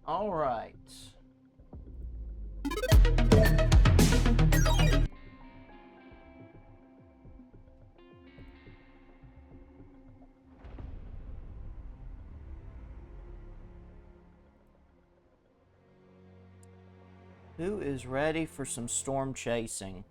All right. Who is ready for some storm chasing?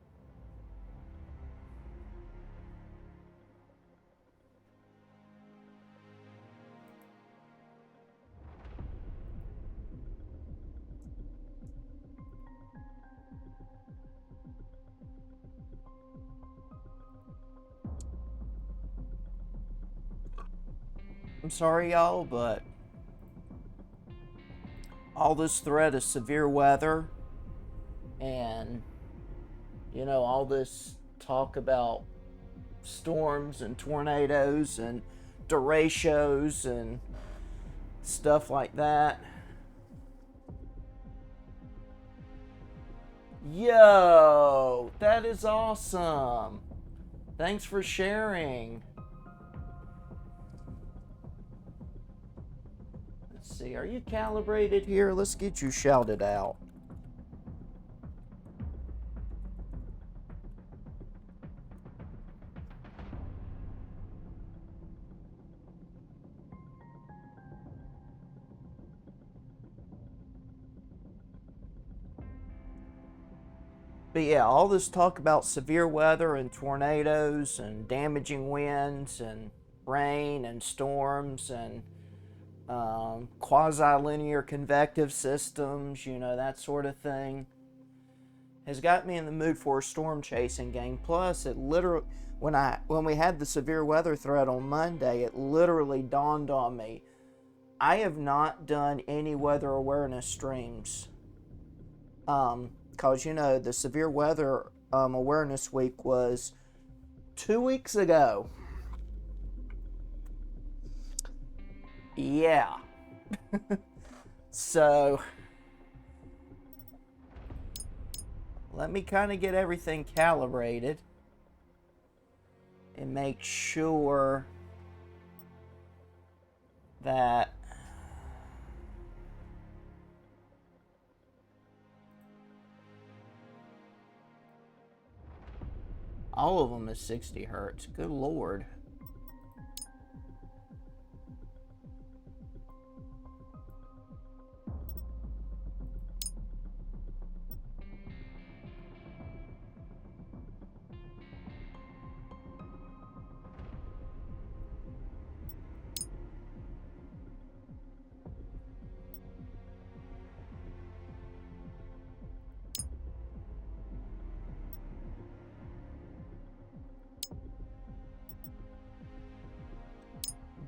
I'm sorry, y'all, but all this threat of severe weather and, all this talk about storms and tornadoes and derechos and stuff like that. Yo, that is awesome. Thanks for sharing. Let's see, are you calibrated here? Let's get you shouted out. But yeah, all this talk about severe weather and tornadoes and damaging winds and rain and storms and quasi-linear convective systems, that sort of thing, has got me in the mood for a storm chasing game. Plus, it literally, when we had the severe weather threat on Monday, it literally dawned on me, I have not done any weather awareness streams. Because, the severe weather awareness week was 2 weeks ago. Yeah. So, let me kind of get everything calibrated and make sure that all of them is 60 hertz. Good Lord.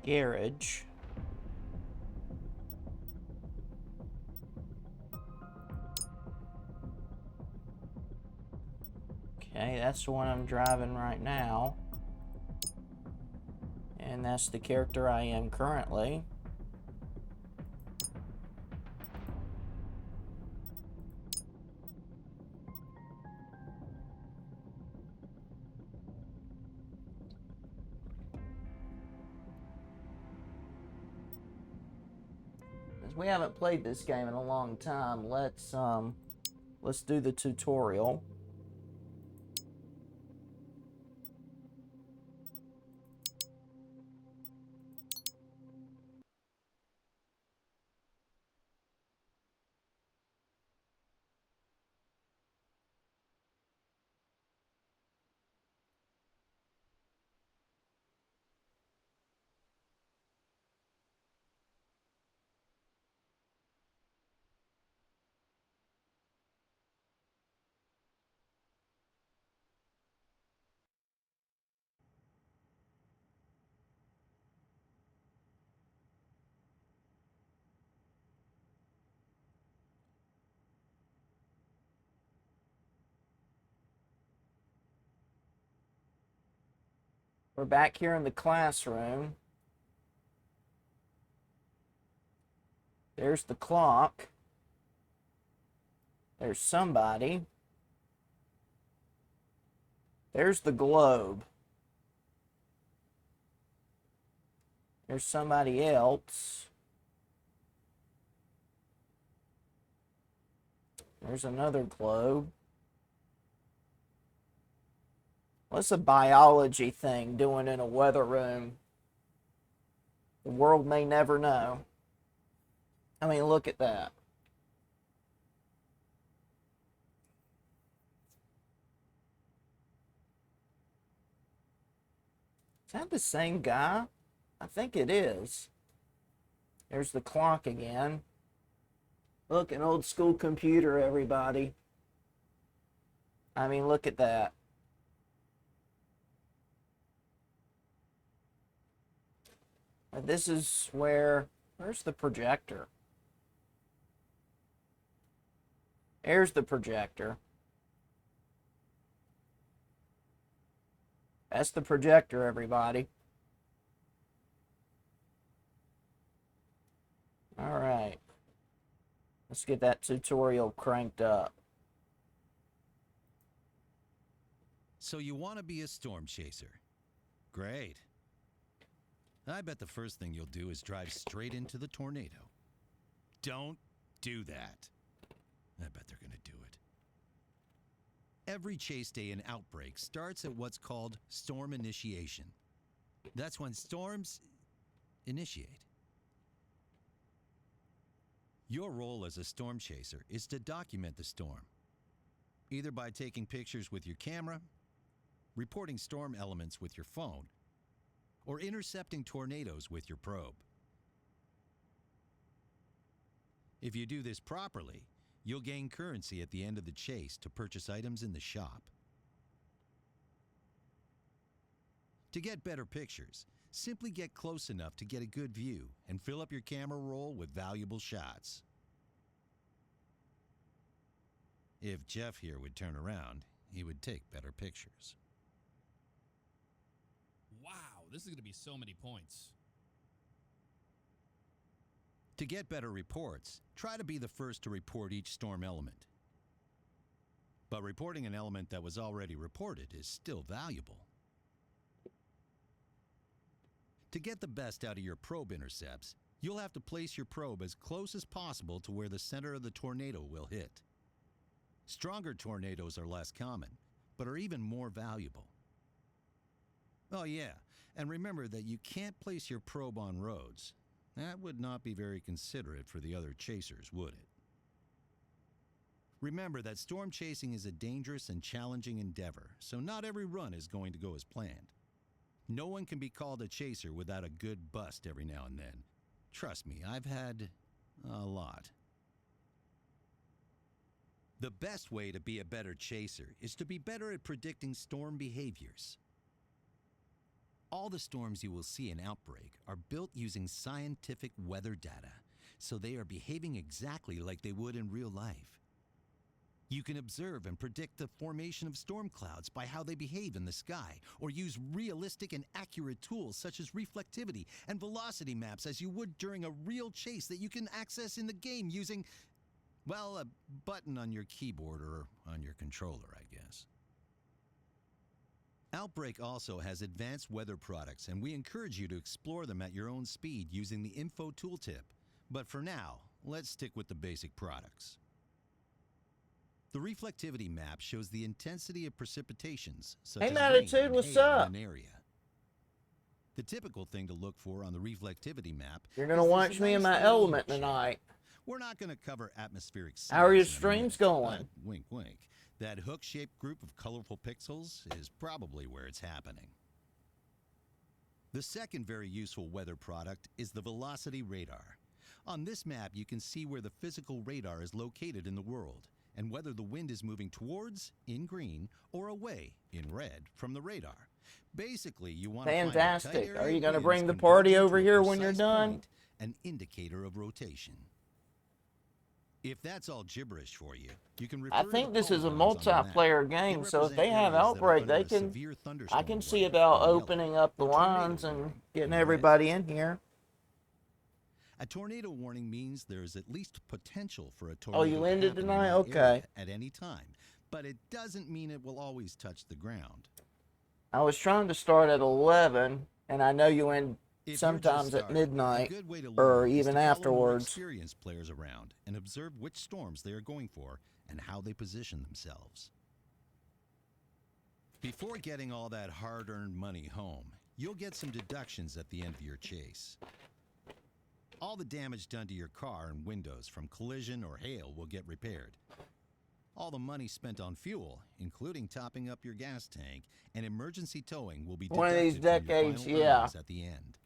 Garage. Okay, that's the one I'm driving right now. And that's the character I am currently. We haven't played this game in a long time. Let's do the tutorial. We're back here in the classroom. There's the clock. There's somebody. There's the globe. There's somebody else. There's another globe. What's a biology thing doing in a weather room? The world may never know. I mean, look at that. Is that the same guy? I think it is. There's the clock again. Look, an old school computer, everybody. I mean, look at that. This is where's the projector? There's the projector. That's the projector, everybody. All right. Let's get that tutorial cranked up. So you want to be a storm chaser? Great. I bet the first thing you'll do is drive straight into the tornado. Don't do that. I bet they're going to do it. Every chase day in Outbreak starts at what's called storm initiation. That's when storms initiate. Your role as a storm chaser is to document the storm, either by taking pictures with your camera, reporting storm elements with your phone, or intercepting tornadoes with your probe. If you do this properly, you'll gain currency at the end of the chase to purchase items in the shop. To get better pictures, simply get close enough to get a good view and fill up your camera roll with valuable shots. If Jeff here would turn around, he would take better pictures. Wow, this is going to be so many points. To get better reports, try to be the first to report each storm element. But reporting an element that was already reported is still valuable. To get the best out of your probe intercepts, you'll have to place your probe as close as possible to where the center of the tornado will hit. Stronger tornadoes are less common, but are even more valuable. Oh yeah, and remember that you can't place your probe on roads. That would not be very considerate for the other chasers, would it? Remember that storm chasing is a dangerous and challenging endeavor, so not every run is going to go as planned. No one can be called a chaser without a good bust every now and then. Trust me, I've had a lot. The best way to be a better chaser is to be better at predicting storm behaviors. All the storms you will see in Outbreak are built using scientific weather data, so they are behaving exactly like they would in real life. You can observe and predict the formation of storm clouds by how they behave in the sky, or use realistic and accurate tools such as reflectivity and velocity maps as you would during a real chase that you can access in the game using, well, a button on your keyboard or on your controller, I guess. Outbreak also has advanced weather products, and we encourage you to explore them at your own speed using the info tooltip. But for now, let's stick with the basic products. The reflectivity map shows the intensity of precipitations, such as rain and what's hail up? in an area. The typical thing to look for on the reflectivity map You're gonna is watch this me in nice my little element loop shape. tonight. We're not going to cover atmospheric seas. How are your in a streams minute, going? but wink, wink. That hook-shaped group of colorful pixels is probably where it's happening. The second very useful weather product is the velocity radar. On this map, you can see where the physical radar is located in the world, and whether the wind is moving towards, in green, or away, in red, from the radar. Basically, you want to find a tight Fantastic. area Are you of going to winds bring the converging party to over a here when you're precise done? point, an indicator of rotation. If that's all gibberish for you, you can refer I to think the this is a polygons on the map. multiplayer They game, so if represent they have areas that are Outbreak, under they a can. severe I thunderstorm can see warning about in yellow, opening up the or tornado lines and warning getting in red. everybody in here. A tornado warning means there is at least potential for a Oh, tornado you to ended happen in tonight? that Okay. area at any time, but it doesn't mean it will always touch the ground. I was trying to start at 11, and I know you end If you're just sometimes at starting, a midnight good way to or learn is even to follow more afterwards. experienced players around and observe which storms they are going for and how they position themselves. Before getting all that hard-earned money home, you'll get some deductions at the end of your chase. All the damage done to your car and windows from collision or hail will get repaired. All the money spent on fuel, including topping up your gas tank and emergency towing, will be One of these deducted from your decades, final yeah. earnings at the end.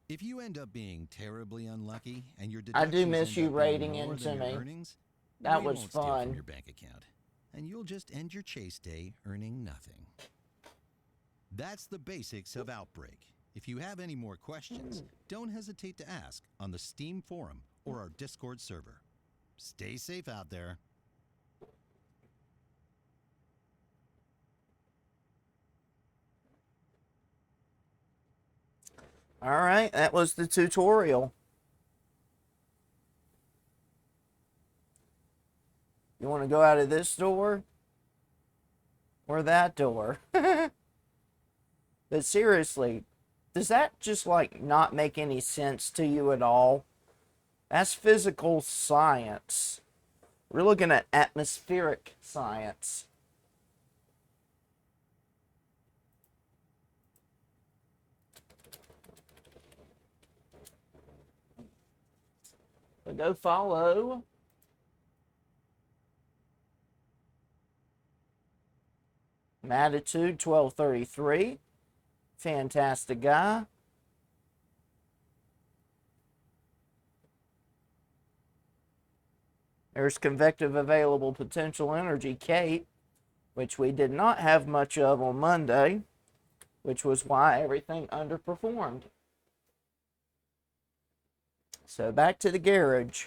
If you end up being terribly unlucky and your I deductions do miss end you up being raiding more into than your me. earnings, That we was won't steal from fun. your bank account, and you'll just end your chase day earning nothing. That's the basics of Outbreak. If you have any more questions, don't hesitate to ask on the Steam forum or our Discord server. Stay safe out there. Alright, that was the tutorial. You want to go out of this door? Or that door? But seriously, does that just like not make any sense to you at all? That's physical science. We're looking at atmospheric science. So go follow. Attitude 1233. Fantastic guy. There's convective available potential energy, Kate, which we did not have much of on Monday, which was why everything underperformed. So back to the garage.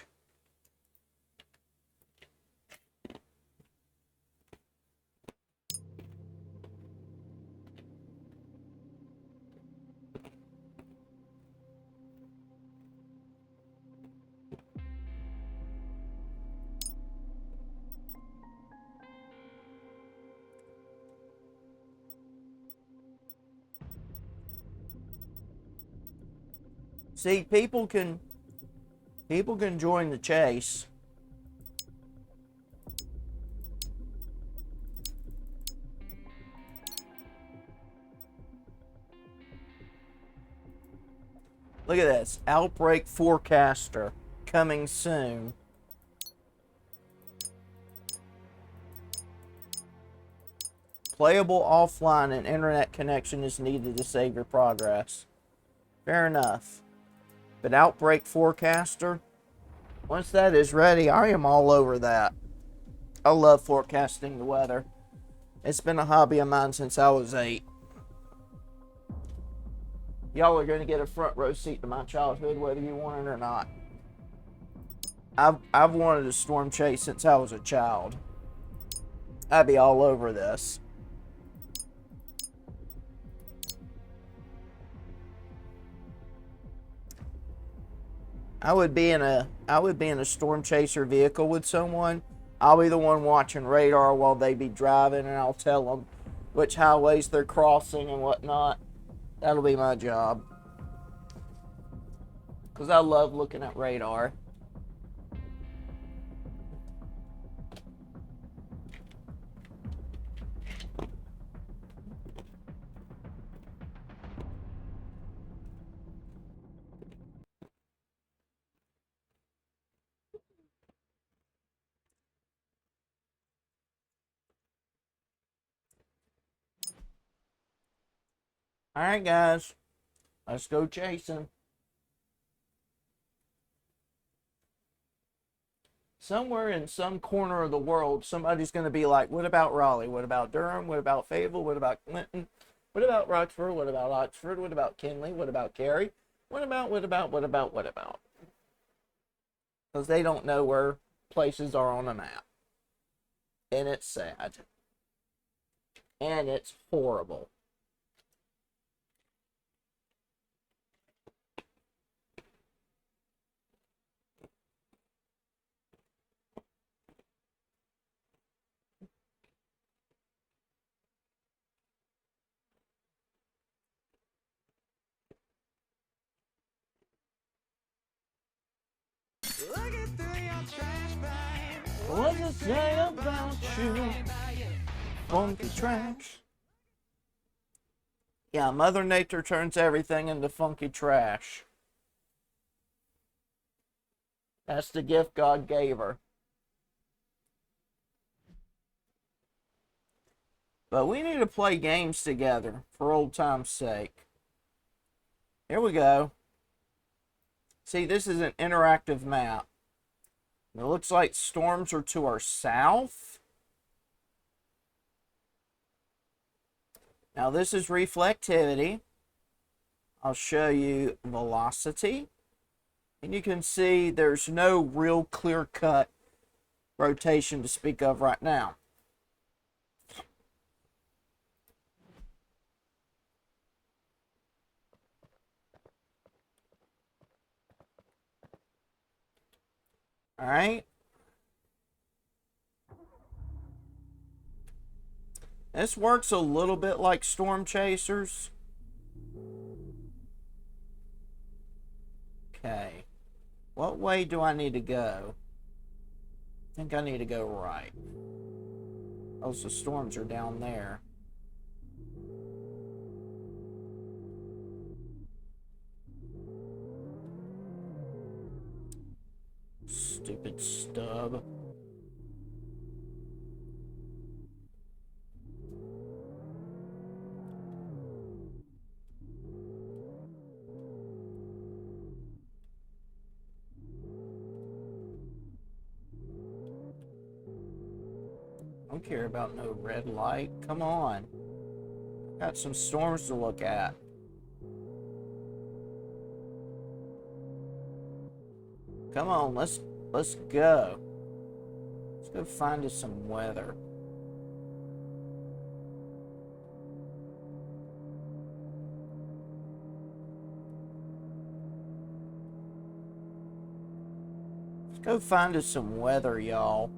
See, people can join the chase. Look at this. Outbreak forecaster coming soon. Playable offline and internet connection is needed to save your progress. Fair enough. But Outbreak Forecaster, once that is ready, I am all over that. I love forecasting the weather. It's been a hobby of mine since I was 8. Y'all are going to get a front row seat to my childhood, whether you want it or not. I've wanted a storm chase since I was a child. I'd be all over this. I would be in a storm chaser vehicle with someone. I'll be the one watching radar while they be driving, and I'll tell them which highways they're crossing and whatnot. That'll be my job. Because I love looking at radar. Alright, guys. Let's go chasing. Somewhere in some corner of the world, somebody's going to be like, what about Raleigh? What about Durham? What about Fayetteville? What about Clinton? What about Roxford? What about Oxford? What about Kinley? What about Cary? What about? Because they don't know where places are on a map. And it's sad. And it's horrible. What's it say about you? Funky trash. Yeah, Mother Nature turns everything into funky trash. That's the gift God gave her. But we need to play games together for old time's sake. Here we go. See, this is an interactive map. It looks like storms are to our south. Now this is reflectivity. I'll show you velocity. And you can see there's no real clear-cut rotation to speak of right now. All right. This works a little bit like Storm Chasers. Okay. What way do I need to go? I think I need to go right. Oh, so storms are down there. Stupid stub. I don't care about no red light. Come on. Got some storms to look at. Come on, let's go. Let's go find us some weather. Let's go find us some weather, y'all.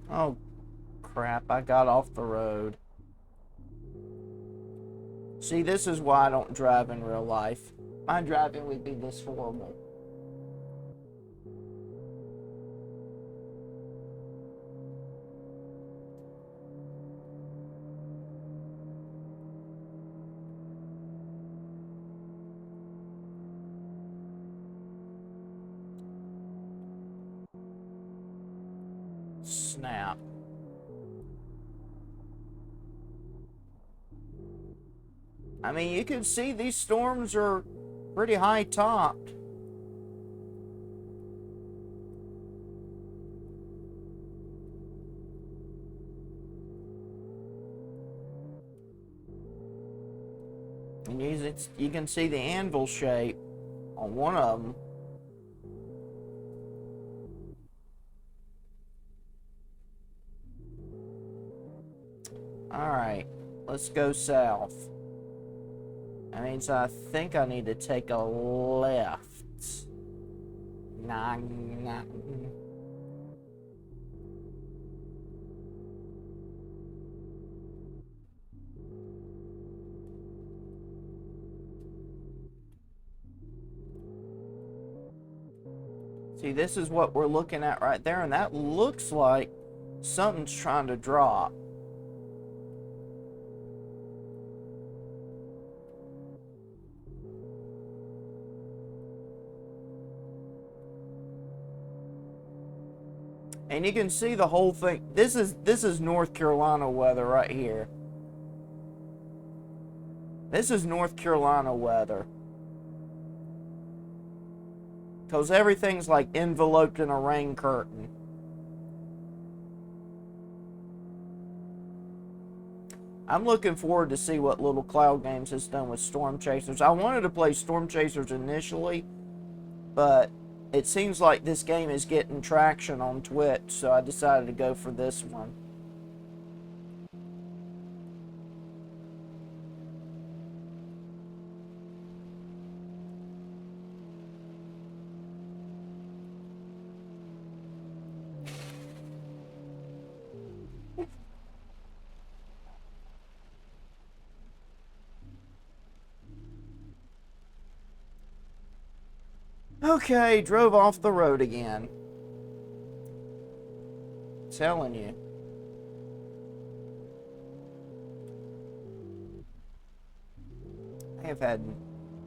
Oh, crap, I got off the road. See, this is why I don't drive in real life. My driving would be this horrible. Snap. I mean, you can see these storms are pretty high topped. And you can see the anvil shape on one of them. Alright, let's go south. That means I think I need to take a left. Nah. See, this is what we're looking at right there, and that looks like something's trying to drop. And you can see the whole thing. This is North Carolina weather right here. This is North Carolina weather. Because everything's like enveloped in a rain curtain. I'm looking forward to see what Little Cloud Games has done with Storm Chasers. I wanted to play Storm Chasers initially, but it seems like this game is getting traction on Twitch, so I decided to go for this one. Okay, drove off the road again. Telling you. I have had...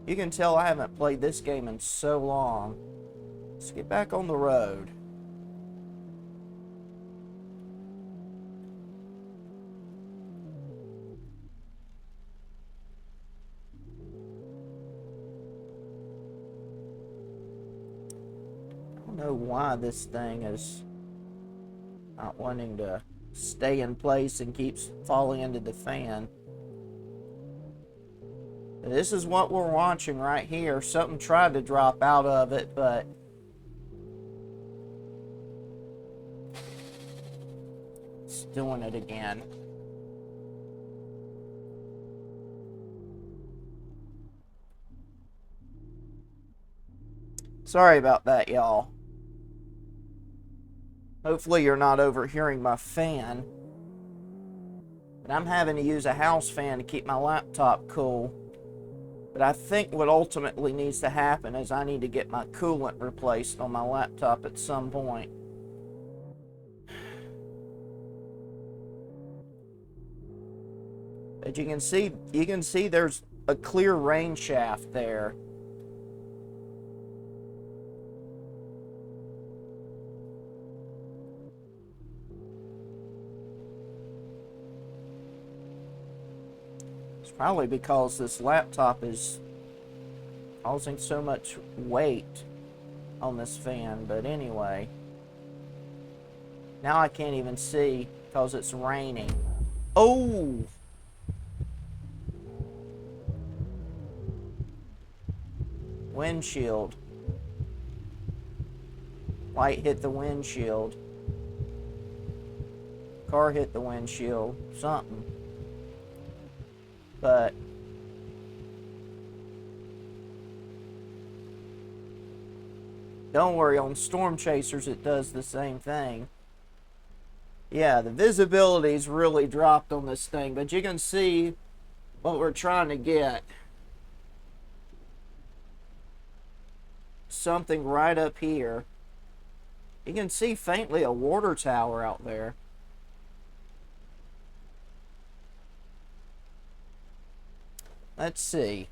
You can tell I haven't played this game in so long. Let's get back on the road. I don't know why this thing is not wanting to stay in place and keeps falling into the fan. This is what we're watching right here. Something tried to drop out of it, but it's doing it again. Sorry about that, y'all. Hopefully you're not overhearing my fan. But I'm having to use a house fan to keep my laptop cool. But I think what ultimately needs to happen is I need to get my coolant replaced on my laptop at some point. But you can see there's a clear rain shaft there. It's probably because this laptop is causing so much weight on this fan, but anyway. Now I can't even see because it's raining. Oh! Windshield. Light hit the windshield. Car hit the windshield. Something. But don't worry, on Storm Chasers it does the same thing. Yeah, the visibility's really dropped on this thing, but you can see what we're trying to get. Something right up here. You can see faintly a water tower out there. Let's see.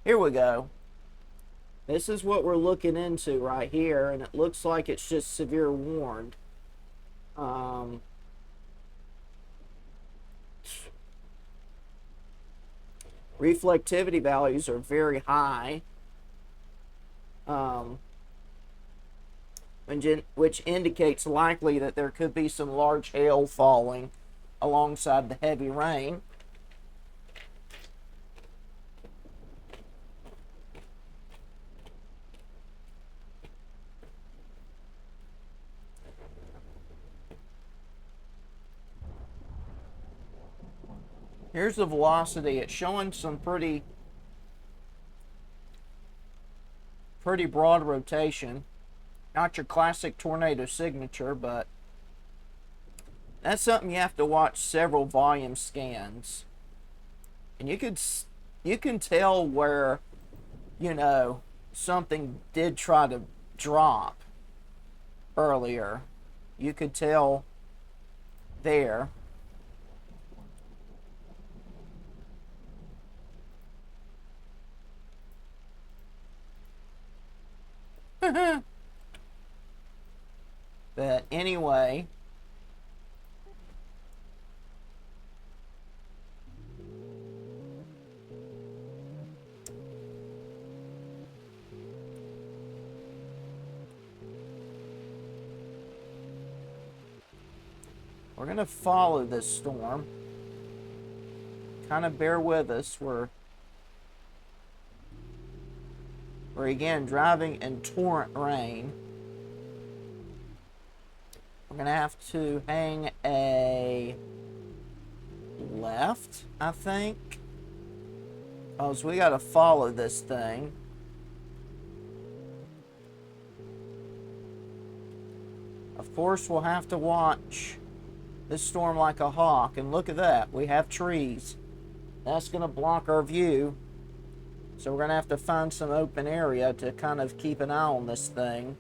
Here we go. This is what we're looking into right here, and it looks like it's just severe warned. Reflectivity values are very high. Which indicates likely that there could be some large hail falling alongside the heavy rain. Here's the velocity. It's showing some pretty broad rotation. Not your classic tornado signature, but that's something you have to watch several volume scans. And you can tell where, you know, something did try to drop earlier. You could tell there. But anyway, we're going to follow this storm. Kind of bear with us. We're again driving in torrent rain. We're going to have to hang a left, I think. Because we got to follow this thing. Of course, we'll have to watch this storm like a hawk. And look at that. We have trees. That's going to block our view. So we're going to have to find some open area to kind of keep an eye on this thing.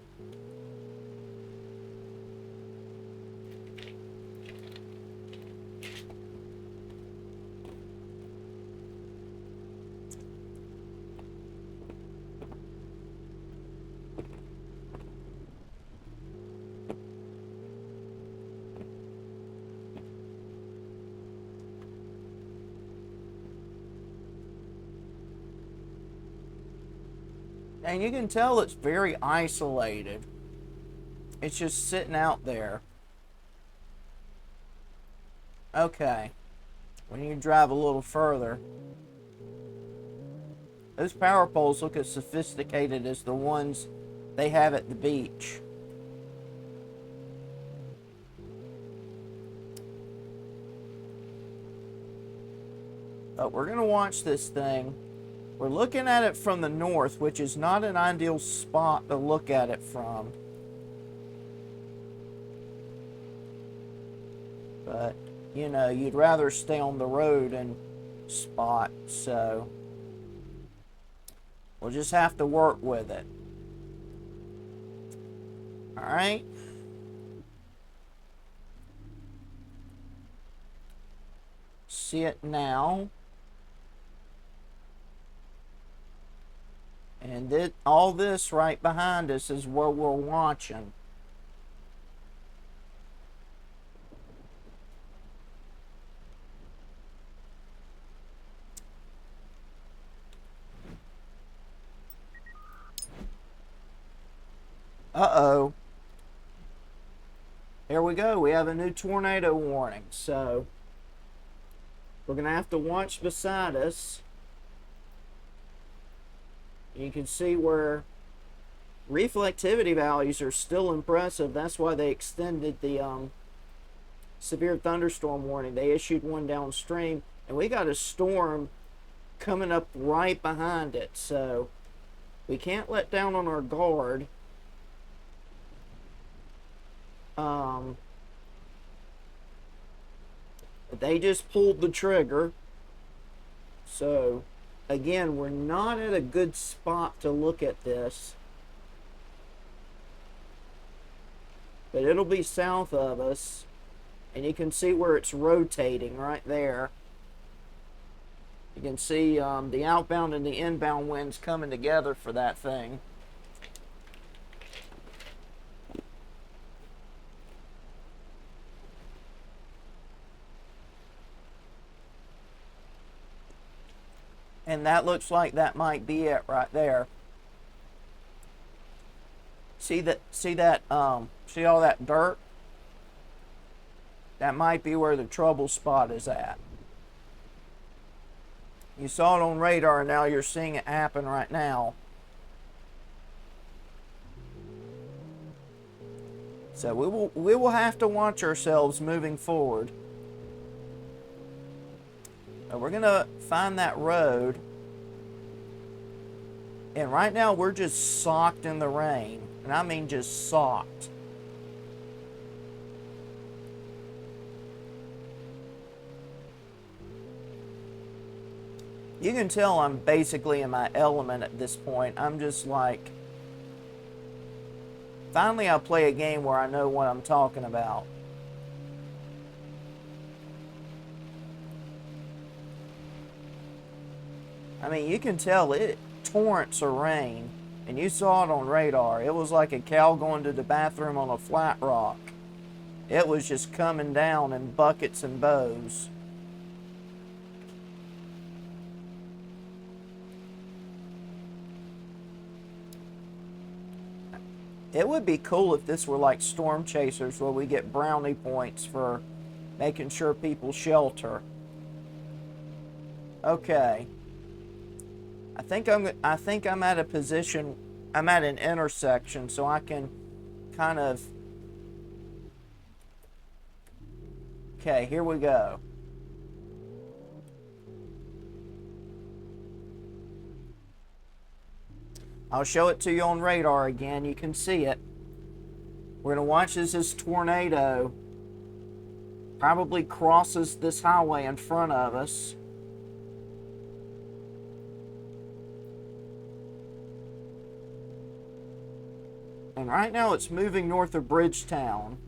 And you can tell it's very isolated. It's just sitting out there. Okay. When you drive a little further, those power poles look as sophisticated as the ones they have at the beach. But we're going to watch this thing. We're looking at it from the north, which is not an ideal spot to look at it from. But, you know, you'd rather stay on the road and spot, so we'll just have to work with it. Alright. See it now. And all this right behind us is where we're watching. Uh-oh. Here we go. We have a new tornado warning. So we're going to have to watch beside us. You can see where reflectivity values are still impressive. That's why they extended the severe thunderstorm warning. They issued one downstream, and we got a storm coming up right behind it. So we can't let down on our guard. They just pulled the trigger. So again, we're not at a good spot to look at this. But it'll be south of us. And you can see where it's rotating right there. You can see the outbound and the inbound winds coming together for that thing. And that looks like that might be it right there. See all that dirt? That might be where the trouble spot is at. You saw it on radar, and now you're seeing it happen right now. So we will have to watch ourselves moving forward. We're going to find that road. And right now we're just socked in the rain. And I mean just socked. You can tell I'm basically in my element at this point. I'm just like... Finally I play a game where I know what I'm talking about. I mean, you can tell it torrents of rain, and you saw it on radar. It was like a cow going to the bathroom on a flat rock. It was just coming down in buckets and bows. It would be cool if this were like Storm Chasers, where we get brownie points for making sure people shelter. Okay. I think I'm at a position, I'm at an intersection, so I can kind of... Okay, here we go. I'll show it to you on radar again. You can see it. We're going to watch as this tornado Probably crosses this highway in front of us. And right now it's moving north of Bridgetown.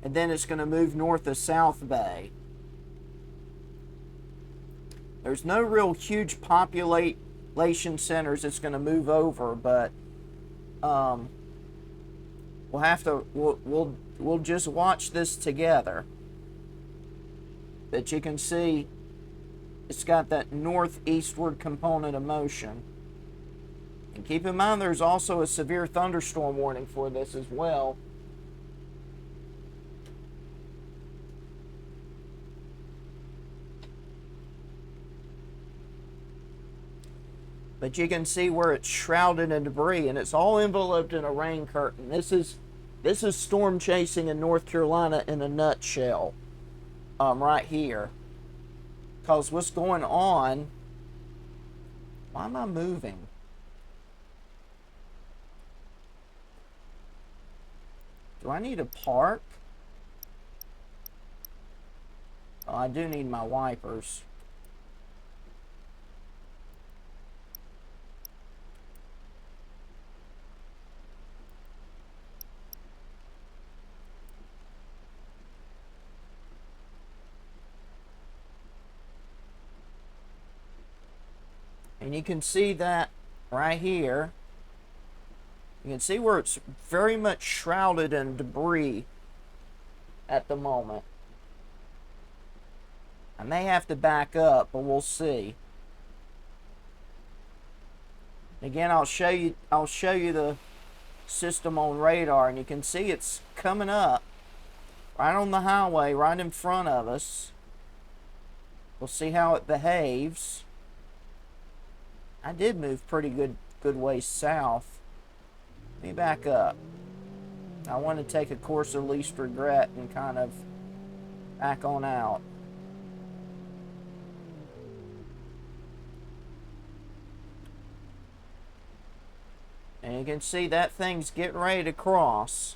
And then it's going to move north of South Bay. There's no real huge population centers it's going to move over, but we'll just watch this together. But you can see it's got that northeastward component of motion. And keep in mind there's also a severe thunderstorm warning for this as well. But you can see where it's shrouded in debris, and it's all enveloped in a rain curtain. This is storm chasing in North Carolina in a nutshell, right here. Because what's going on? Why am I moving? Do I need to park? Oh, I do need my wipers. And you can see that right here. You can see where it's very much shrouded in debris at the moment. I may have to back up, but we'll see. Again, I'll show you the system on radar, and you can see it's coming up right on the highway, right in front of us. We'll see how it behaves. I did move pretty good ways south. Let me back up. I want to take a course of least regret and kind of back on out. And you can see that thing's getting ready to cross.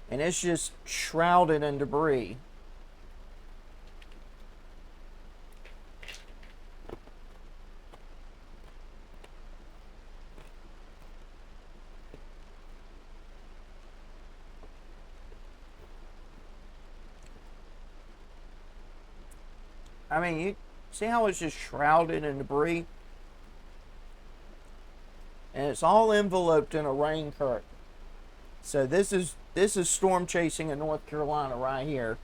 And it's just shrouded in debris. I mean, you see how it's just shrouded in debris? And it's all enveloped in a rain curtain. So this is storm chasing in North Carolina right here.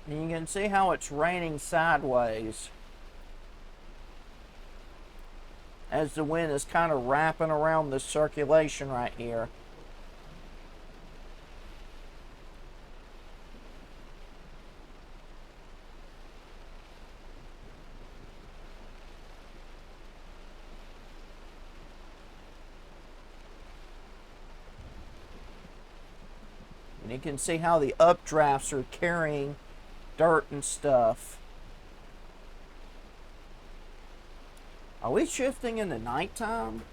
And you can see how it's raining sideways as the wind is kind of wrapping around the circulation right here. And you can see how the updrafts are carrying dirt and stuff. Are we shifting into nighttime?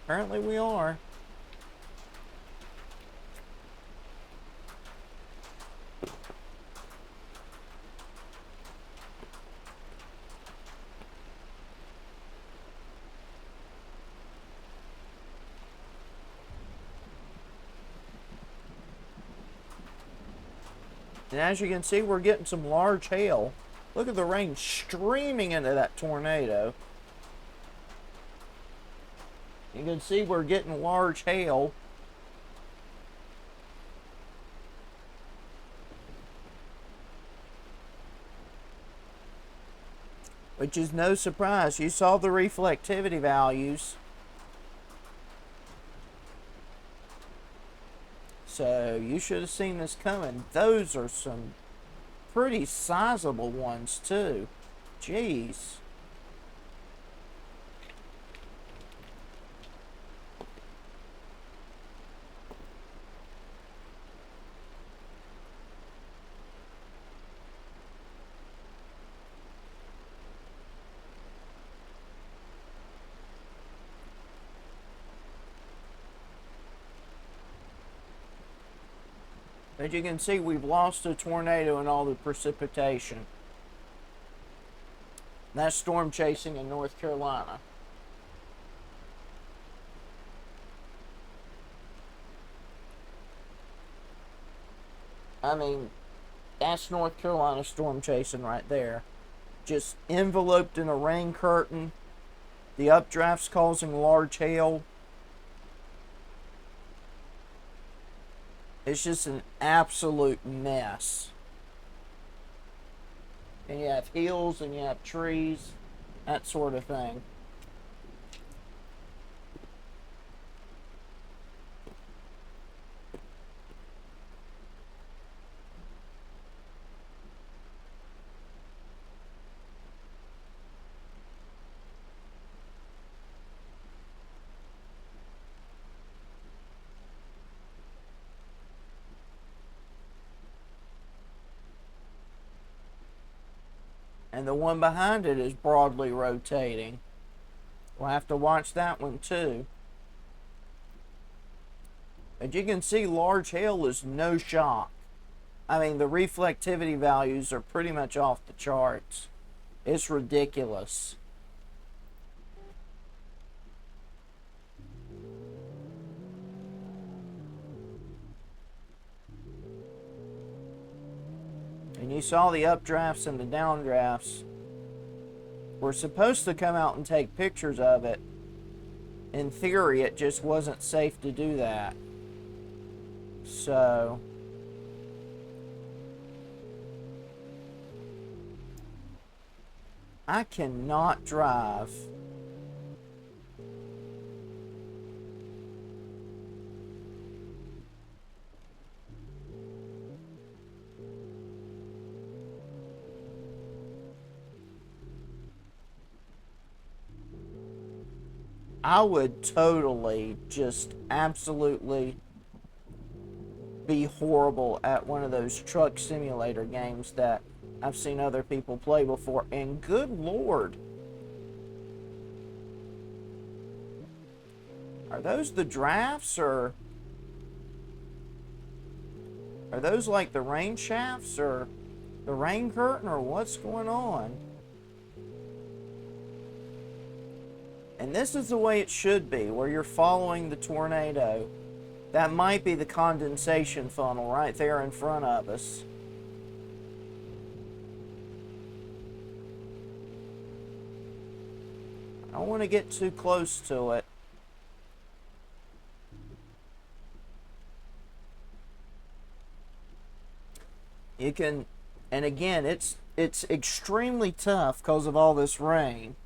Apparently we are. And as you can see, we're getting some large hail. Look at the rain streaming into that tornado. You can see we're getting large hail. Which is no surprise. You saw the reflectivity values. So you should have seen this coming. Those are some pretty sizable ones too. Jeez. As you can see, we've lost a tornado and all the precipitation. That's storm chasing in North Carolina. I mean, that's North Carolina storm chasing right there. Just enveloped in a rain curtain. The updraft's causing large hail. It's just an absolute mess. And you have hills and you have trees, that sort of thing. And the one behind it is broadly rotating. We'll have to watch that one too. As you can see, large hail is no shock. I mean, the reflectivity values are pretty much off the charts. It's ridiculous. And you saw the updrafts and the downdrafts. We're supposed to come out and take pictures of it. In theory, it just wasn't safe to do that. So I cannot drive. I would totally just absolutely be horrible at one of those truck simulator games that I've seen other people play before. And good Lord, are those the drafts, or are those like the rain shafts or the rain curtain, or what's going on? And this is the way it should be, where you're following the tornado. That might be the condensation funnel right there in front of us. I don't want to get too close to it. You can, and again, it's extremely tough because of all this rain.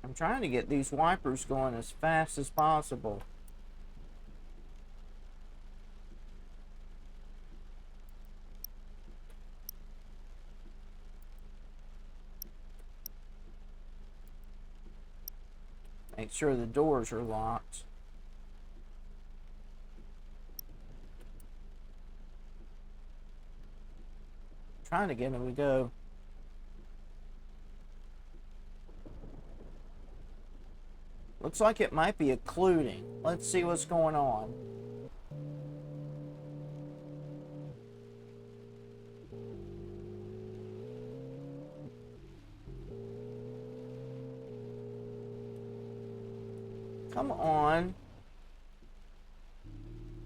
I'm trying to get these wipers going as fast as possible. Make sure the doors are locked. Trying to get them to go. Looks like it might be occluding. Let's see what's going on. Come on.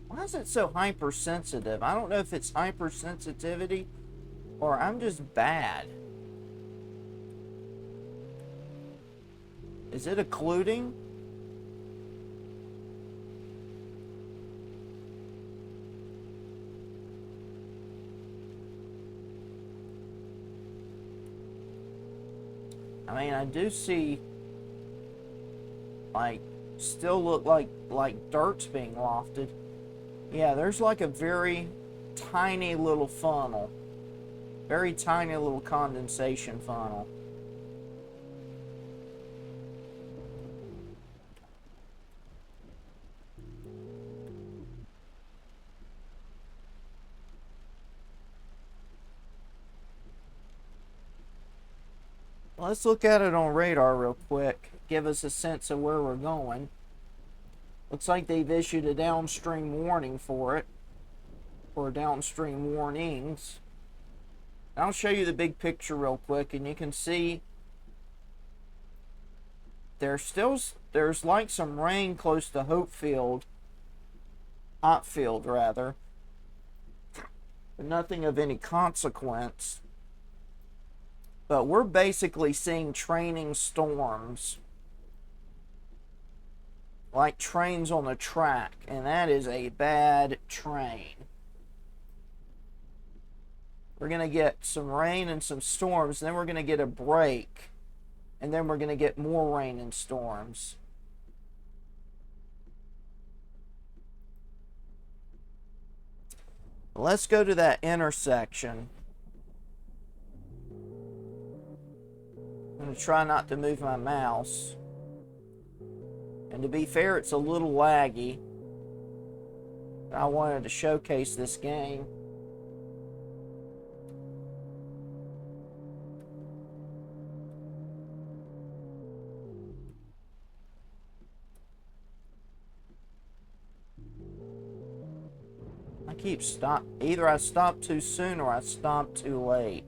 Why is it so hypersensitive? I don't know if it's hypersensitivity or I'm just bad. Is it occluding? I mean, I do see, like, still look like dirt's being lofted. Yeah, there's like a very tiny little funnel. Very tiny little condensation funnel. Let's look at it on radar real quick. Give us a sense of where we're going. Looks like they've issued a downstream warning for it. Or downstream warnings. I'll show you the big picture real quick, and you can see there's like some rain close to Hopefield. Otfield rather. But nothing of any consequence. But we're basically seeing training storms. Like trains on the track. And that is a bad train. We're going to get some rain and some storms. And then we're going to get a break. And then we're going to get more rain and storms. Let's go to that intersection. I'm going to try not to move my mouse. And to be fair, it's a little laggy. I wanted to showcase this game. I keep either I stop too soon or I stop too late.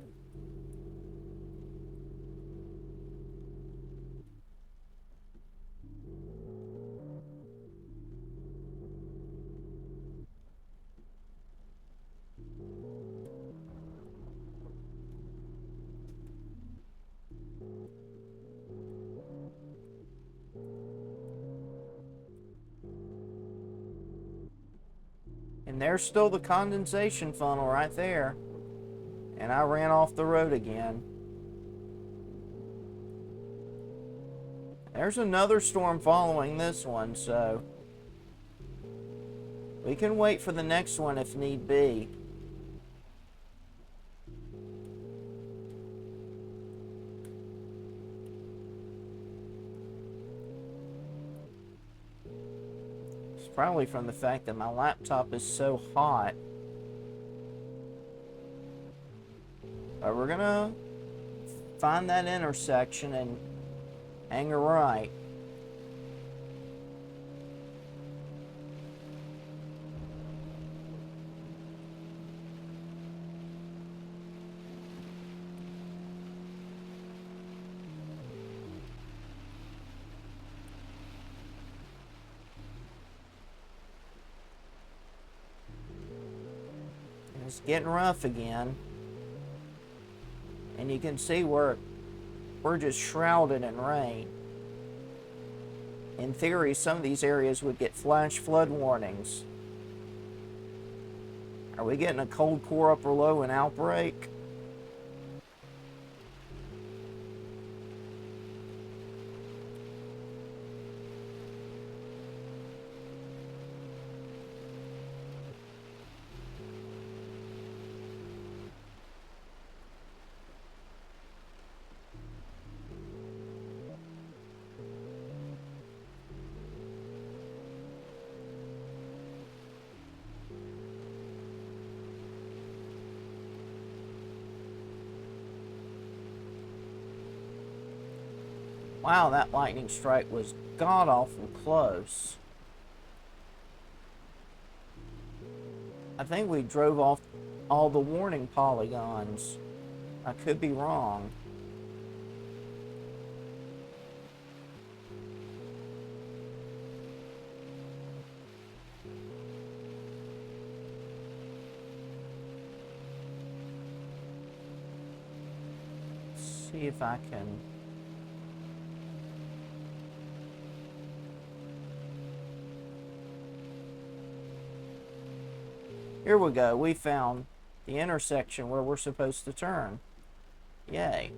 And there's still the condensation funnel right there. And I ran off the road again. There's another storm following this one, so we can wait for the next one if need be. Probably from the fact that my laptop is so hot. But we're gonna find that intersection and hang a right. It's getting rough again. And you can see we're just shrouded in rain. In theory, some of these areas would get flash flood warnings. Are we getting a cold core upper low in outbreak? Wow, that lightning strike was god-awful close. I think we drove off all the warning polygons. I could be wrong. Let's see if I can Here we go. We found the intersection where we're supposed to turn. Yay.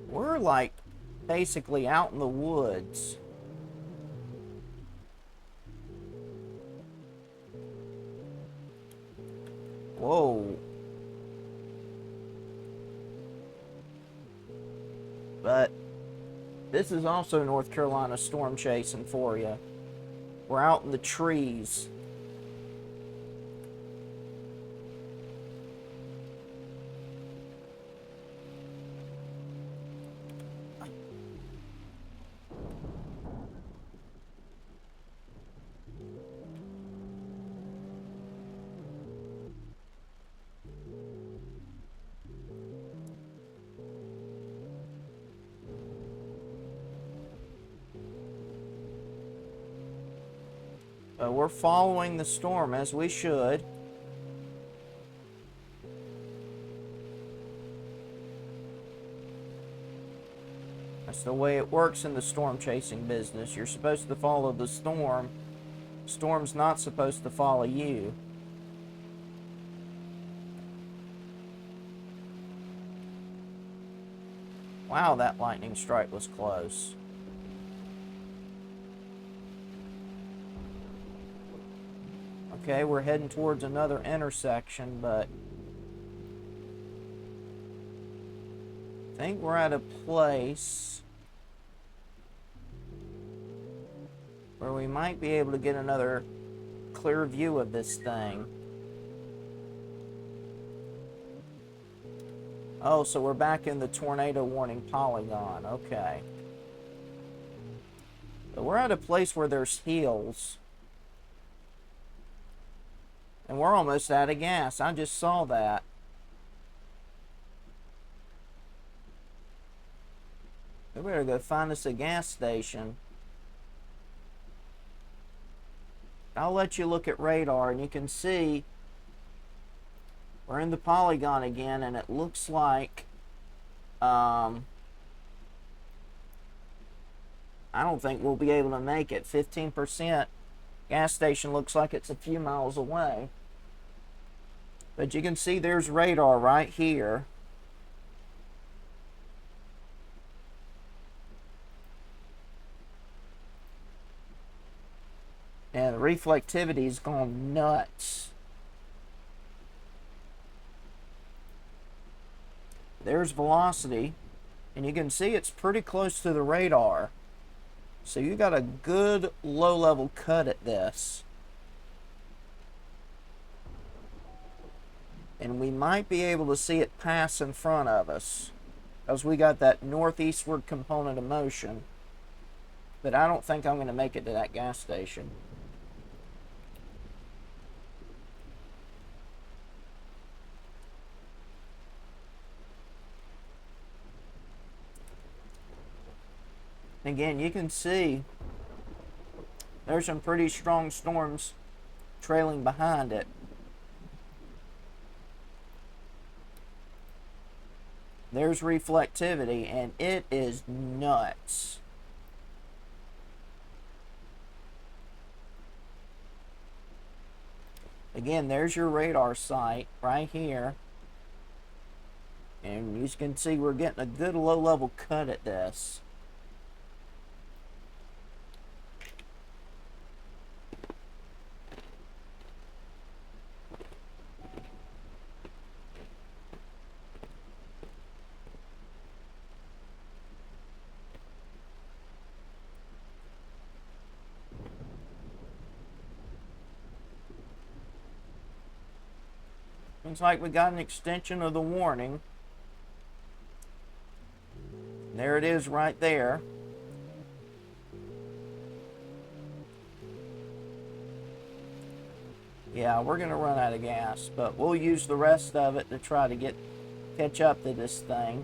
We're like basically out in the woods. Whoa. But this is also North Carolina storm chasing for you. We're out in the trees. We're following the storm as we should. That's the way it works in the storm chasing business. You're supposed to follow the storm. Storm's not supposed to follow you. Wow, that lightning strike was close. Okay, we're heading towards another intersection, but I think we're at a place where we might be able to get another clear view of this thing. Oh, so we're back in the tornado warning polygon. Okay. But we're at a place where there's hills. And we're almost out of gas. I just saw that. We better go find us a gas station. I'll let you look at radar and you can see we're in the polygon again, and it looks like I don't think we'll be able to make it. 15%. Gas station looks like it's a few miles away. But you can see there's radar right here. And the reflectivity's gone nuts. There's velocity, and you can see it's pretty close to the radar. So you got a good low-level cut at this. And we might be able to see it pass in front of us, because we got that northeastward component of motion. But I don't think I'm going to make it to that gas station. Again, you can see there's some pretty strong storms trailing behind it. There's reflectivity, and it is nuts. Again, there's your radar site right here. And you can see we're getting a good low-level cut at this. Looks like we got an extension of the warning. There it is right there. Yeah, we're going to run out of gas, but we'll use the rest of it to try to catch up to this thing.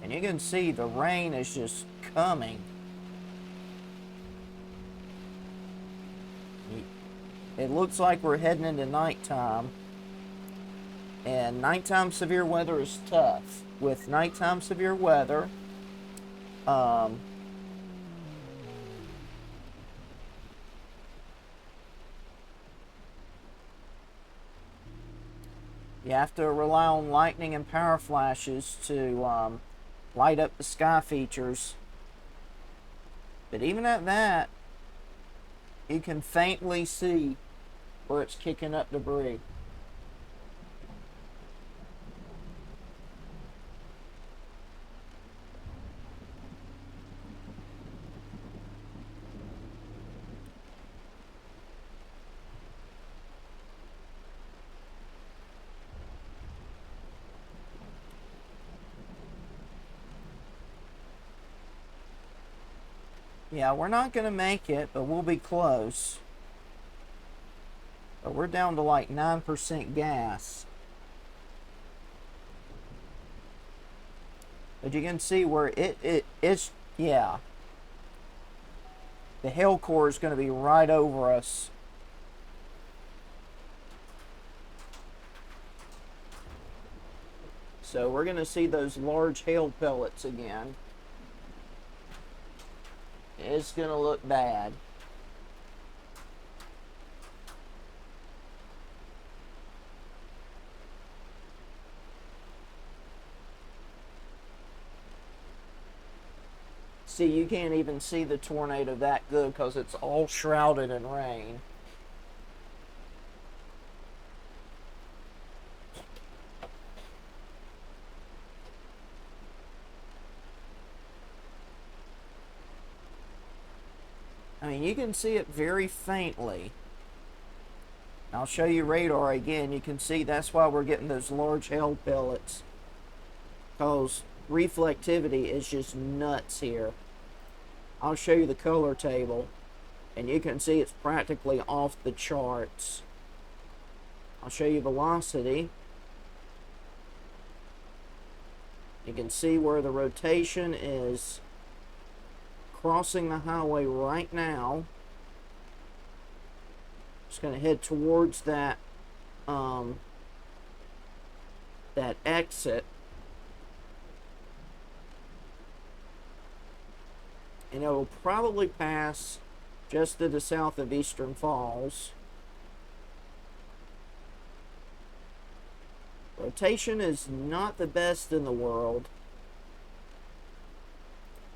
And you can see the rain is just coming. It looks like we're heading into nighttime. And nighttime severe weather is tough. With nighttime severe weather, you have to rely on lightning and power flashes to light up the sky features. But even at that, you can faintly see where it's kicking up debris. Yeah, we're not going to make it, but we'll be close. But we're down to like 9% gas. But you can see where it's, yeah. The hail core is going to be right over us. So we're going to see those large hail pellets again. It's going to look bad. See, you can't even see the tornado that good because it's all shrouded in rain. I mean, you can see it very faintly. I'll show you radar again. You can see that's why we're getting those large hail pellets. Because reflectivity is just nuts here. I'll show you the color table. And you can see it's practically off the charts. I'll show you velocity. You can see where the rotation is crossing the highway right now. Just going to head towards that that exit, and it will probably pass just to the south of Eastern Falls. Rotation is not the best in the world,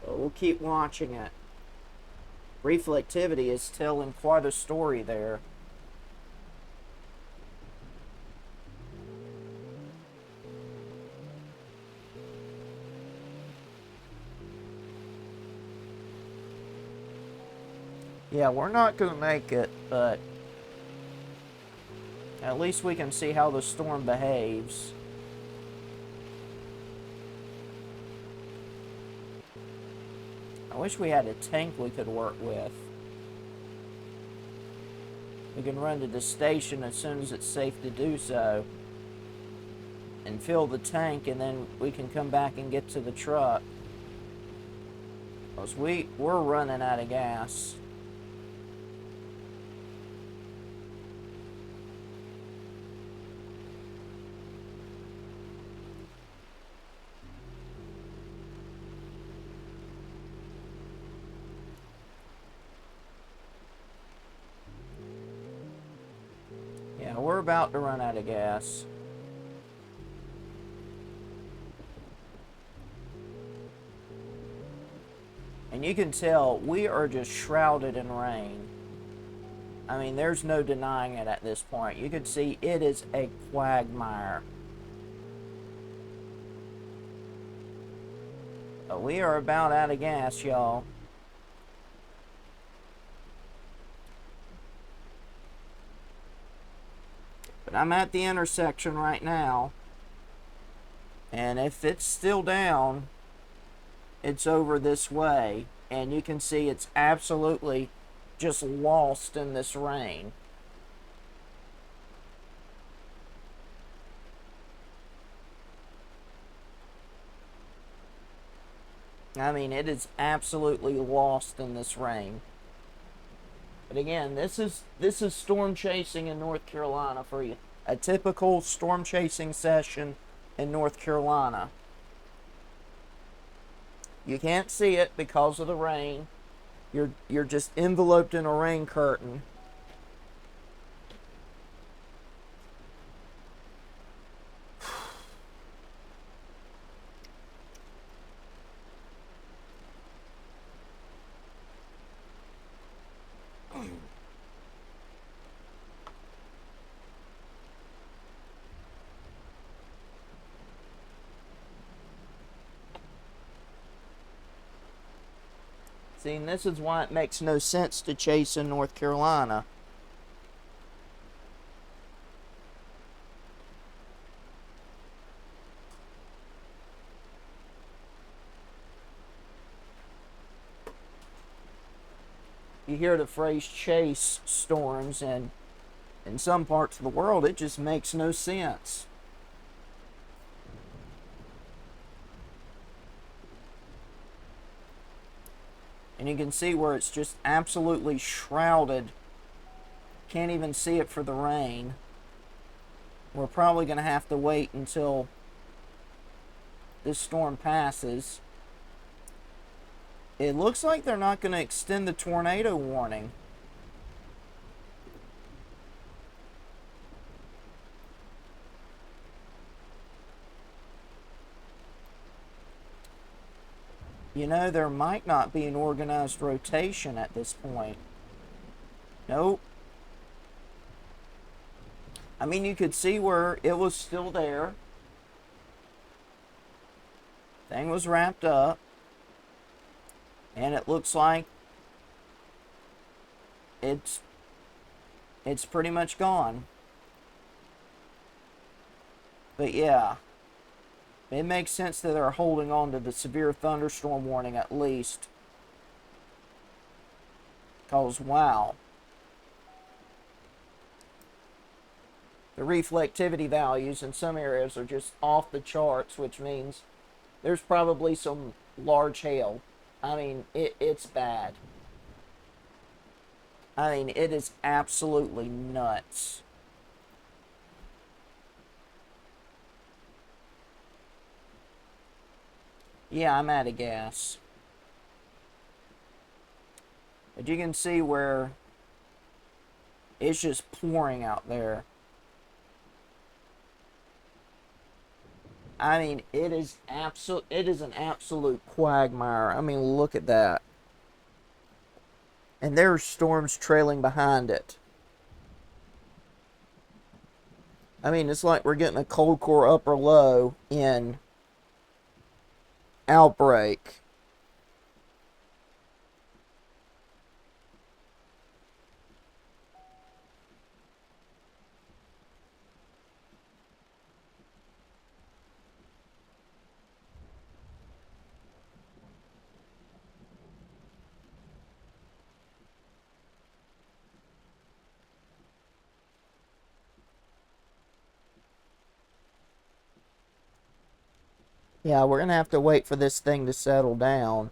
but we'll keep watching it. Reflectivity is telling quite a story there. Yeah, we're not going to make it, but at least we can see how the storm behaves. I wish we had a tank we could work with. We can run to the station as soon as it's safe to do so and fill the tank, and then we can come back and get to the truck. Because we're running out of gas. Yeah, we're about to run out of gas. And you can tell we are just shrouded in rain. I mean, there's no denying it at this point. You can see it is a quagmire. But we are about out of gas, y'all. But I'm at the intersection right now. And if it's still down, it's over this way. And you can see it's absolutely just lost in this rain. I mean, it is absolutely lost in this rain. But again, this is storm chasing in North Carolina for you. A typical storm chasing session in North Carolina. You can't see it because of the rain. You're just enveloped in a rain curtain. See, and this is why it makes no sense to chase in North Carolina. You hear the phrase chase storms, and in some parts of the world, it just makes no sense. And you can see where it's just absolutely shrouded. Can't even see it for the rain. We're probably going to have to wait until this storm passes. It looks like they're not going to extend the tornado warning. You know, there might not be an organized rotation at this point. Nope. I mean, you could see where it was still there. Thing was wrapped up. And it looks like it's pretty much gone. But yeah, it makes sense that they're holding on to the severe thunderstorm warning at least. Because, wow. The reflectivity values in some areas are just off the charts, which means there's probably some large hail. I mean, it's bad. I mean, it is absolutely nuts. Yeah, I'm out of gas. But you can see where it's just pouring out there. I mean, it is an absolute quagmire. I mean, look at that. And there's storms trailing behind it. I mean, it's like we're getting a cold core upper low in Outbreak. Yeah, we're going to have to wait for this thing to settle down.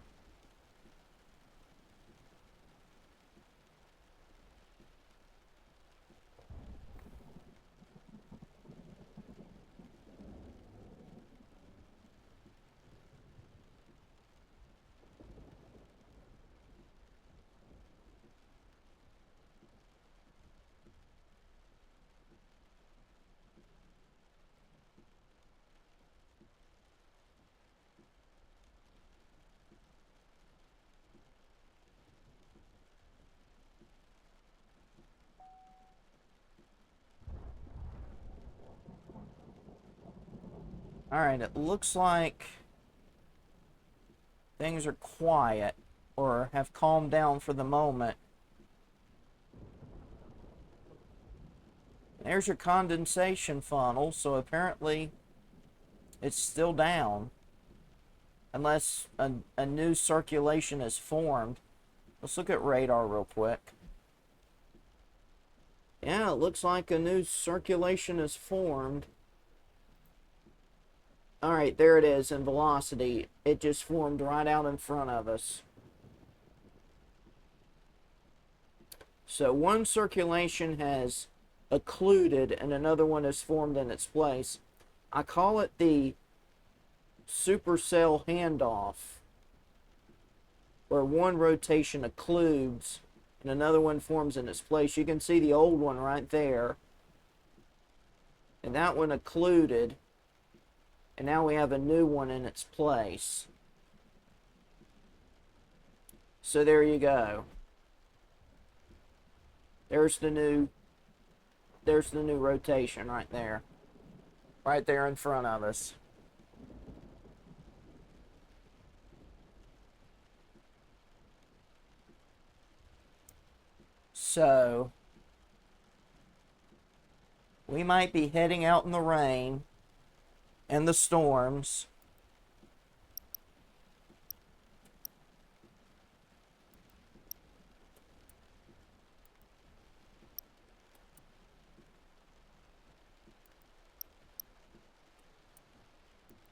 Alright, it looks like things are quiet or have calmed down for the moment. There's your condensation funnel, so apparently it's still down. Unless a new circulation is formed. Let's look at radar real quick. Yeah, it looks like a new circulation is formed. All right, there it is in velocity. It just formed right out in front of us. So one circulation has occluded and another one has formed in its place. I call it the supercell handoff, where one rotation occludes and another one forms in its place. You can see the old one right there, and that one occluded, and now we have a new one in its place. So there you go. There's the new rotation right there in front of us. So we might be heading out in the rain and the storms.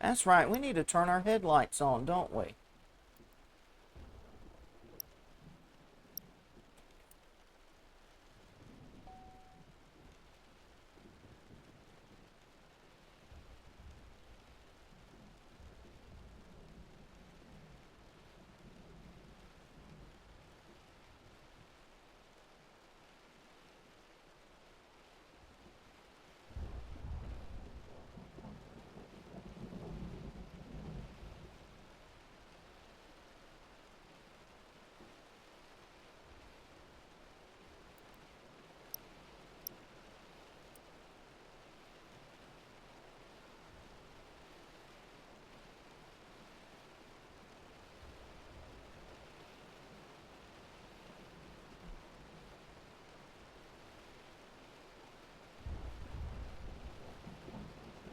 That's right, we need to turn our headlights on, don't we?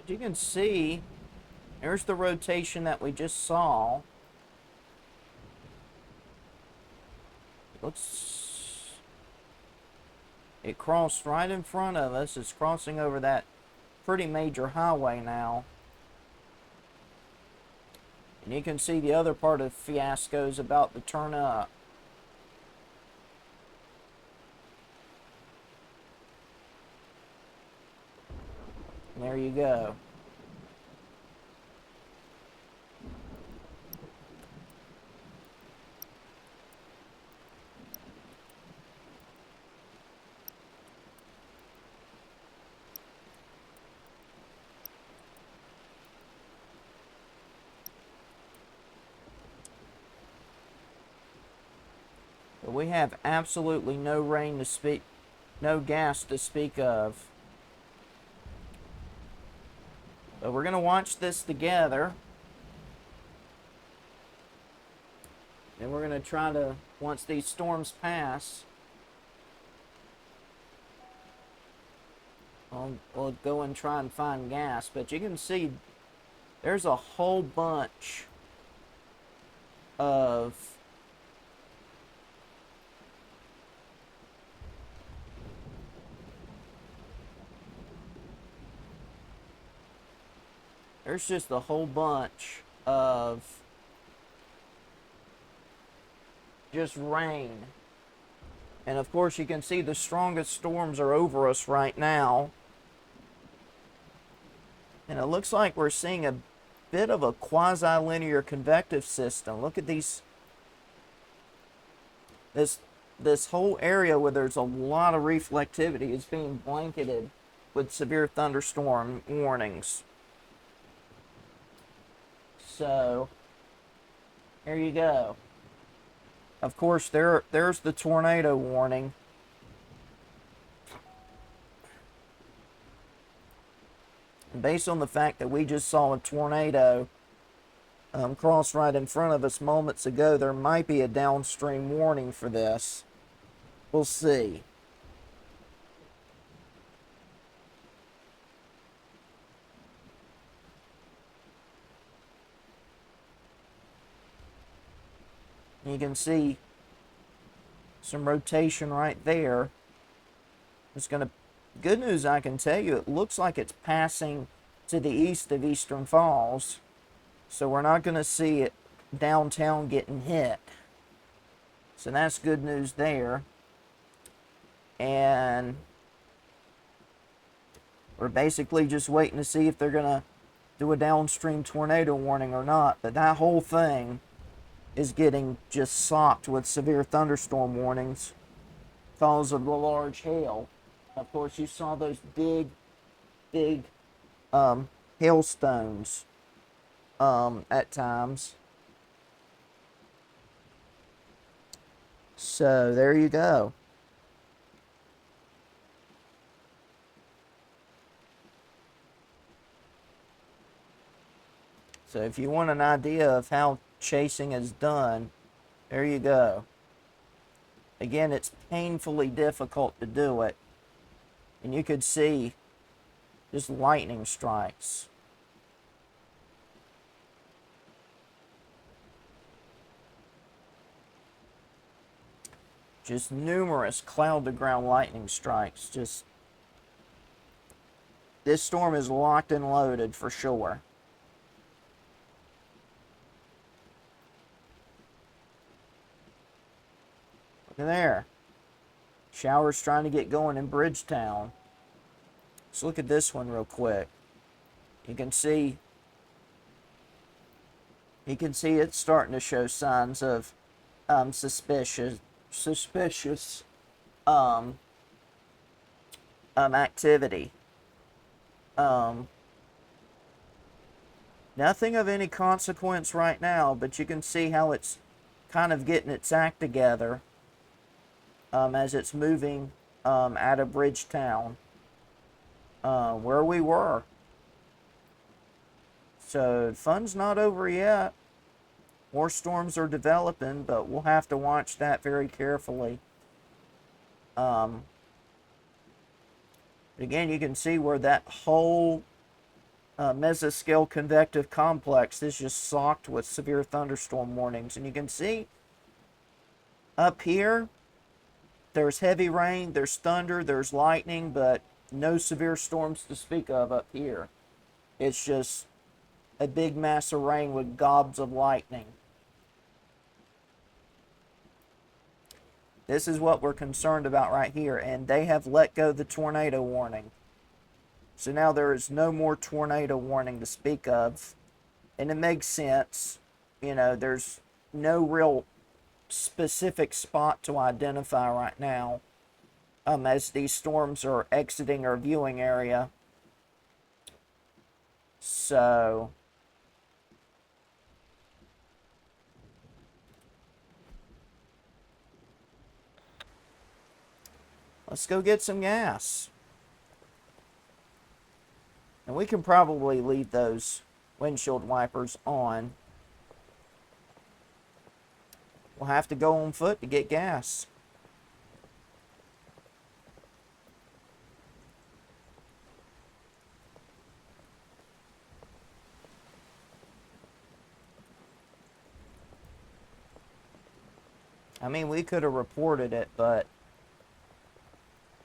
You can see there's the rotation that we just saw. It crossed right in front of us. It's crossing over that pretty major highway now. And you can see the other part of Fiasco is about to turn up. And there you go. But we have absolutely no rain to speak, no gas to speak of. But we're going to watch this together. And we're going to try to, once these storms pass, we'll go and try and find gas. But you can see there's a whole bunch of just a whole bunch of just rain. And of course you can see the strongest storms are over us right now. And it looks like we're seeing a bit of a quasi-linear convective system. Look at these, this whole area where there's a lot of reflectivity is being blanketed with severe thunderstorm warnings. So, there you go. Of course, there's the tornado warning. And based on the fact that we just saw a tornado cross right in front of us moments ago, there might be a downstream warning for this. We'll see. You can see some rotation right there. It's going to, good news I can tell you, it looks like it's passing to the east of Eastern Falls. So we're not going to see it downtown getting hit. So that's good news there. And we're basically just waiting to see if they're going to do a downstream tornado warning or not. But that whole thing is getting just socked with severe thunderstorm warnings because of the large hail. Of course, you saw those big hailstones at times. So there you go. So if you want an idea of how chasing is done, there you go. Again, it's painfully difficult to do it. And you could see just lightning strikes. Just numerous cloud-to-ground lightning strikes. Just, this storm is locked and loaded for sure. Look at there. Showers trying to get going in Bridgetown. Let's look at this one real quick. You can see it's starting to show signs of suspicious activity. Nothing of any consequence right now, but you can see how it's kind of getting its act together as it's moving out of Bridgetown, where we were. So fun's not over yet. More storms are developing, but we'll have to watch that very carefully. Again, you can see where that whole mesoscale convective complex is just socked with severe thunderstorm warnings. And you can see up here, there's heavy rain, there's thunder, there's lightning, but no severe storms to speak of up here. It's just a big mass of rain with gobs of lightning. This is what we're concerned about right here, and they have let go the tornado warning. So now there is no more tornado warning to speak of, and it makes sense. You know, there's no real specific spot to identify right now as these storms are exiting our viewing area. So let's go get some gas. And we can probably leave those windshield wipers on. We'll have to go on foot to get gas. I mean, we could have reported it, but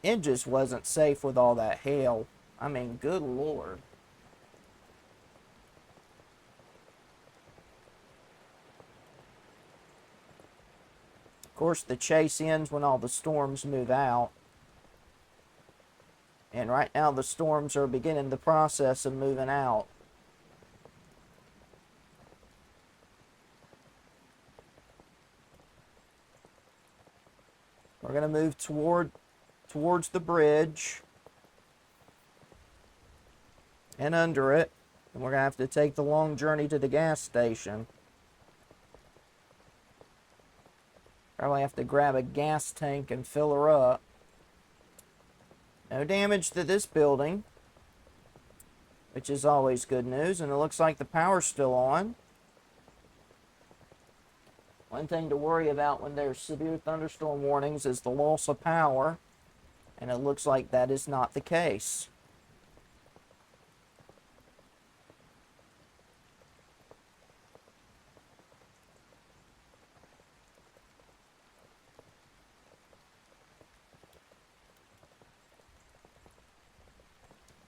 it just wasn't safe with all that hail. I mean, good Lord. Of course, the chase ends when all the storms move out. And right now, the storms are beginning the process of moving out. We're going to move towards the bridge and under it. And we're going to have to take the long journey to the gas station. Probably have to grab a gas tank and fill her up. No damage to this building, which is always good news. And it looks like the power's still on. One thing to worry about when there's severe thunderstorm warnings is the loss of power. And it looks like that is not the case.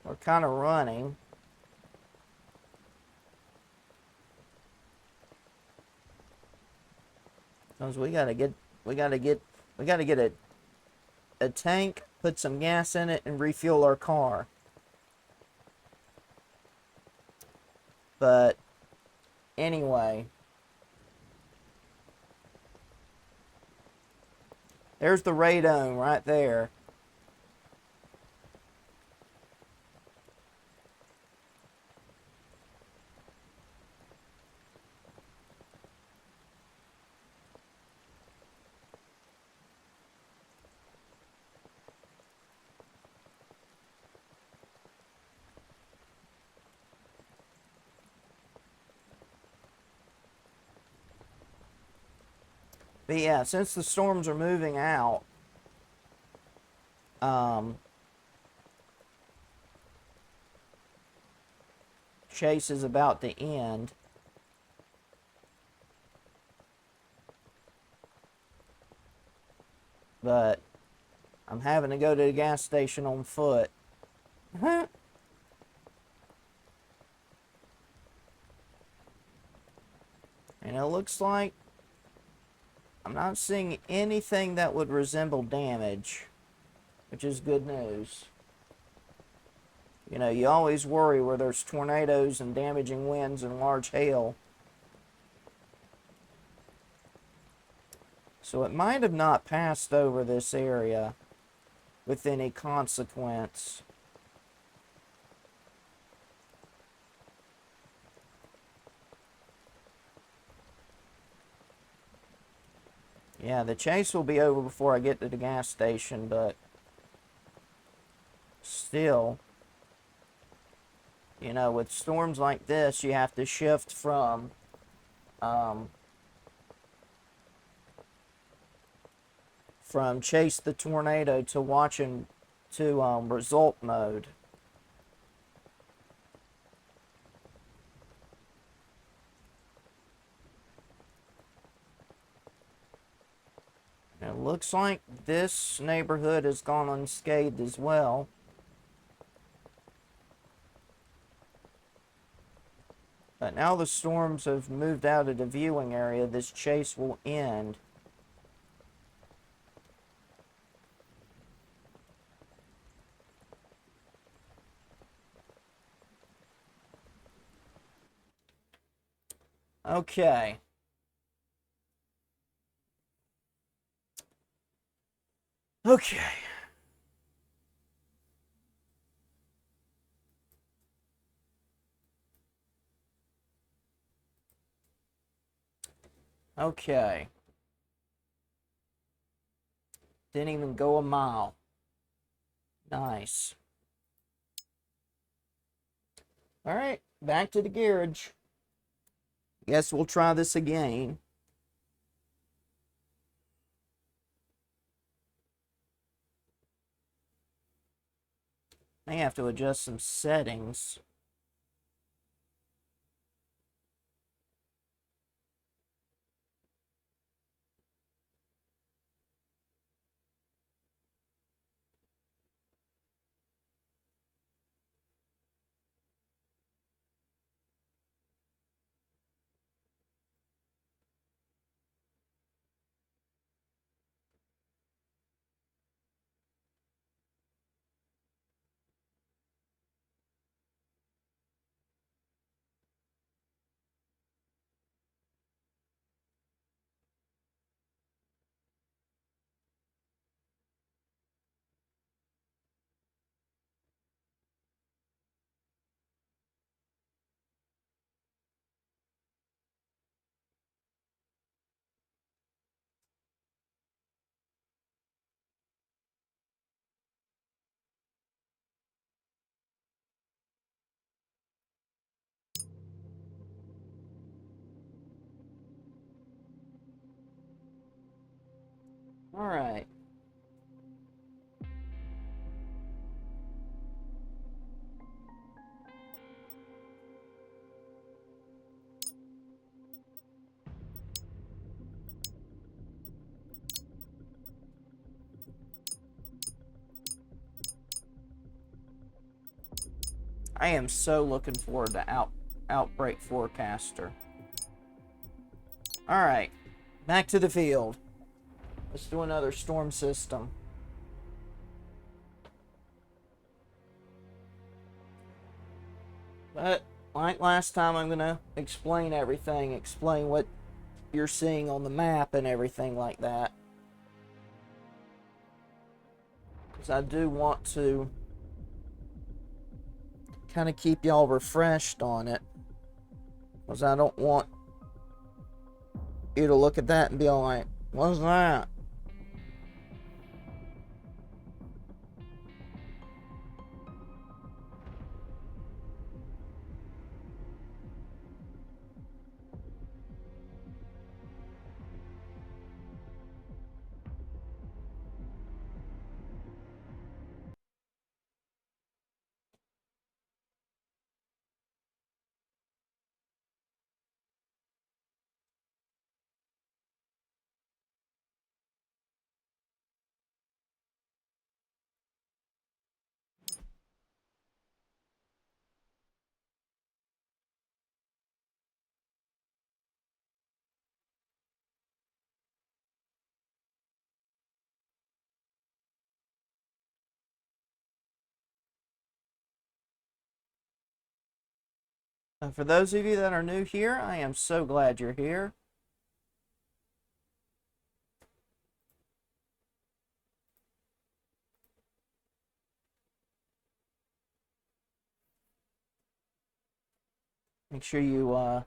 We're kind of running. Because we gotta get a tank, put some gas in it, and refuel our car. But anyway, there's the radome right there. But yeah, since the storms are moving out, chase is about to end. But I'm having to go to the gas station on foot. And it looks like I'm not seeing anything that would resemble damage, which is good news. You know, you always worry where there's tornadoes and damaging winds and large hail. So it might have not passed over this area with any consequence. Yeah, the chase will be over before I get to the gas station, but still, you know, with storms like this, you have to shift from chase the tornado to watching to result mode. It looks like this neighborhood has gone unscathed as well. But now the storms have moved out of the viewing area, this chase will end. Okay. Okay. Okay. Didn't even go a mile. Nice. Alright, back to the garage. Guess we'll try this again. May have to adjust some settings. Alright. I am so looking forward to Outbreak Forecaster. Alright. Back to the field. Let's do another storm system. But, like last time, I'm going to explain everything. Explain what you're seeing on the map and everything like that. Because I do want to kind of keep y'all refreshed on it. Because I don't want you to look at that and be all like, what's that? And for those of you that are new here, I am so glad you're here. Make sure you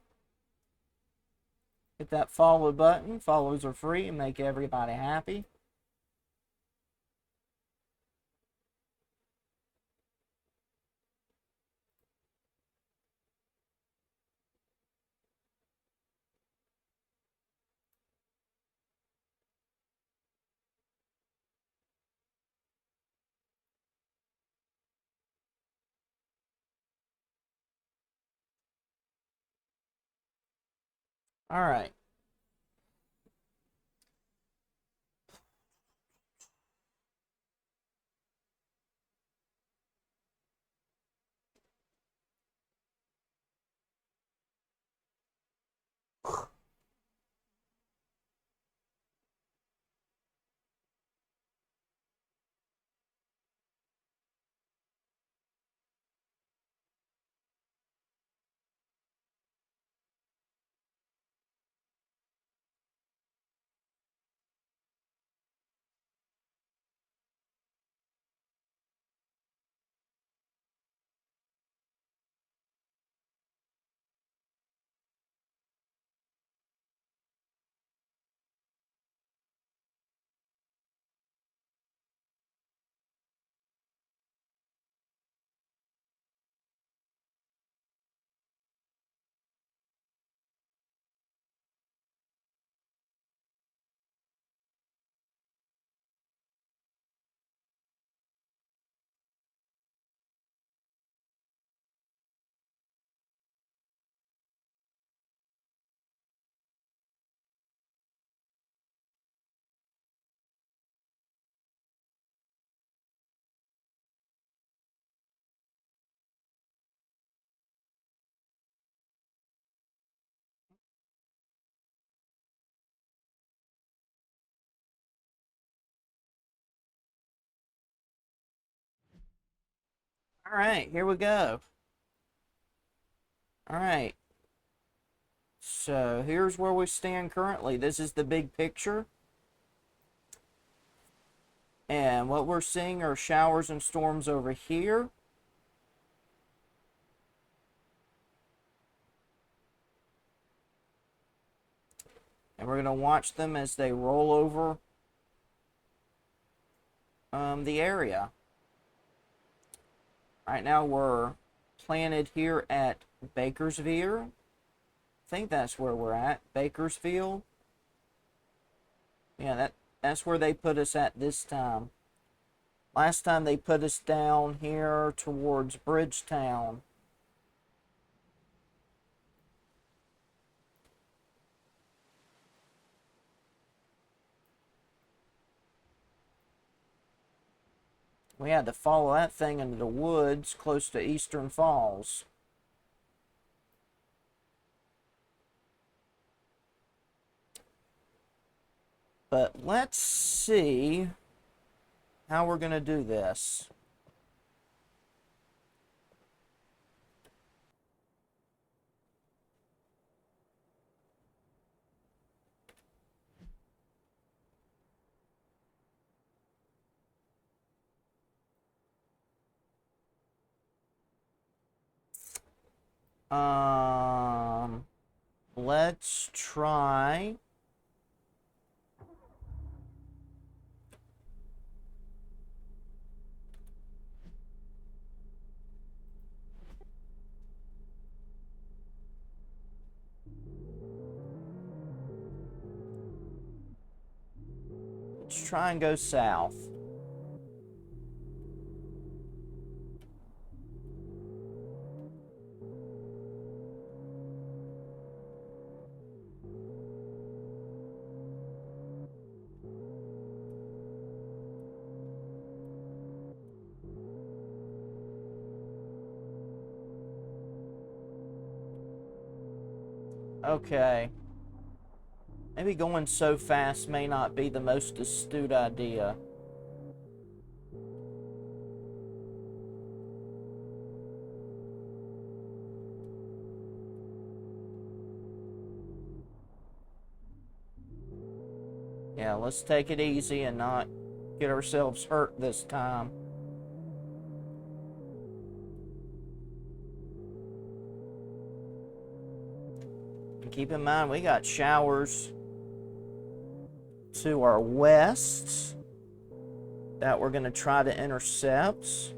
hit that follow button. Follows are free and make everybody happy. All right. All right, here we go. All right. So here's where we stand currently. This is the big picture. And what we're seeing are showers and storms over here. And we're going to watch them as they roll over the area. Right now we're planted here at Bakersfield. I think that's where we're at, Bakersfield. Yeah, that's where they put us at this time. Last time they put us down here towards Bridgetown. We had to follow that thing into the woods close to Eastern Falls. But let's see how we're going to do this. Let's try. Let's try and go south. Okay. Maybe going so fast may not be the most astute idea. Yeah, let's take it easy and not get ourselves hurt this time. And keep in mind, we got showers to our west that we're going to try to intercept.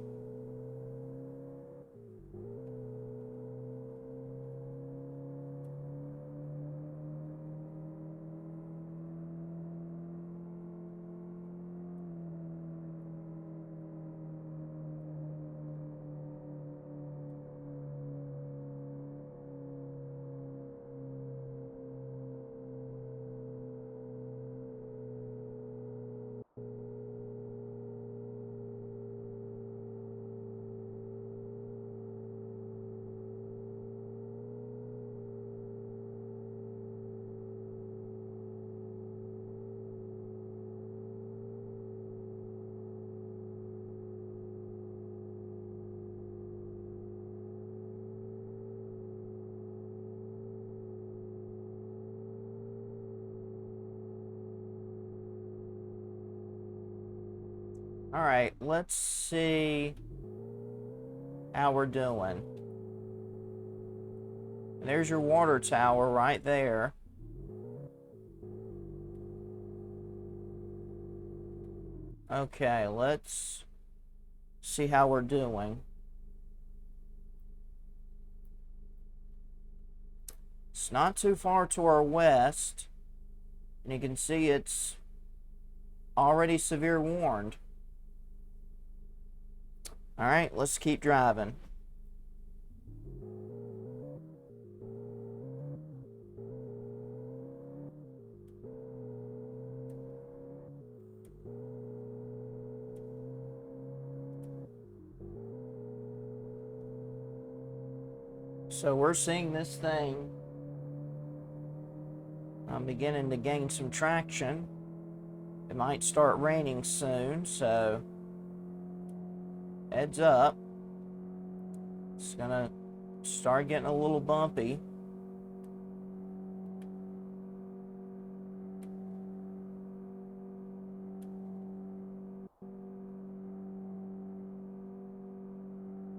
All right, let's see how we're doing. There's your water tower right there. Okay, let's see how we're doing. It's not too far to our west, and you can see it's already severe warned. All right, let's keep driving. So we're seeing this thing. I'm beginning to gain some traction. It might start raining soon, so heads up. It's gonna start getting a little bumpy.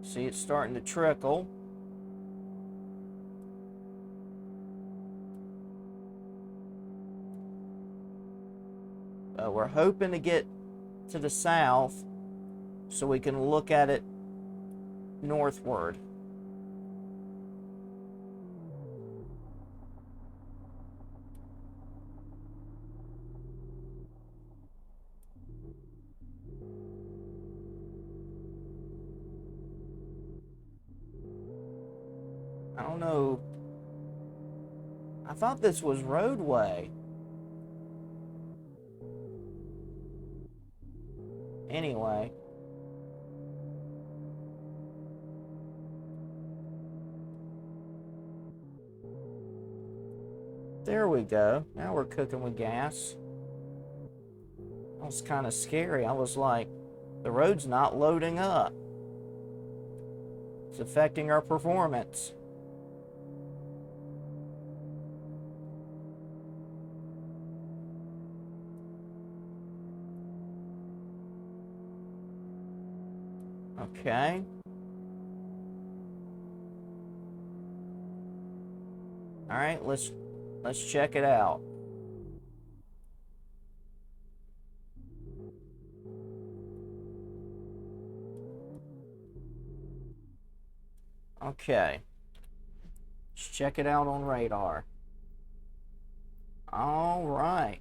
See, it's starting to trickle. We're hoping to get to the south so we can look at it northward. I don't know. I thought this was roadway. Anyway. There we go. Now we're cooking with gas. was kind of scary. I was like, the road's not loading up. It's affecting our performance. Okay. All right, let's check it out. Okay. Let's check it out on radar. All right.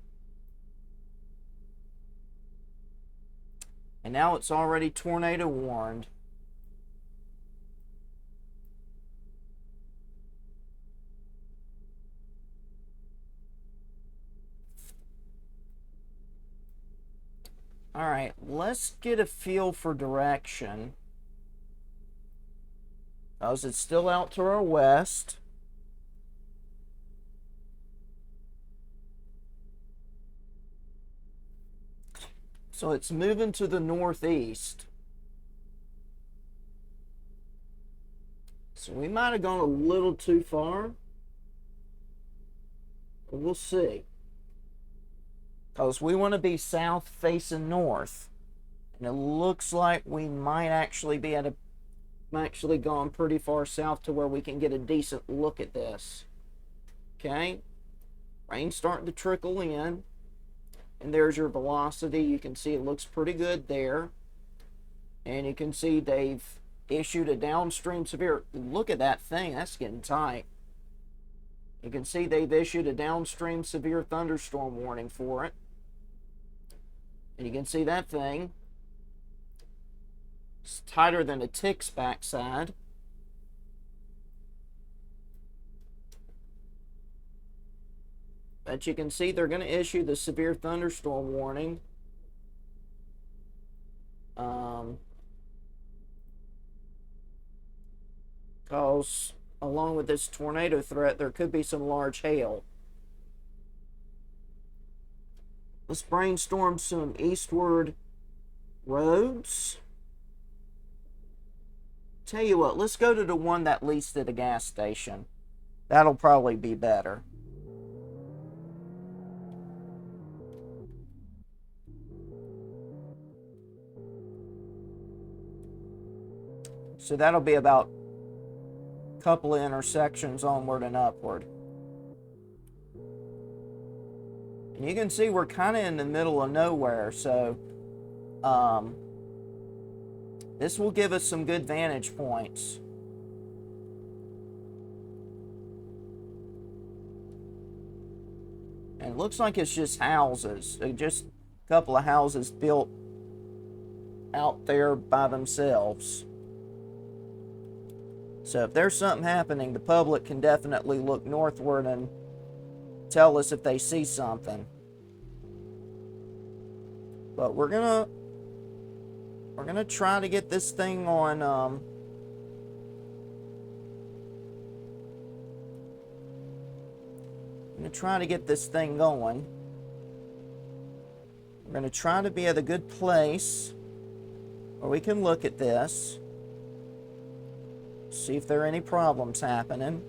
And now it's already tornado warned. All right, let's get a feel for direction. Because it's still out to our west. So it's moving to the northeast. So we might have gone a little too far. But we'll see. Because we want to be south facing north. And it looks like we might actually be gone pretty far south to where we can get a decent look at this. Okay? Rain's starting to trickle in. And there's your velocity. You can see it looks pretty good there. And you can see they've issued a downstream severe. Look at that thing. That's getting tight. You can see they've issued a downstream severe thunderstorm warning for it. And you can see that thing. It's tighter than a tick's backside. But you can see they're going to issue the severe thunderstorm warning. Because along with this tornado threat, there could be some large hail. Let's brainstorm some eastward roads. Tell you what, let's go to the one that leads to the gas station. That'll probably be better. So that'll be about a couple of intersections onward and upward. And you can see we're kind of in the middle of nowhere, so this will give us some good vantage points. And it looks like it's just houses. Just a couple of houses built out there by themselves. So if there's something happening, the public can definitely look northward and tell us if they see something. But we're gonna try to get this thing on going. We're gonna try to be at a good place where we can look at this. See if there are any problems happening.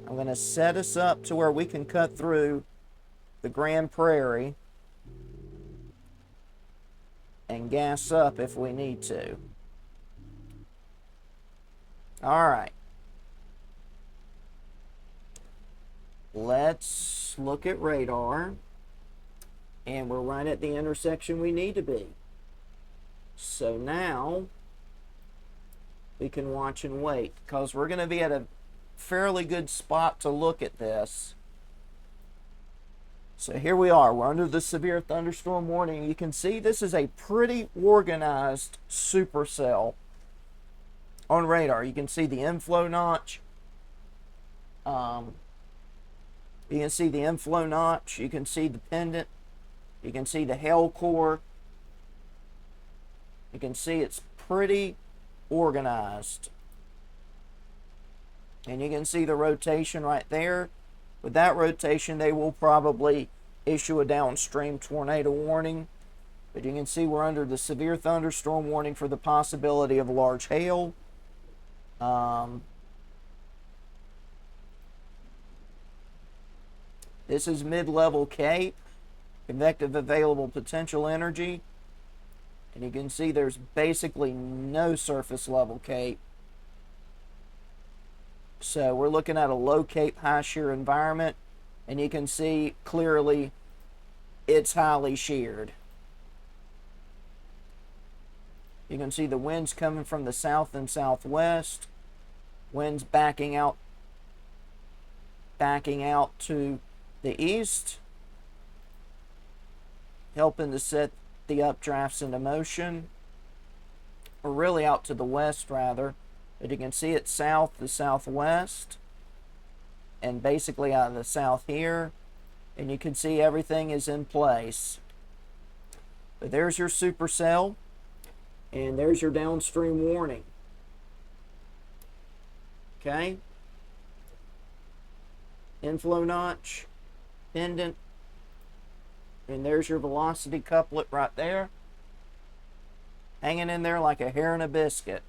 I'm going to set us up to where we can cut through the Grand Prairie and gas up if we need to. All right. Let's look at radar. And we're right at the intersection we need to be. So now we can watch and wait, because we're going to be at a fairly good spot to look at this. So here we are. We're under the severe thunderstorm warning. You can see this is a pretty organized supercell on radar. You can see the inflow notch. You can see the inflow notch. You can see the pendant. You can see the hail core. You can see it's pretty organized. And you can see the rotation right there. With that rotation, they will probably issue a downstream tornado warning. But you can see we're under the severe thunderstorm warning for the possibility of large hail. This is mid-level Cape, convective available potential energy. And you can see there's basically no surface level Cape. So we're looking at a low Cape, high shear environment. And you can see clearly it's highly sheared. You can see the winds coming from the south and southwest. Winds backing out to the east, helping to set the updrafts into motion, or really out to the west rather. But you can see it's south to southwest, and basically out of the south here, and you can see everything is in place. But there's your supercell, and there's your downstream warning. Okay? Inflow notch, pendant, and there's your velocity couplet right there, hanging in there like a hair in a biscuit.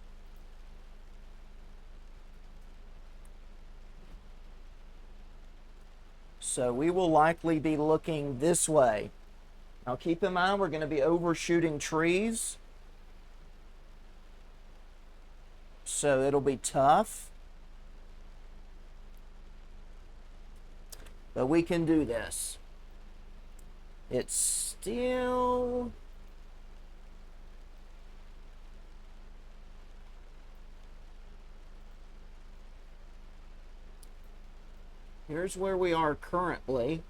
So we will likely be looking this way. Now keep in mind we're going to be overshooting trees, so it'll be tough. But we can do this. It's still... Here's where we are currently.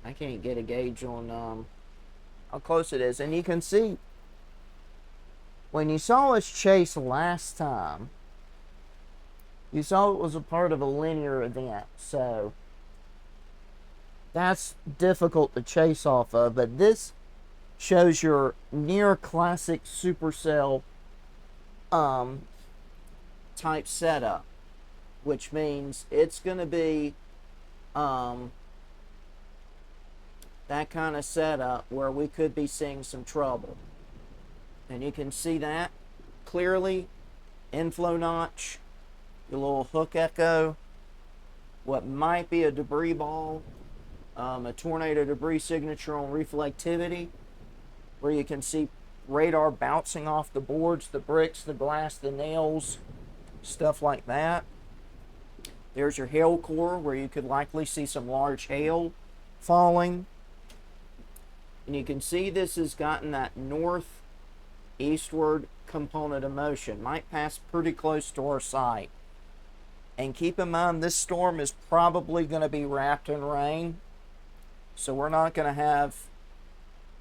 I can't get a gauge on how close it is. And you can see, when you saw us chase last time, you saw it was a part of a linear event. So that's difficult to chase off of. But this shows your near classic supercell type setup, which means it's going to be that kind of setup where we could be seeing some trouble. And you can see that clearly. Inflow notch, your little hook echo, what might be a debris ball, a tornado debris signature on reflectivity, where you can see radar bouncing off the boards, the bricks, the glass, the nails, stuff like that. There's your hail core, where you could likely see some large hail falling. And you can see this has gotten that northeastward component of motion. Might pass pretty close to our site. And keep in mind, this storm is probably going to be wrapped in rain. So we're not going to have...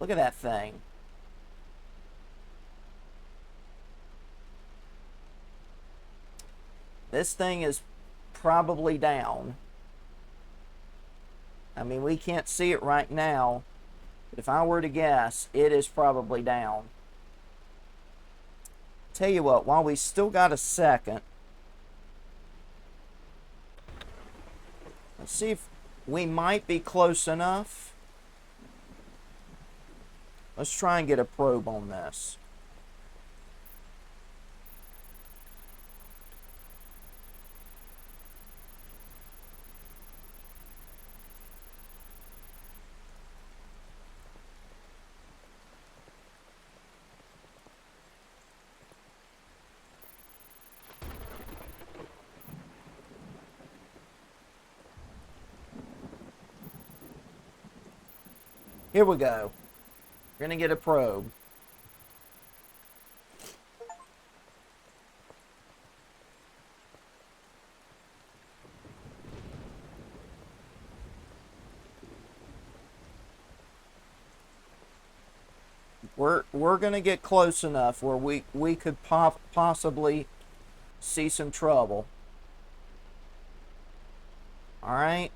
Look at that thing. This thing is probably down. I mean, we can't see it right now. But if I were to guess, it is probably down. Tell you what, while we still got a second, let's see if we might be close enough. Let's try and get a probe on this. Here we go. We're going to get a probe. We're gonna get close enough where we could possibly see some trouble. All right.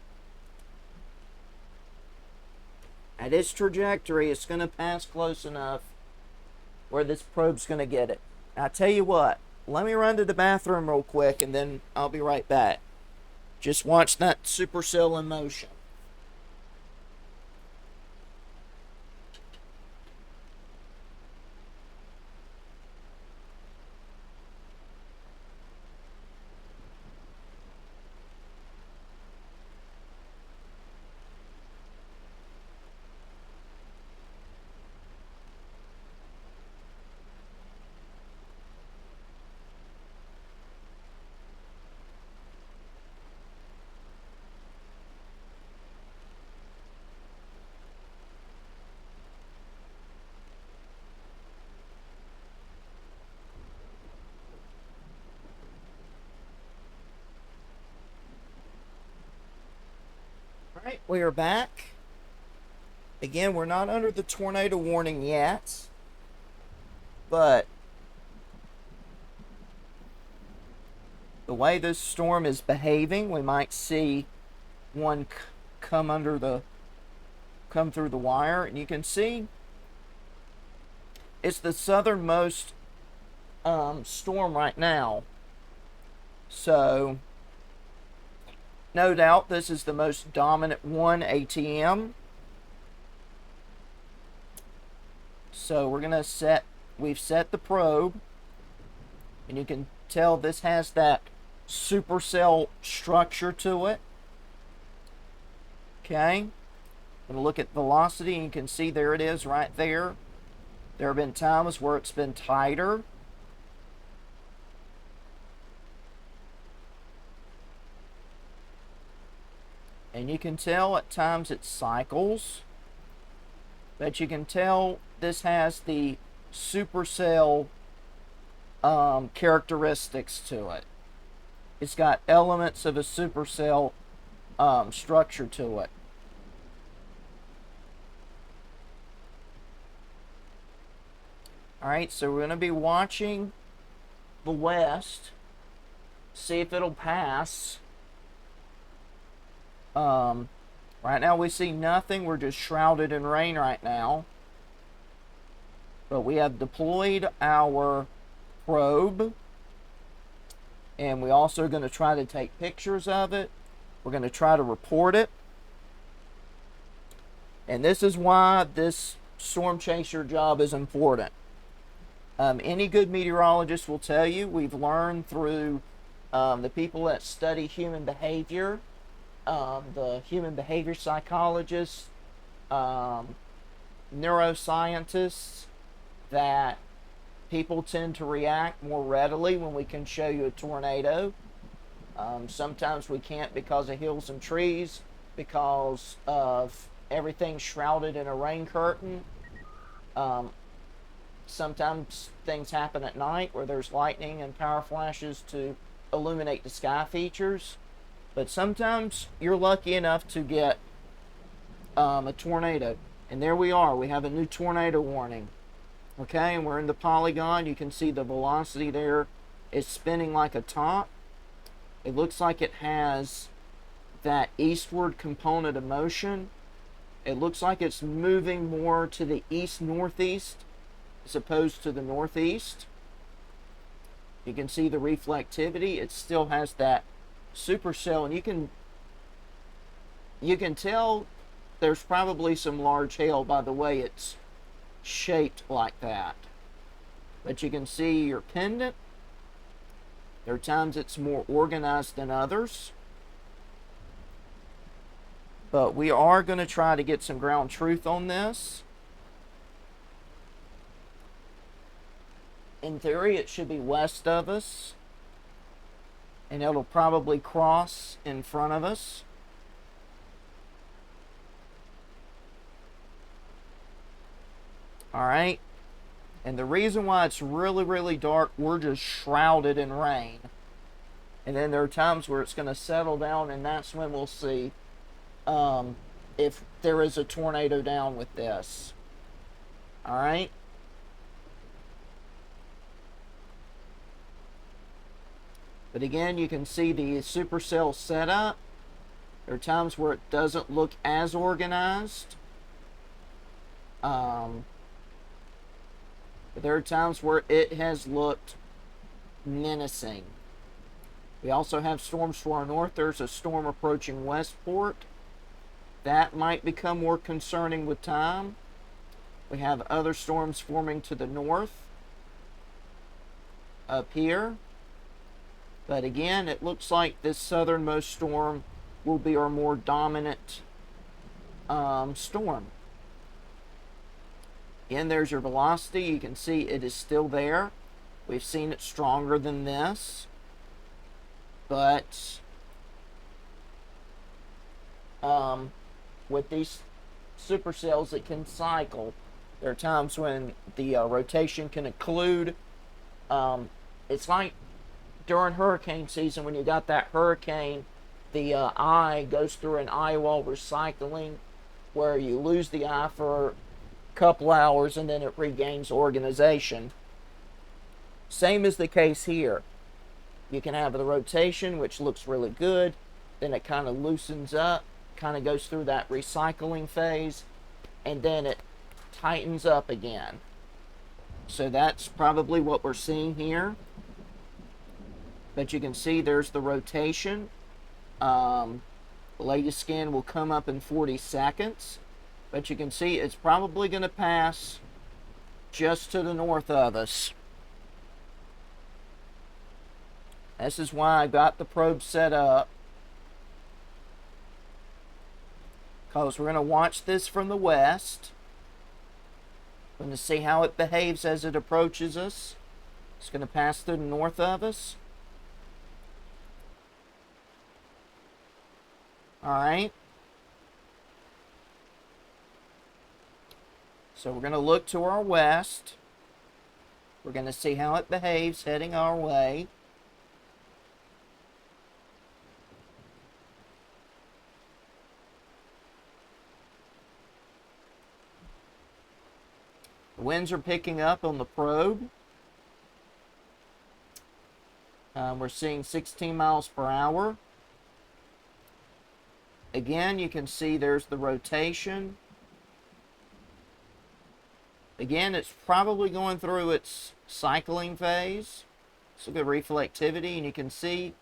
At its trajectory, it's gonna pass close enough where this probe's gonna get it. Now, I tell you what. Let me run to the bathroom real quick, and then I'll be right back. Just watch that supercell in motion. Alright, we are back. Again, we're not under the tornado warning yet, but the way this storm is behaving, we might see one come through the wire, and you can see it's the southernmost storm right now. So no doubt this is the most dominant one ATM. So we've set the probe, and you can tell this has that supercell structure to it. Okay. I'm going to look at velocity, and you can see there it is right there. There have been times where it's been tighter. And you can tell at times it cycles. But you can tell this has the supercell characteristics to it. It's got elements of a supercell structure to it. Alright, so we're going to be watching the west, see if it'll pass. Right now we see nothing. We're just shrouded in rain right now. But we have deployed our probe. And we're also going to try to take pictures of it. We're going to try to report it. And this is why this storm chaser job is important. Any good meteorologist will tell you, we've learned through the people that study human behavior, the human behavior psychologists, neuroscientists, that people tend to react more readily when we can show you a tornado. Sometimes we can't because of hills and trees, because of everything shrouded in a rain curtain. Sometimes things happen at night where there's lightning and power flashes to illuminate the sky features. But sometimes you're lucky enough to get a tornado. And there we are. We have a new tornado warning. Okay, and we're in the polygon. You can see the velocity there is spinning like a top. It looks like it has that eastward component of motion. It looks like it's moving more to the east-northeast as opposed to the northeast. You can see the reflectivity. It still has that supercell, and you can tell there's probably some large hail by the way it's shaped like that. But you can see your pendant. There are times it's more organized than others. But we are going to try to get some ground truth on this. In theory, it should be west of us. And it'll probably cross in front of us. Alright. And the reason why it's really, really dark, we're just shrouded in rain. And then there are times where it's going to settle down, and that's when we'll see if there is a tornado down with this. Alright. But again, you can see the supercell setup. There are times where it doesn't look as organized. But there are times where it has looked menacing. We also have storms to our north. There's a storm approaching Westport. That might become more concerning with time. We have other storms forming to the north up here. But again, it looks like this southernmost storm will be our more dominant storm. Again, there's your velocity. You can see it is still there. We've seen it stronger than this. But with these supercells, it can cycle. There are times when the rotation can occlude. It's like during hurricane season when you got that hurricane, the eye goes through an eye wall recycling where you lose the eye for a couple hours and then it regains organization. Same is the case here. You can have the rotation, which looks really good. Then it kind of loosens up, kind of goes through that recycling phase, and then it tightens up again. So that's probably what we're seeing here. But you can see there's the rotation. The latest scan will come up in 40 seconds. But you can see it's probably going to pass just to the north of us. This is why I got the probe set up. Because we're going to watch this from the west. We're going to see how it behaves as it approaches us. It's going to pass through the north of us. Alright. So we're going to look to our west. We're going to see how it behaves heading our way. The winds are picking up on the probe. We're seeing 16 miles per hour. Again, you can see there's the rotation. Again, it's probably going through its cycling phase. It's a good reflectivity, and you can see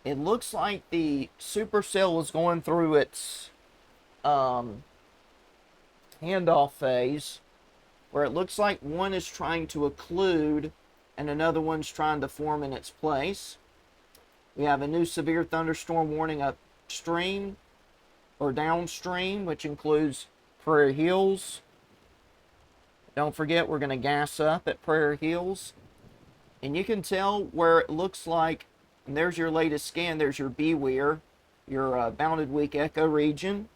it looks like the supercell is going through its handoff phase, where it looks like one is trying to occlude and another one's trying to form in its place. We have a new severe thunderstorm warning upstream or downstream, which includes Prairie Hills. Don't forget, we're going to gas up at Prairie Hills. And you can tell where it looks like, and there's your latest scan, there's your BWER, your bounded weak echo region,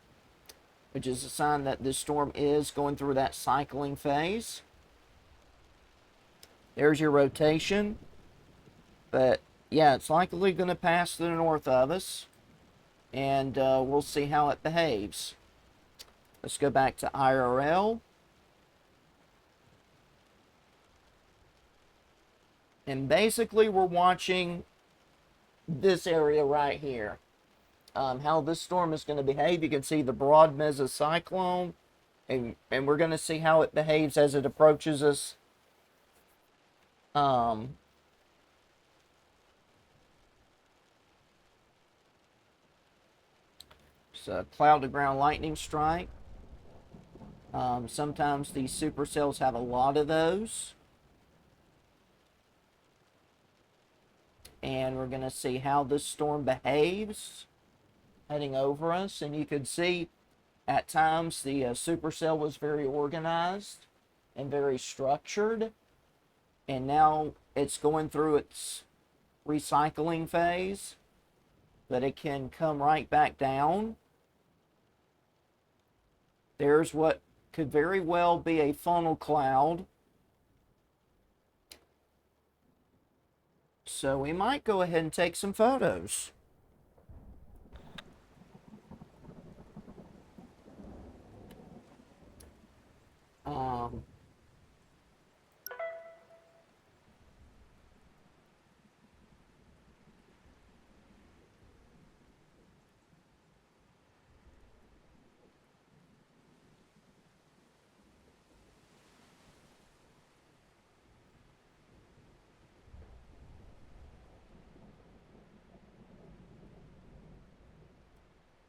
which is a sign that this storm is going through that cycling phase. There's your rotation. But yeah, it's likely going to pass to the north of us. And we'll see how it behaves. Let's go back to IRL. And basically we're watching this area right here. How this storm is going to behave. You can see the broad mesocyclone. And we're going to see how it behaves as it approaches us. It's a cloud to ground lightning strike. Sometimes these supercells have a lot of those. And we're going to see how this storm behaves heading over us. And you can see at times the supercell was very organized and very structured. And now it's going through its recycling phase. But it can come right back down. There's what could very well be a funnel cloud. So we might go ahead and take some photos.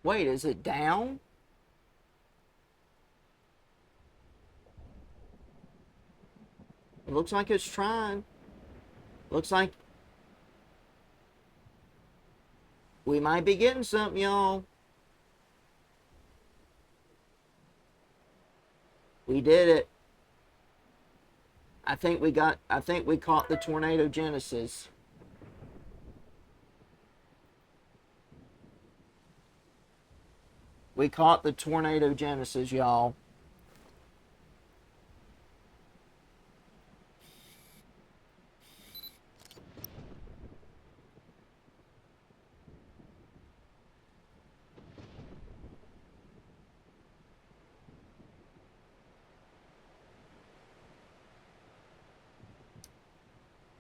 Wait, is it down? It looks like it's trying. Looks like we might be getting something, y'all. We did it. I think we caught the tornado genesis. We caught the tornado genesis, y'all.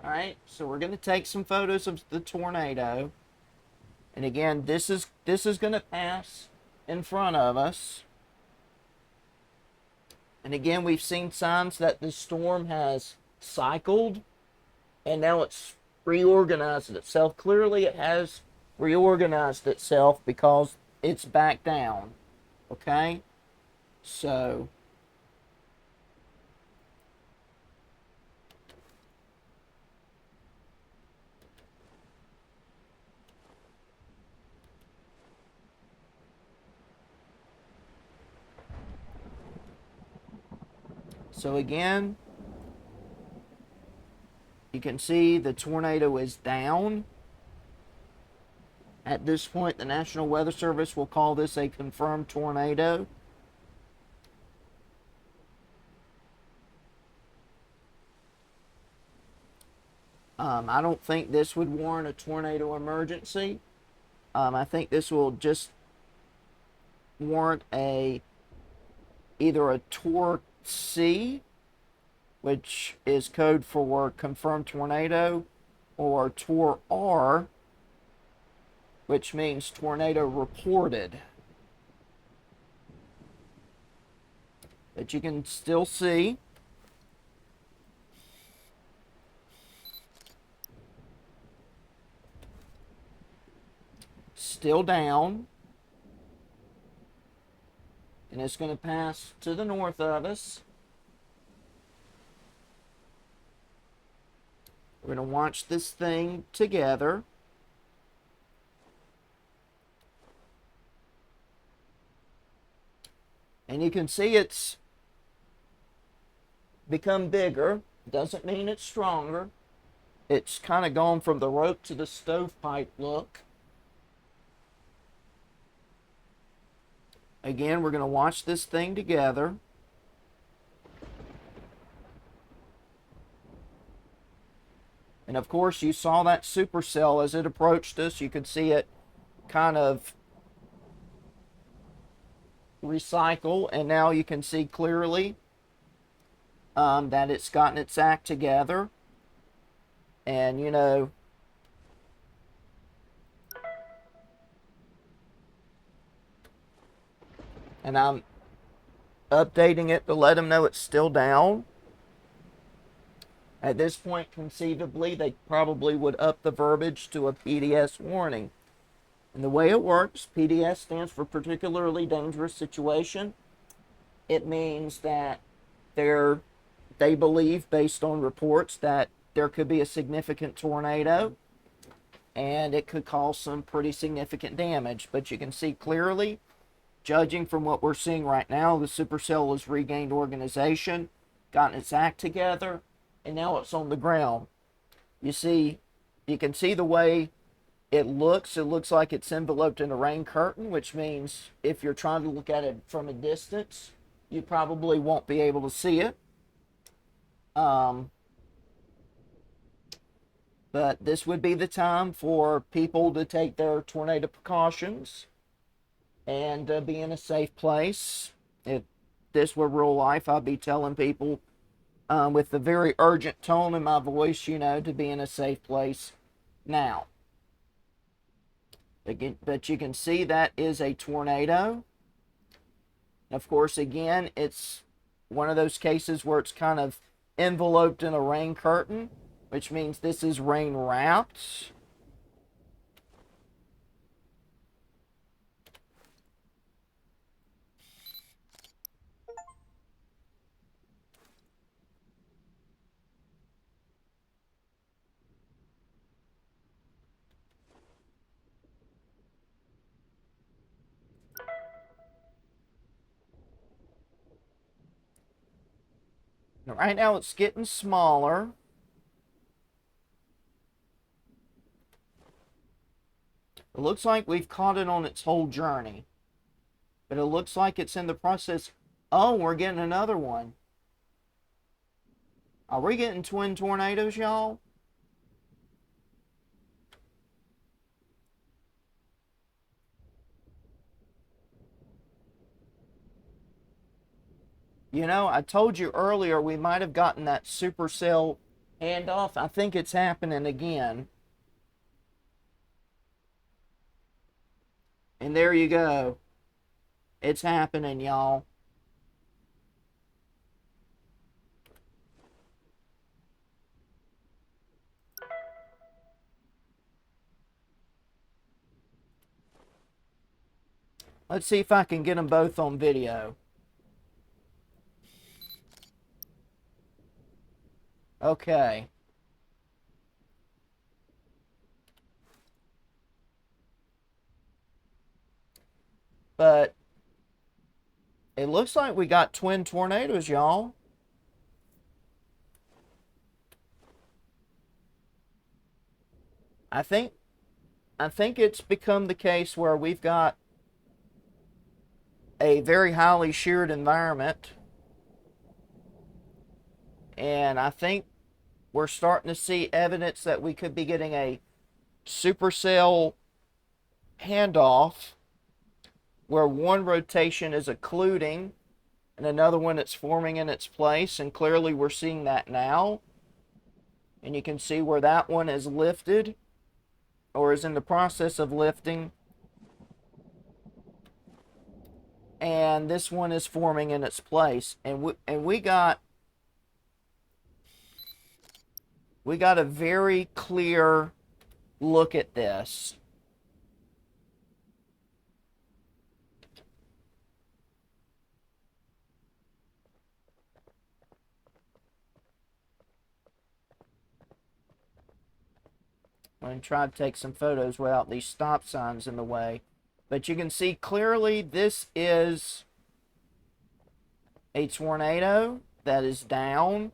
Alright, so we're going to take some photos of the tornado. And again, this is going to pass in front of us. And again, we've seen signs that the storm has cycled. And now it's reorganized itself. Clearly it has reorganized itself because it's back down. Okay? So... So again, you can see the tornado is down. At this point, the National Weather Service will call this a confirmed tornado. I don't think this would warrant a tornado emergency. I think this will just warrant either a Tor C, which is code for confirmed tornado, or Tor R, which means tornado reported. But you can still see still down, and it's going to pass to the north of us. We're going to watch this thing together. And you can see it's become bigger. Doesn't mean it's stronger. It's kind of gone from the rope to the stovepipe look. Again, we're going to watch this thing together. And of course, you saw that supercell as it approached us. You could see it kind of recycle, and now you can see clearly that it's gotten its act together. And you know, and I'm updating it to let them know it's still down. At this point, conceivably, they probably would up the verbiage to a PDS warning. And the way it works, PDS stands for particularly dangerous situation. It means that they believe, based on reports, that there could be a significant tornado and it could cause some pretty significant damage. But you can see clearly, judging from what we're seeing right now, the supercell has regained organization, gotten its act together, and now it's on the ground. You can see the way it looks. It looks like it's enveloped in a rain curtain, which means if you're trying to look at it from a distance, you probably won't be able to see it. But this would be the time for people to take their tornado precautions and be in a safe place. If this were real life, I'd be telling people with a very urgent tone in my voice, you know, to be in a safe place now. But you can see that is a tornado. Of course, again, it's one of those cases where it's kind of enveloped in a rain curtain, which means this is rain wrapped. Right now it's getting smaller. It looks like we've caught it on its whole journey. But it looks like it's in the process. Oh, we're getting another one. Are we getting twin tornadoes, y'all? You know, I told you earlier we might have gotten that supercell handoff. I think it's happening again. And there you go. It's happening, y'all. Let's see if I can get them both on video. Okay. But it looks like we got twin tornadoes, y'all. I think it's become the case where we've got a very highly sheared environment. And I think we're starting to see evidence that we could be getting a supercell handoff where one rotation is occluding and another one that's forming in its place. And clearly we're seeing that now. And you can see where that one is lifted or is in the process of lifting. And this one is forming in its place. And we got a very clear look at this. I'm going to try to take some photos without these stop signs in the way. But you can see clearly this is a tornado that is down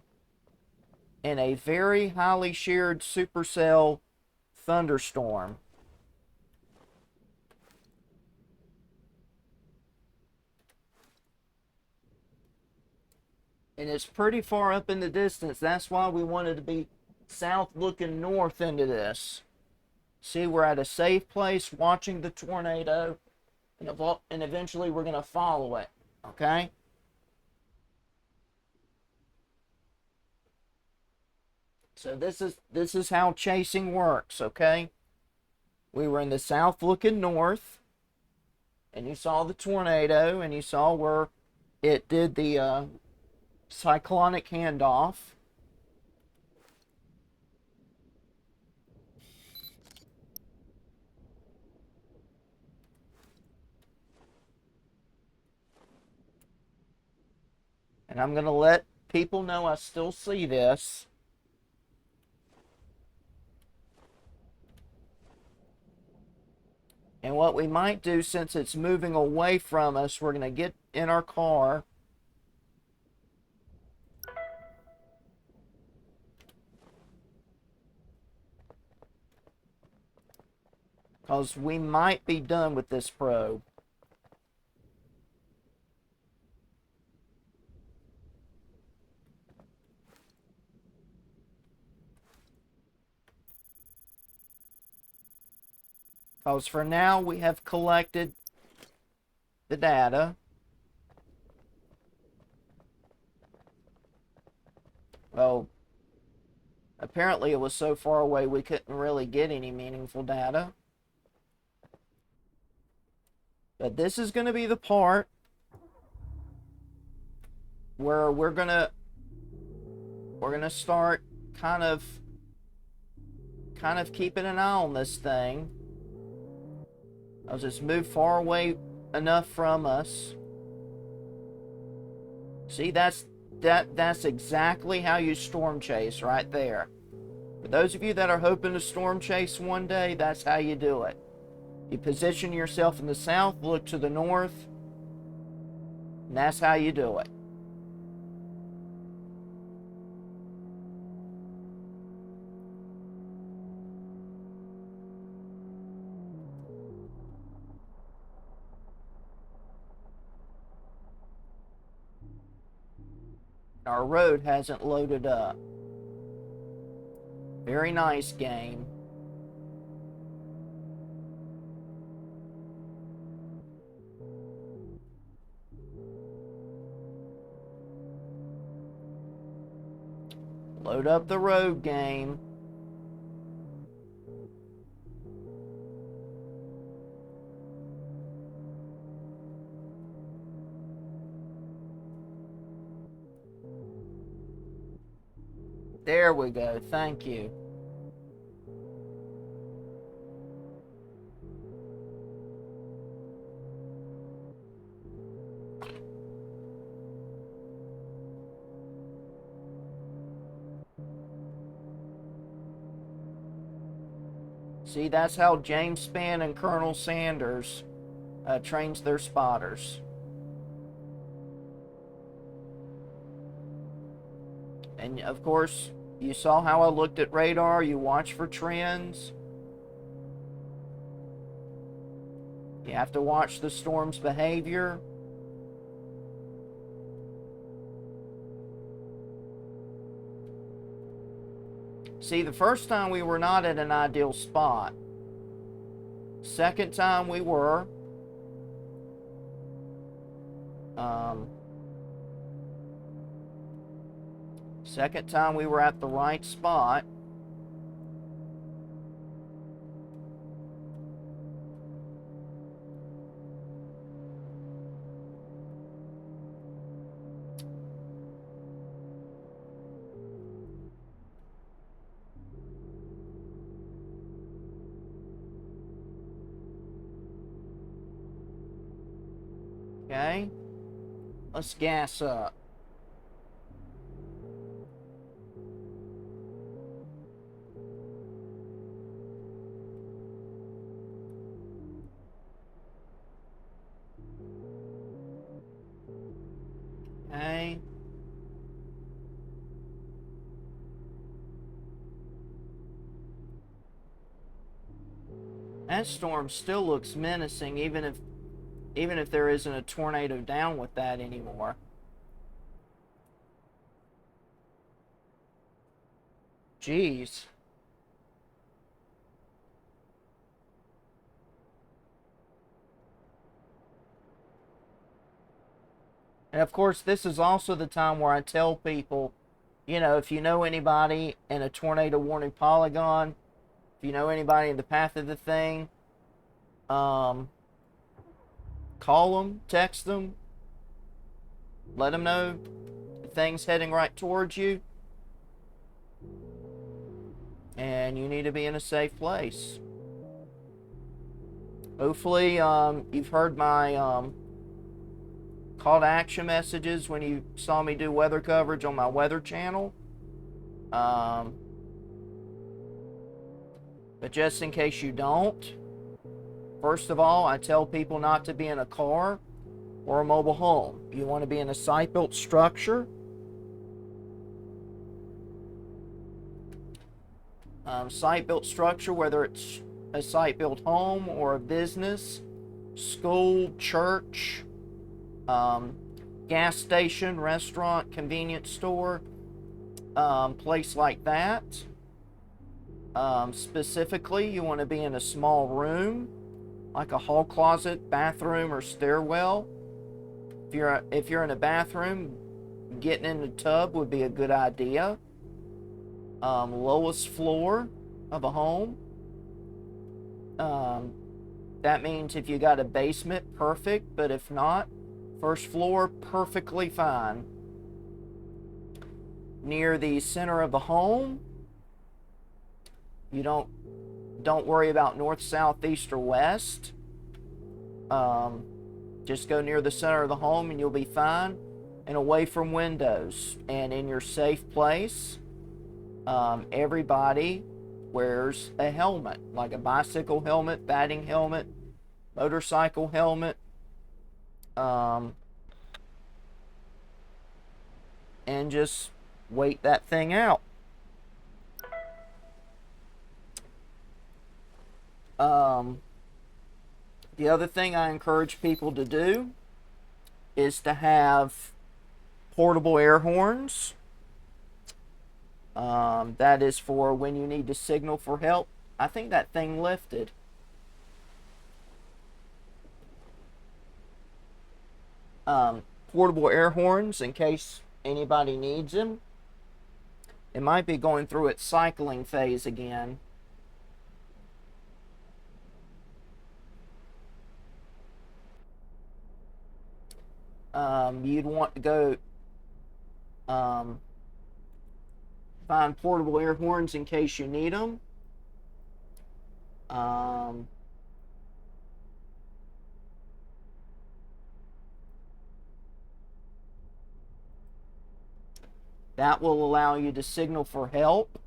in a very highly sheared supercell thunderstorm. And it's pretty far up in the distance. That's why we wanted to be south looking north into this. See, we're at a safe place watching the tornado, and eventually we're going to follow it, okay? So this is how chasing works, okay? We were in the south looking north, and you saw the tornado, and you saw where it did the cyclonic handoff. And I'm going to let people know I still see this. And what we might do, since it's moving away from us, we're going to get in our car. Because we might be done with this probe. Because for now, we have collected the data. Well, apparently it was so far away we couldn't really get any meaningful data. But this is going to be the part where we're going to start kind of keeping an eye on this thing. I'll just move far away enough from us. See, that's exactly how you storm chase right there. For those of you that are hoping to storm chase one day, that's how you do it. You position yourself in the south, look to the north, and that's how you do it. Our road hasn't loaded up. Very nice game. Load up the road game. There we go. Thank you. See, that's how James Spann and Colonel Sanders trains their spotters. And of course, you saw how I looked at radar. You watch for trends. You have to watch the storm's behavior. See, the first time we were not at an ideal spot. Second time we were. Second time we were at the right spot. Okay, let's gas up. Okay. That storm still looks menacing, even if there isn't a tornado down with that anymore. Jeez. And of course, this is also the time where I tell people, you know, if you know anybody in a tornado warning polygon, if you know anybody in the path of the thing, call them, text them, let them know the thing's heading right towards you, and you need to be in a safe place. Hopefully, you've heard my call to action messages when you saw me do weather coverage on my weather channel. But just in case you don't, first of all, I tell people not to be in a car or a mobile home. You want to be in a site-built structure. Site-built structure, whether it's a site-built home or a business, school, church, gas station, restaurant, convenience store, place like that. Specifically, you want to be in a small room, like a hall closet, bathroom, or stairwell. If you're in a bathroom, getting in the tub would be a good idea. Lowest floor of a home. That means if you got a basement, perfect, but if not, first floor, perfectly fine. Near the center of the home, you don't worry about north, south, east, or west. Just go near the center of the home and you'll be fine, and away from windows and in your safe place. Everybody wears a helmet, like a bicycle helmet, batting helmet, motorcycle helmet, and just wait that thing out. The other thing I encourage people to do is to have portable air horns. That is for when you need to signal for help. I think that thing lifted. Portable air horns in case anybody needs them. It might be going through its cycling phase again. You'd want to go find portable air horns in case you need them. That will allow you to signal for help.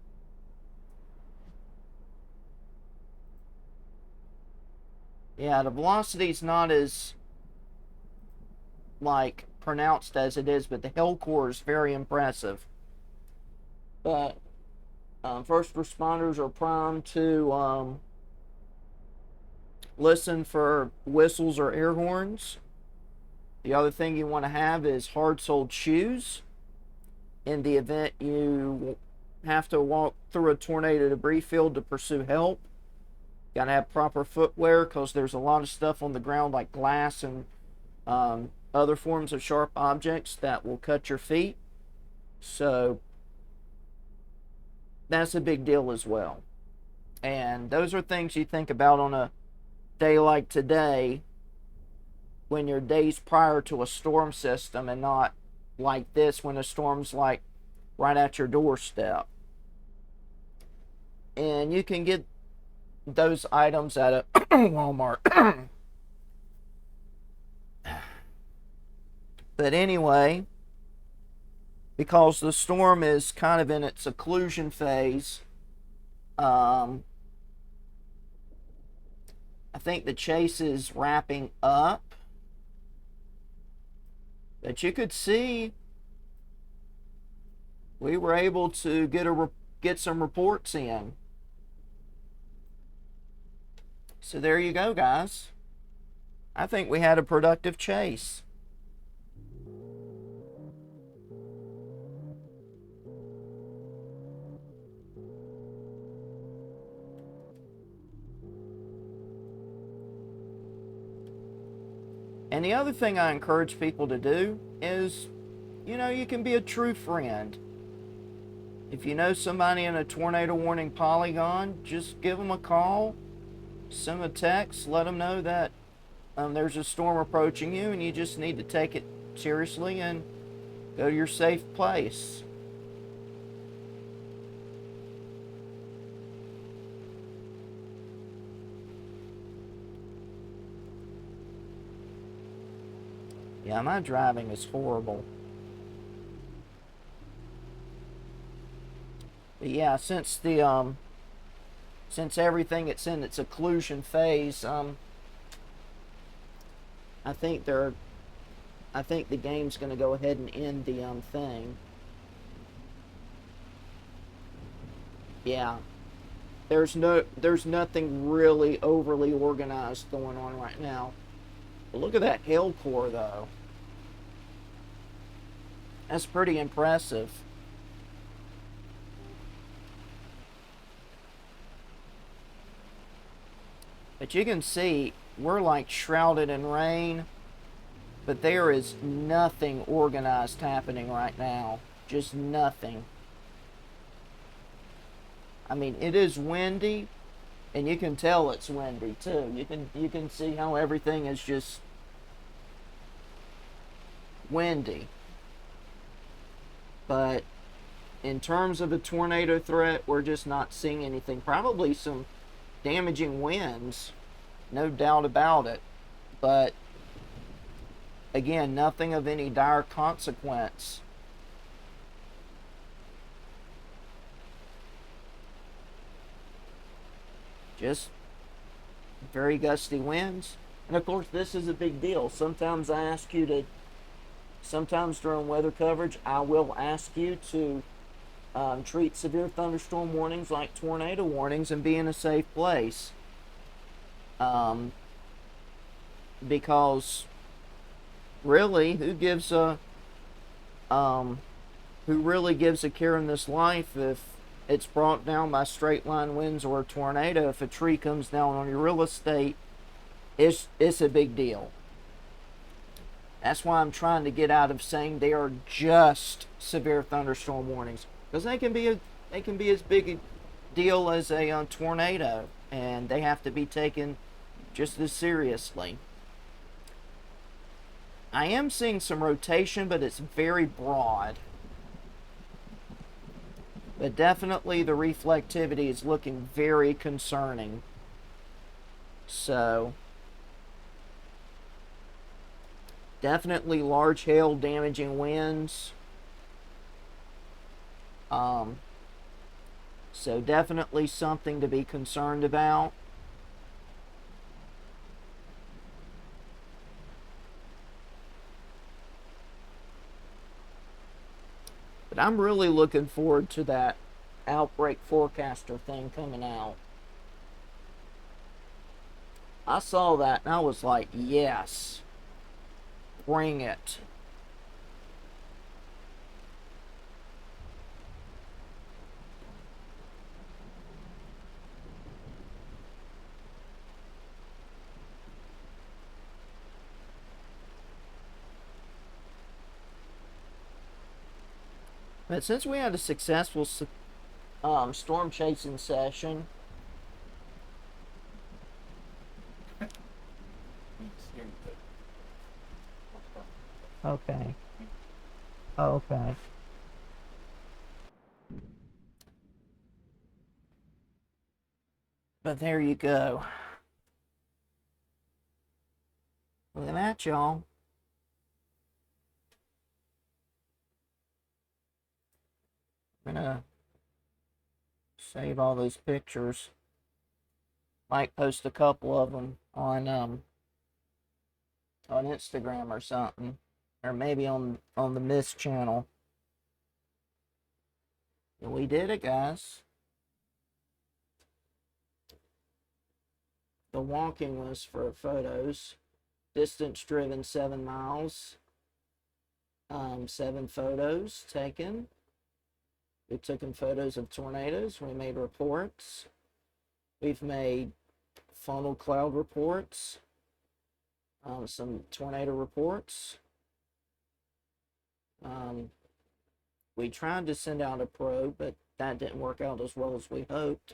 Yeah, the velocity's not as like pronounced as it is, but the hell core is very impressive. But first responders are primed to listen for whistles or air horns. The other thing you want to have is hard-soled shoes in the event you have to walk through a tornado debris field to pursue help. You gotta have proper footwear because there's a lot of stuff on the ground like glass and other forms of sharp objects that will cut your feet. So that's a big deal as well. And those are things you think about on a day like today when you're days prior to a storm system, and not like this when a storm's like right at your doorstep. And you can get those items at a Walmart. But anyway, because the storm is kind of in its occlusion phase, I think the chase is wrapping up. But you could see we were able to get some reports in. So there you go, guys. I think we had a productive chase. And the other thing I encourage people to do is, you can be a true friend. If you know somebody in a tornado warning polygon, just give them a call, send them a text, let them know that there's a storm approaching you and you just need to take it seriously and go to your safe place. Yeah, my driving is horrible. But yeah, since everything it's in its occlusion phase, I think the game's gonna go ahead and end the thing. Yeah. There's nothing really overly organized going on right now. But look at that hail core though. That's pretty impressive. But you can see we're like shrouded in rain, but there is nothing organized happening right now. Just nothing. I mean, it is windy, and you can tell it's windy too. You can see how everything is just windy. But in terms of a tornado threat, we're just not seeing anything. Probably some damaging winds, no doubt about it. But again, nothing of any dire consequence. Just very gusty winds. And of course, this is a big deal. Sometimes during weather coverage, I will ask you to treat severe thunderstorm warnings like tornado warnings and be in a safe place. Because really, who gives a who really gives a care in this life if it's brought down by straight line winds or a tornado? If a tree comes down on your real estate, it's a big deal. That's why I'm trying to get out of saying they are just severe thunderstorm warnings, because they can be as big a deal as a tornado, and they have to be taken just as seriously. I am seeing some rotation, but it's very broad. But definitely the reflectivity is looking very concerning. So, definitely large hail damaging winds. So definitely something to be concerned about. But I'm really looking forward to that outbreak forecaster thing coming out. I saw that and I was like, yes, bring it. But since we had a successful storm chasing session, okay. Okay. But there you go. Look at that, y'all. I'm gonna save all those pictures. Might post a couple of them on Instagram or something, or maybe on the Mist channel. But we did it, guys. The walking was for photos. Distance driven 7 miles. 7 photos taken. We took in photos of tornadoes. We made reports. We've made funnel cloud reports. Some tornado reports. We tried to send out a probe, but that didn't work out as well as we hoped.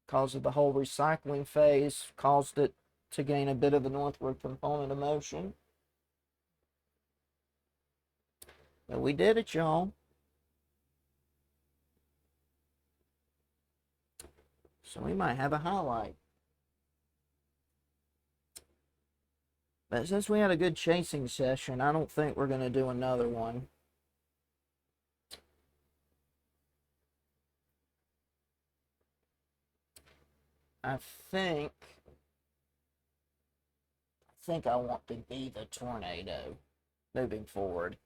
Because of the whole recycling phase, caused it to gain a bit of a northward component of motion. But we did it, y'all. So we might have a highlight. But since we had a good chasing session, I don't think we're going to do another one. I think I want to be the tornado moving forward.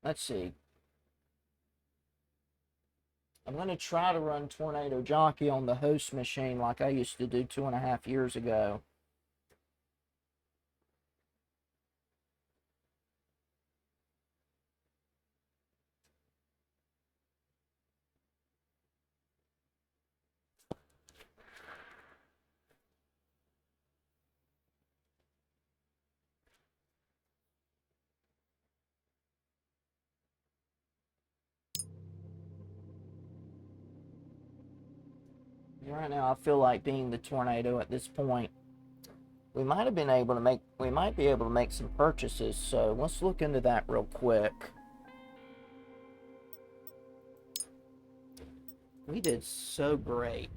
Let's see. I'm going to try to run Tornado Jockey on the host machine like I used to do 2.5 years ago. Right now, I feel like being the tornado at this point. We might be able to make some purchases, so let's look into that real quick. We did so great.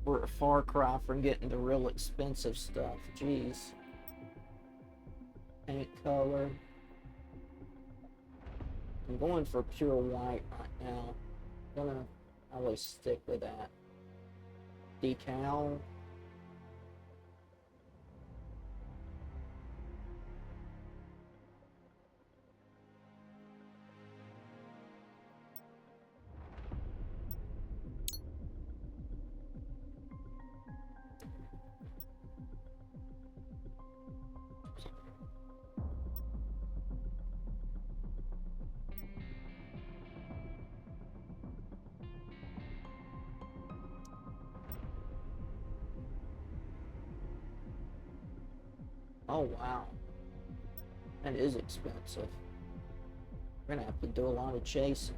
We're a far cry from getting the real expensive stuff. Jeez. Paint color. I'm going for pure white right now. I'm gonna always stick with that. Decal. Oh, wow. That is expensive. We're gonna have to do a lot of chasing.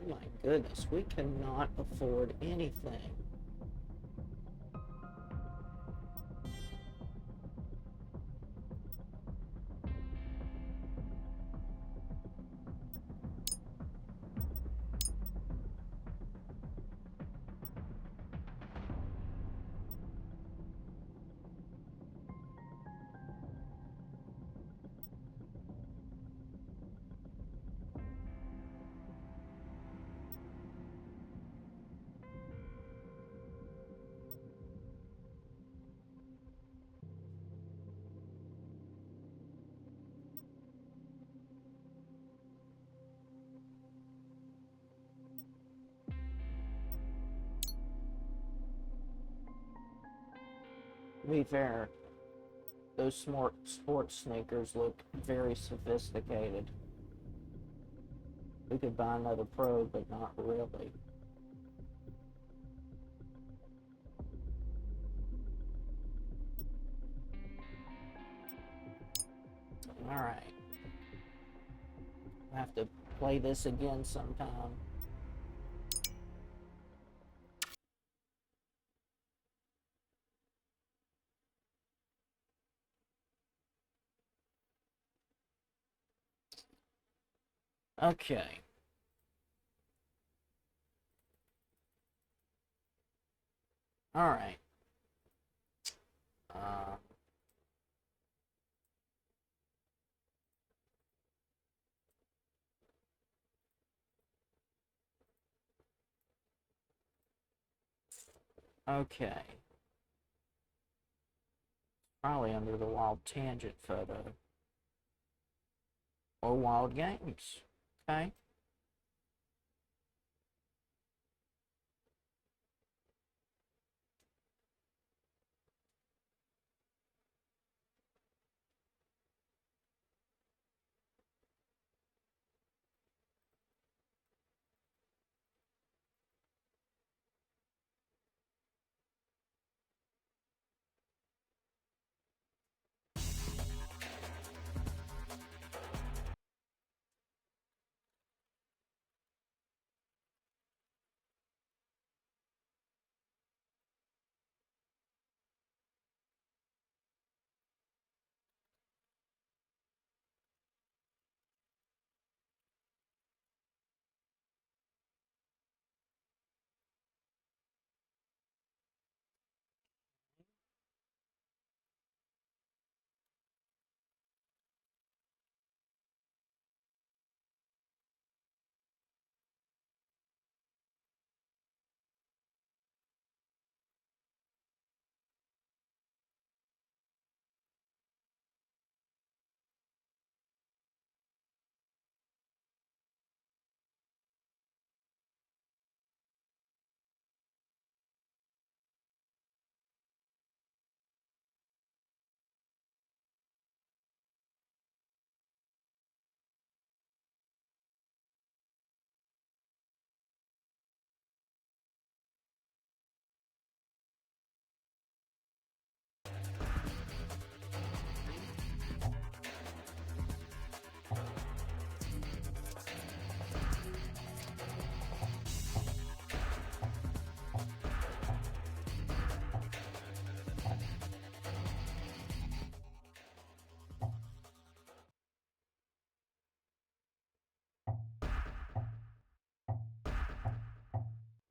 Oh my goodness, we cannot afford anything. To be fair, those smart sports sneakers look very sophisticated. We could buy another Pro, but not really. Alright. I'll have to play this again sometime. Okay. Alright. Okay. Probably under the Wild Tangent photo. Or Wild Games. Okay.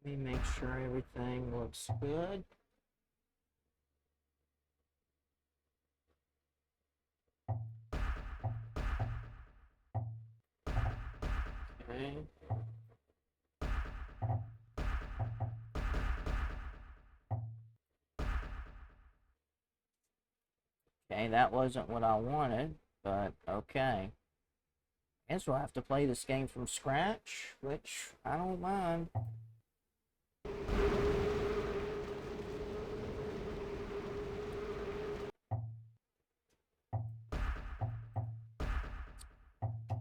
Let me make sure everything looks good. Okay. Okay, that wasn't what I wanted, but okay. Guess we'll have to play this game from scratch, which I don't mind.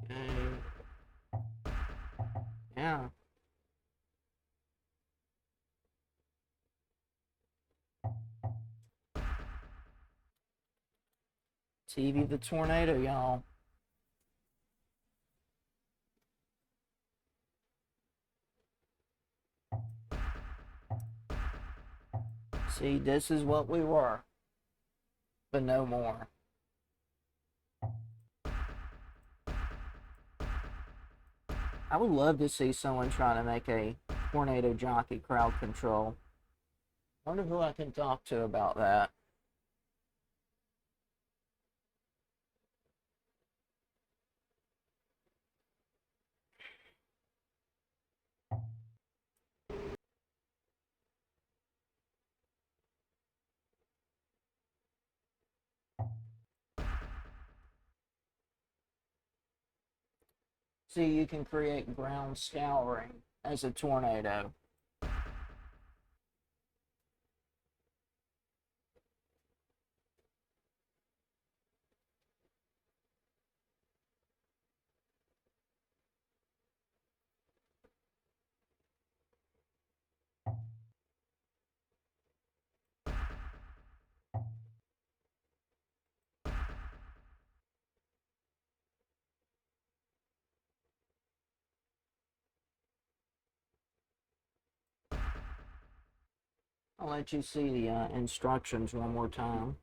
Okay. Yeah. Stevie the Tornado, y'all. See, this is what we were, but no more. I would love to see someone trying to make a Tornado Jockey crowd control. Wonder who I can talk to about that. See, you can create ground scouring as a tornado. I'll let you see the instructions one more time.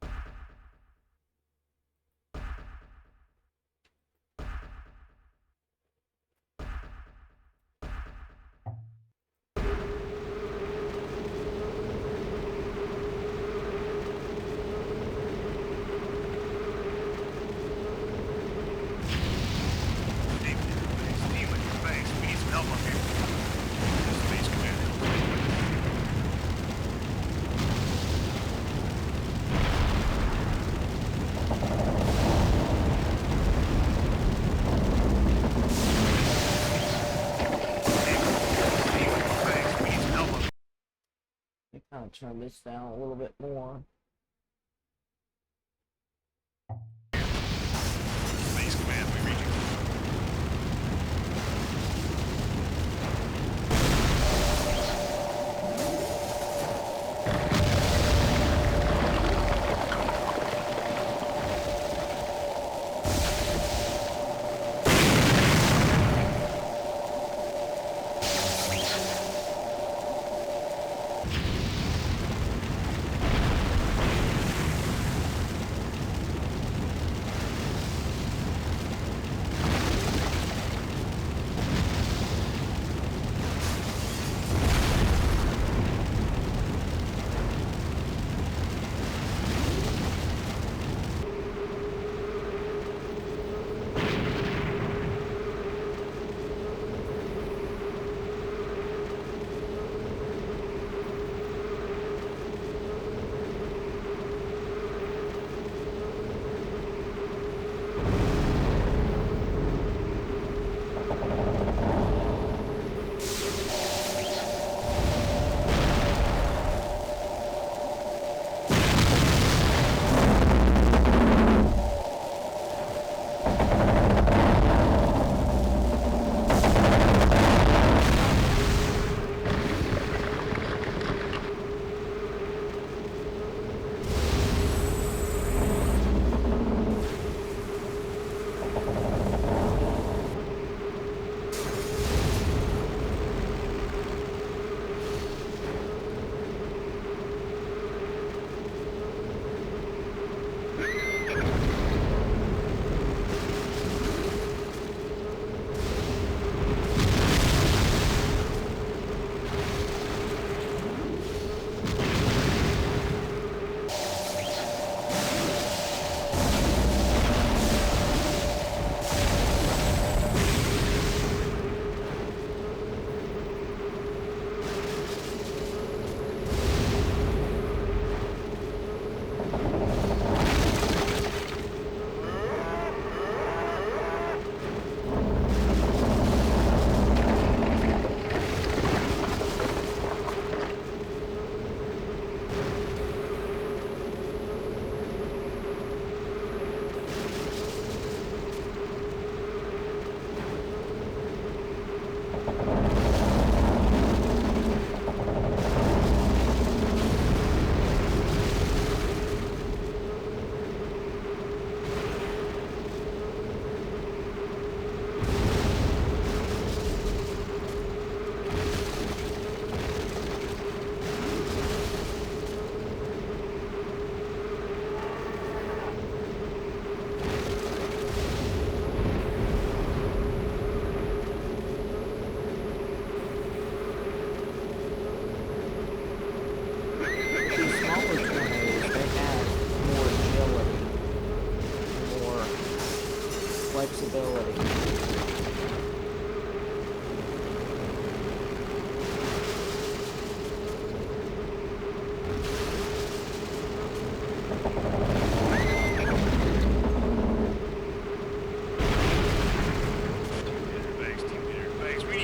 Kind of turn this down a little bit more. Space Command, we reaching.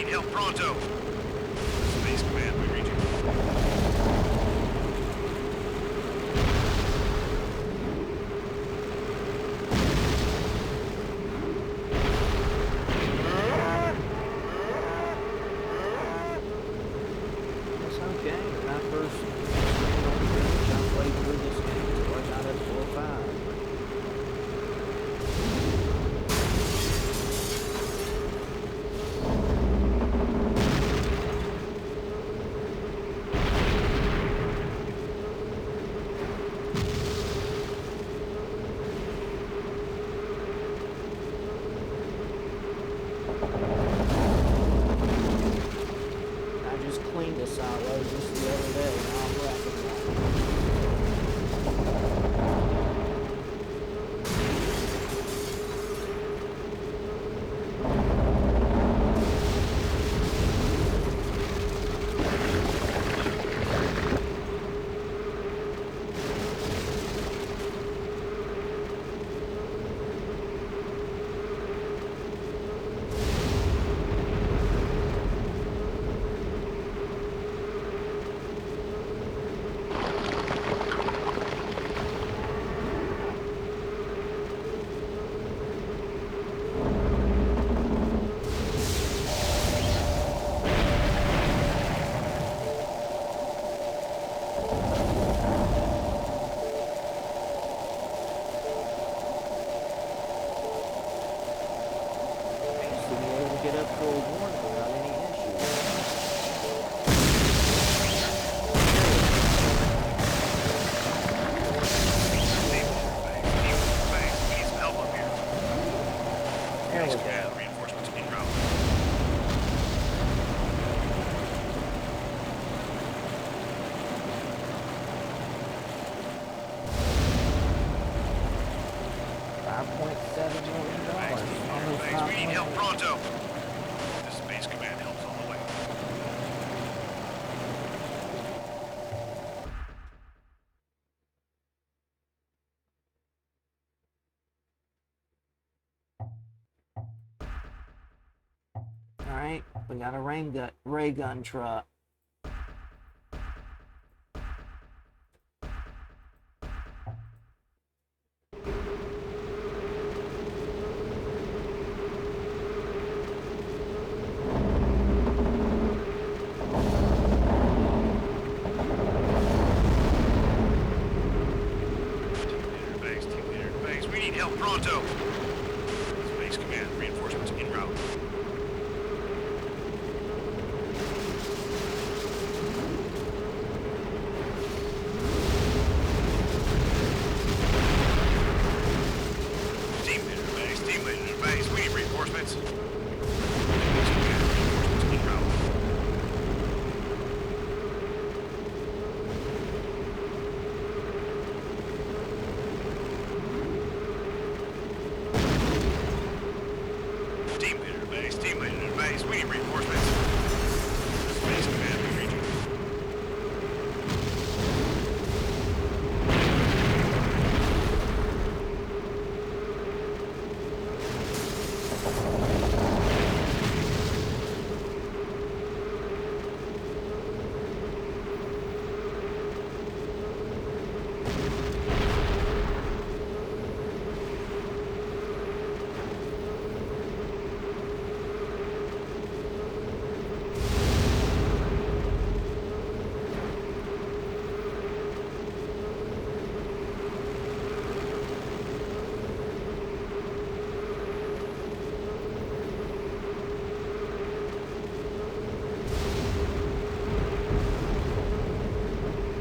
help pronto. Space Command, we read you. It's okay. When I first ran on the bench, I played through this game until I got up to 4-5. I just cleaned this silo just the other day, and I'm wrapping it up. I used to be able to get up to a 1 without any issues. Base, we need some help up here. There we Space go. Command, reinforcements en route. $5.7 million. Almost Base, we need help 5.8. pronto. This Space Command helps on the way. Alright, we got a ray gun truck. Team leader to base, we need help pronto. Space Command, reinforcements en route. Team leader to base, we need reinforcements. Space Command, reinforcements en route. Team leader to base, we need reinforcements. Space Command, we read you.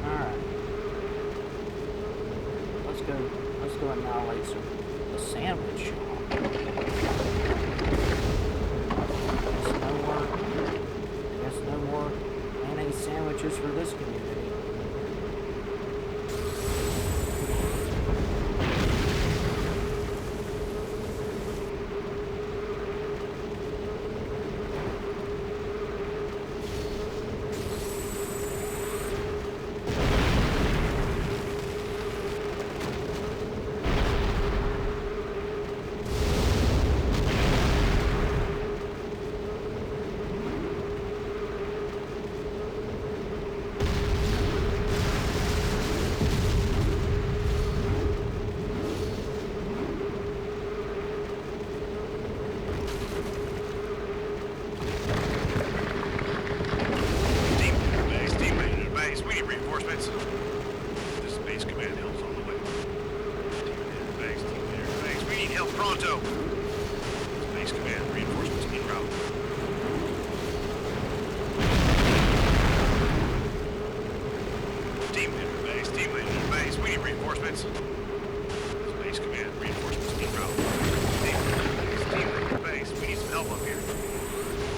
Alright. Let's go annihilate the sandwich shop. I guess no more mayonnaise sandwiches for this community. reinforcements. Base command, reinforcements en route. Team leader base, we need some help up here.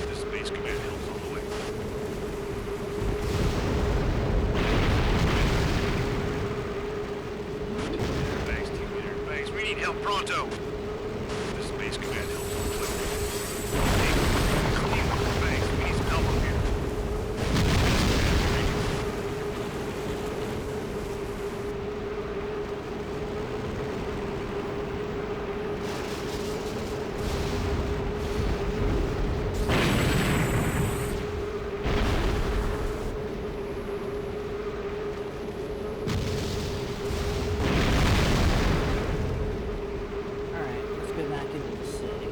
This is base command, help's on the way. Team leader base, we need help pronto. This is base command, help's on the way. Team leader base, we need some help up here. Alright, let's go back into the city.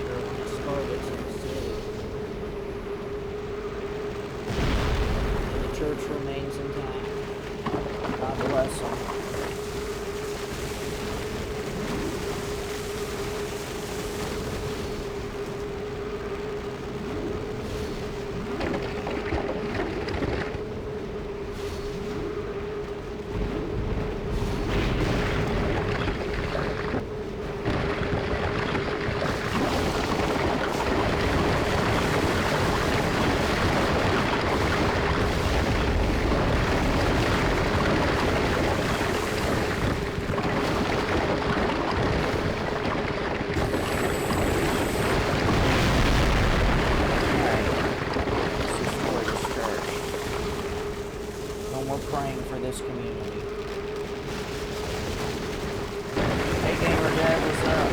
Sure, when I started in the city. And the church remains intact. God bless them. We're praying for this community. Hey, Gamer Dad, what's up?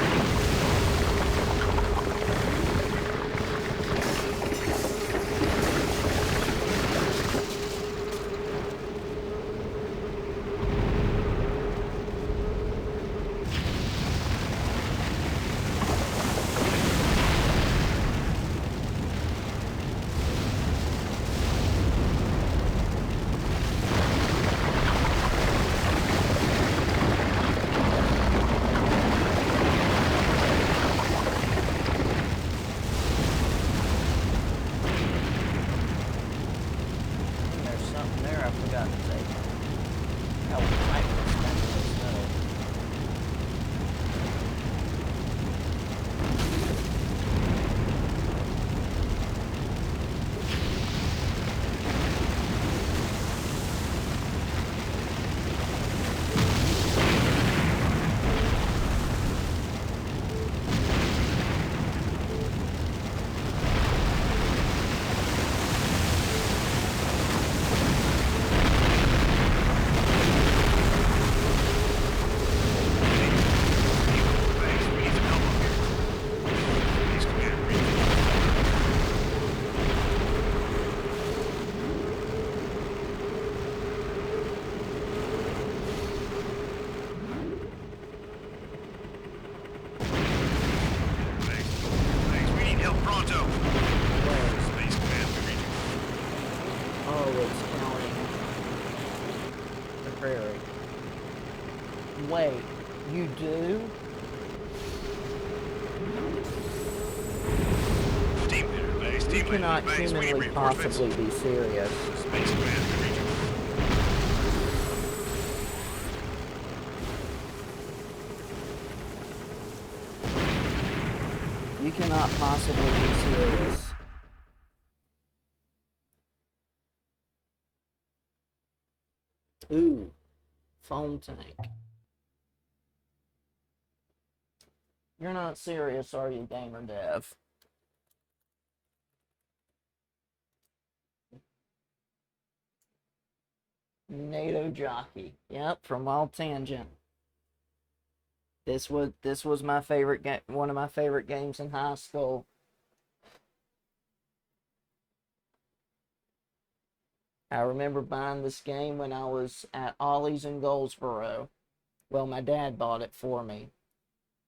There's something there I forgot to take. How tight this thing is, though. Base, we need some help up here. Base command, reinforcements. Base, we need help pronto. Space command, we read you. Oh, it's counting the prairie. Wait, you do? Team leader base, You team leader cannot base, we need humanly reinforcements. possibly be serious. Space command, we read you. You cannot possibly be serious. Ooh, foam tank. You're not serious, are you, Gamer Dev? Tornado Jockey. Yep, from Wild Tangent. This was my favorite game, one of my favorite games in high school. I remember buying this game when I was at Ollie's in Goldsboro. Well, my dad bought it for me.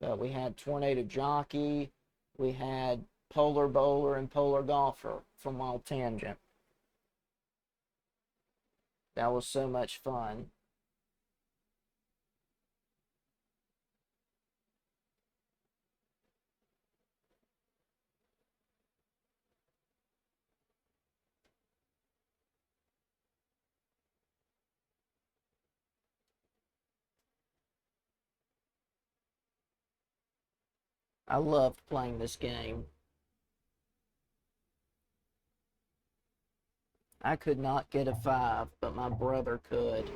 But we had Tornado Jockey, we had Polar Bowler and Polar Golfer from Wild Tangent. That was so much fun. I loved playing this game. I could not get a 5, but my brother could.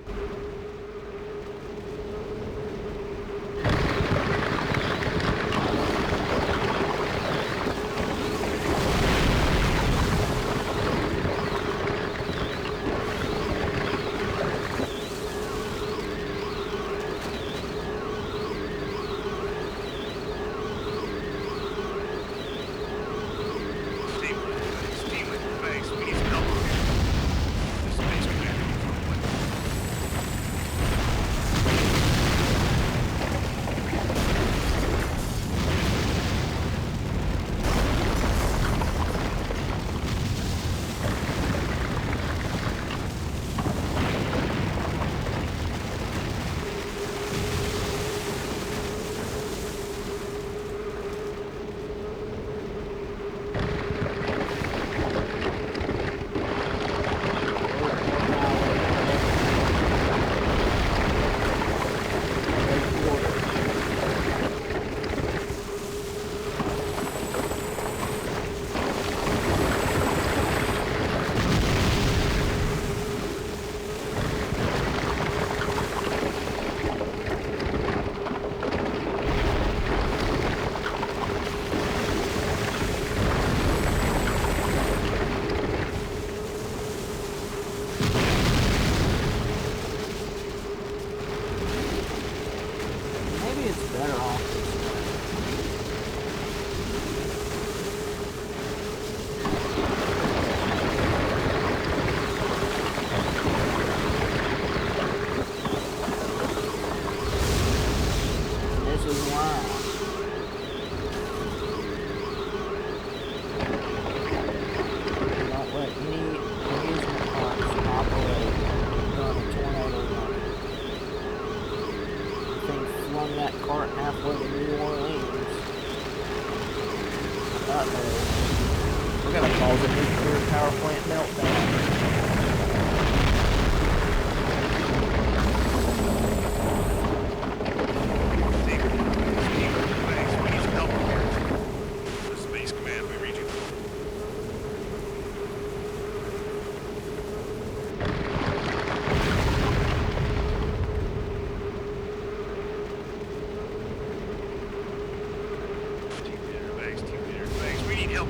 We're going to cause a nuclear power plant meltdown.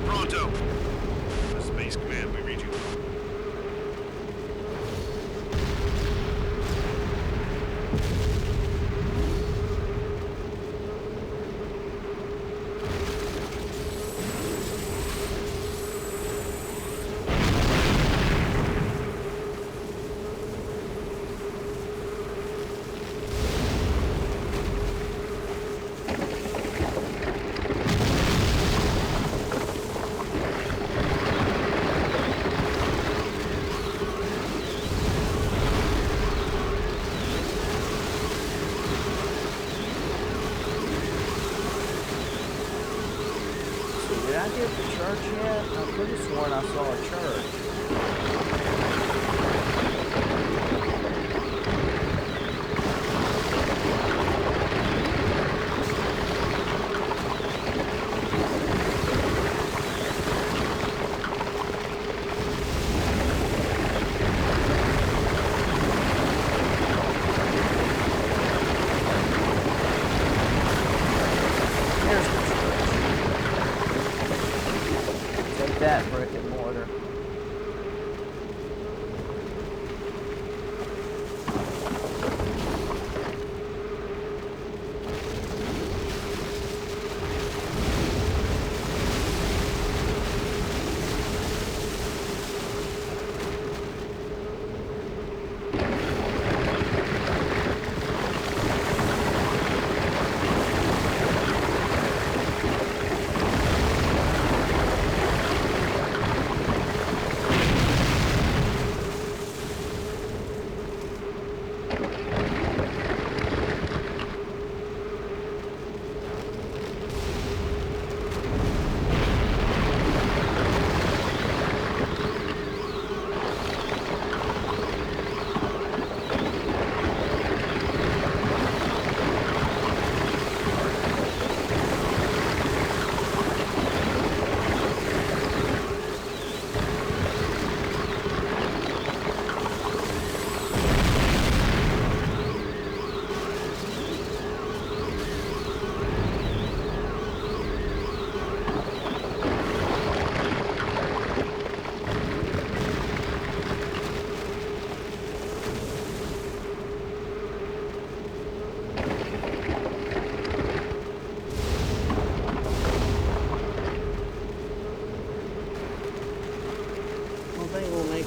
Pronto! The Space Command, we read you. Did I get the church yet? I could have sworn I saw a church. There's the church. Take that, brick and mortar.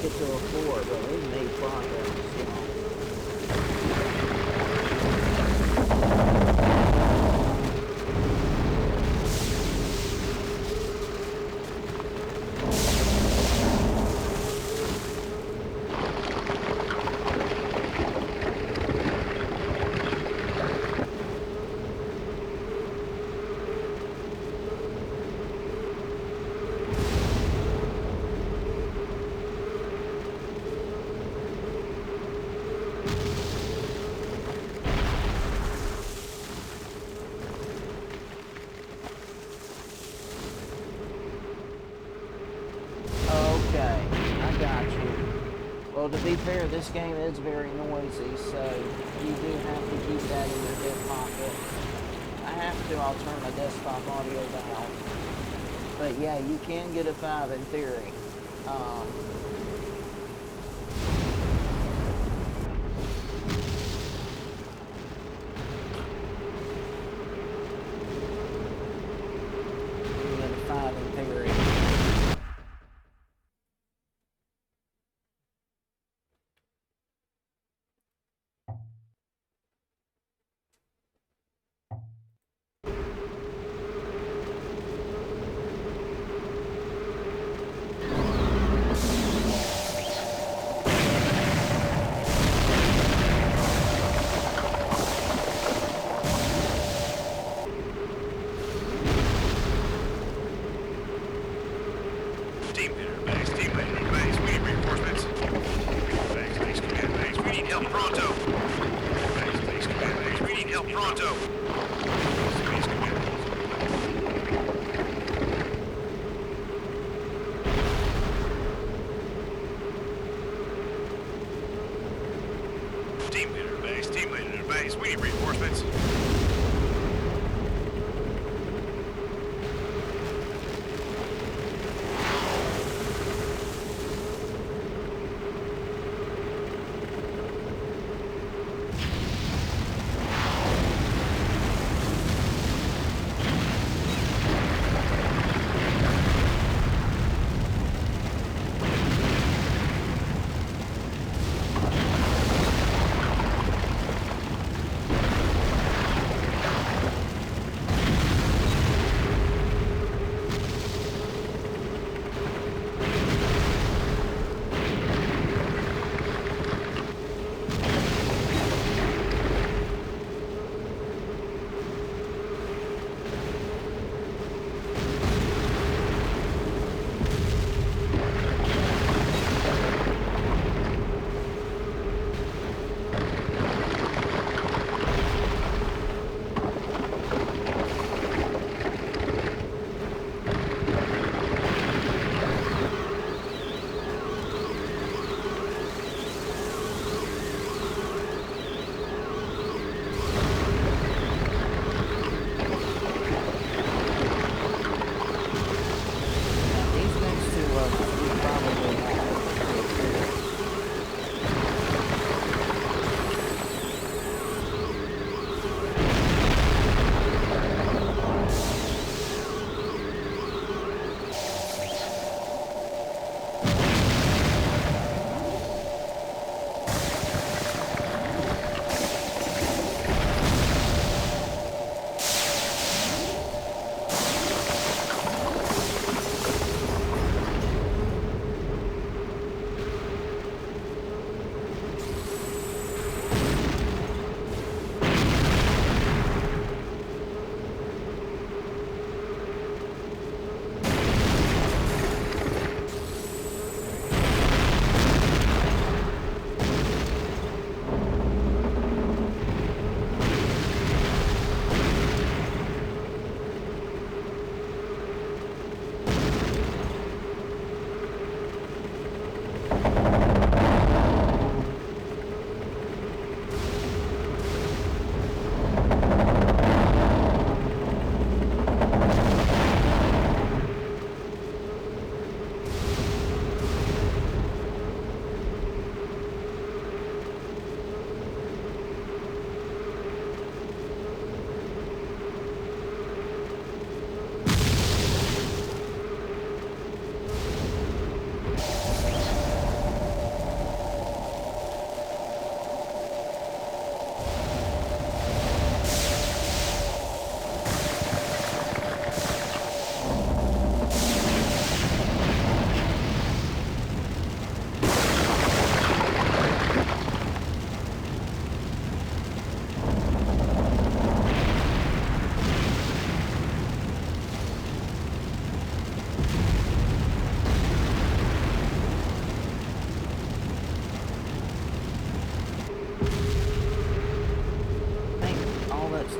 make it to a 4, but we made progress. Well, to be fair, this game is very noisy, so you do have to keep that in your hip pocket. I have to, I'll turn my desktop audio down. But yeah, you can get a 5 in theory. You can get a 5 in theory. Team leader, base. Team leader, base. We need reinforcements. Base, base, command, base. We need help pronto. Base, base, command, base. We need help pronto. Base, base, command. Team leader, base. Team leader, base. We need reinforcements.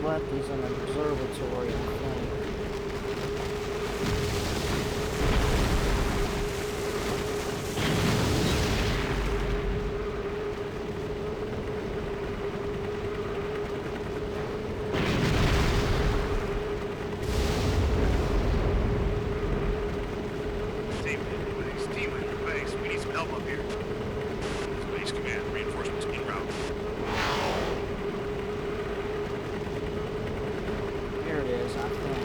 left is an observatory, I think. Team leader, base. We need some help up here. Base command, reinforcements en route. Here it is, I think.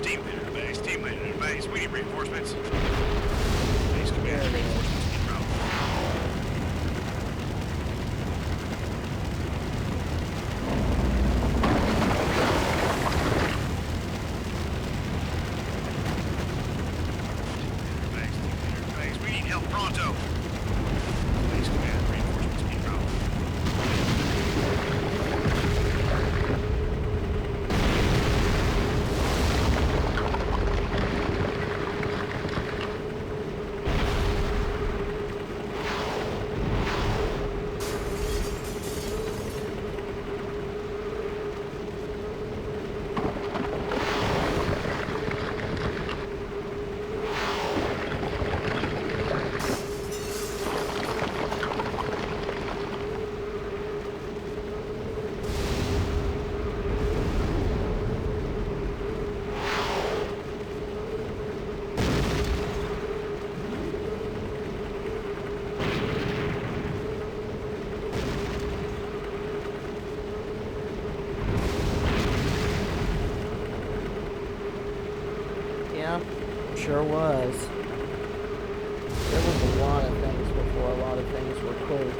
Team leader to base. Team leader to base. We need reinforcements. Base command, reinforcements en route. We need help pronto. Base command, reinforcements en route. Yeah, sure was. There was a lot of things before a lot of things were cool.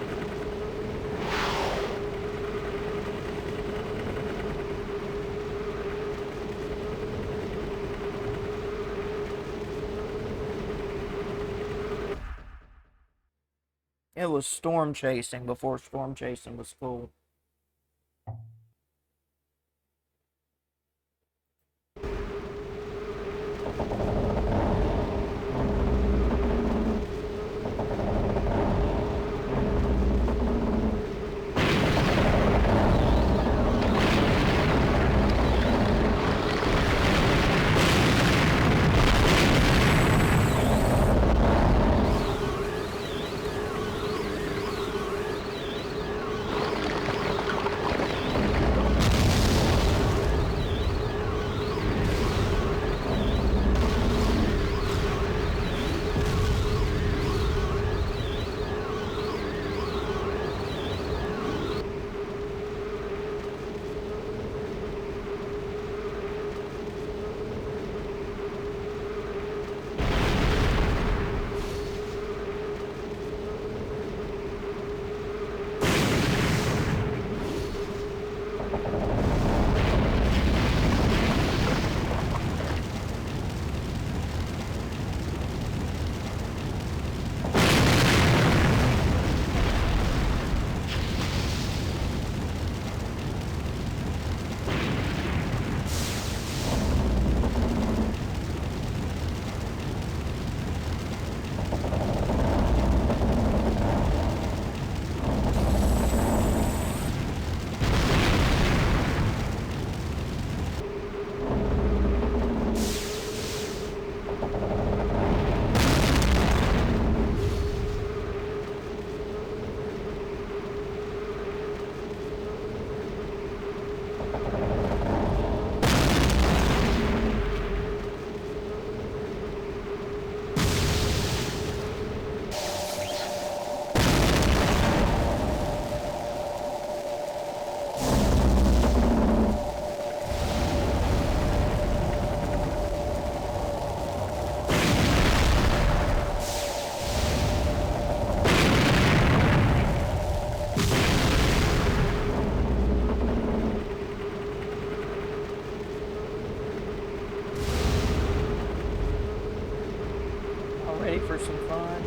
It was storm chasing before storm chasing was cool. Ready for some fun?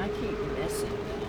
I keep missing them.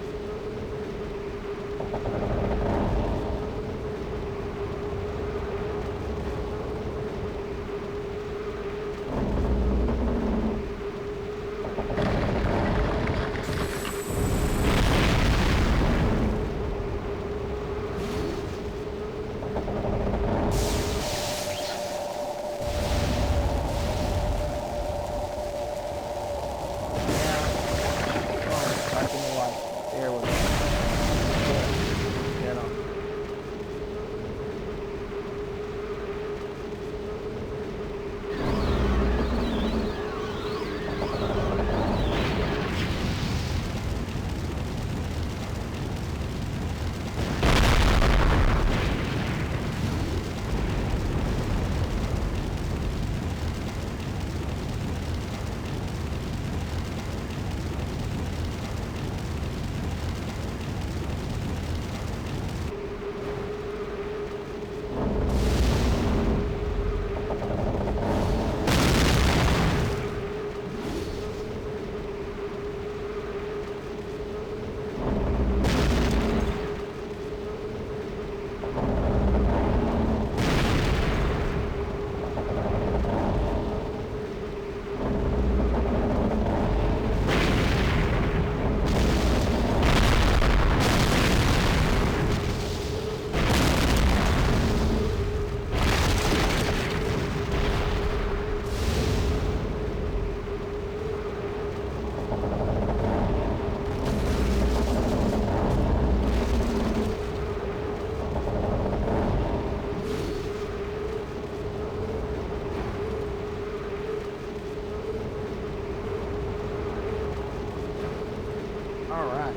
Alright.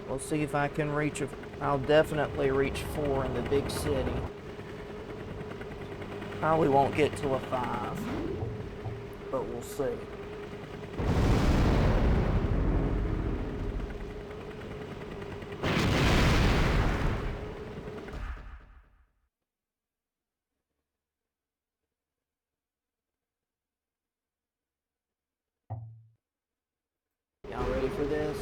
We'll see if I can reach I'll definitely reach 4 in the big city. Probably won't get to a 5, but we'll see. Y'all ready for this?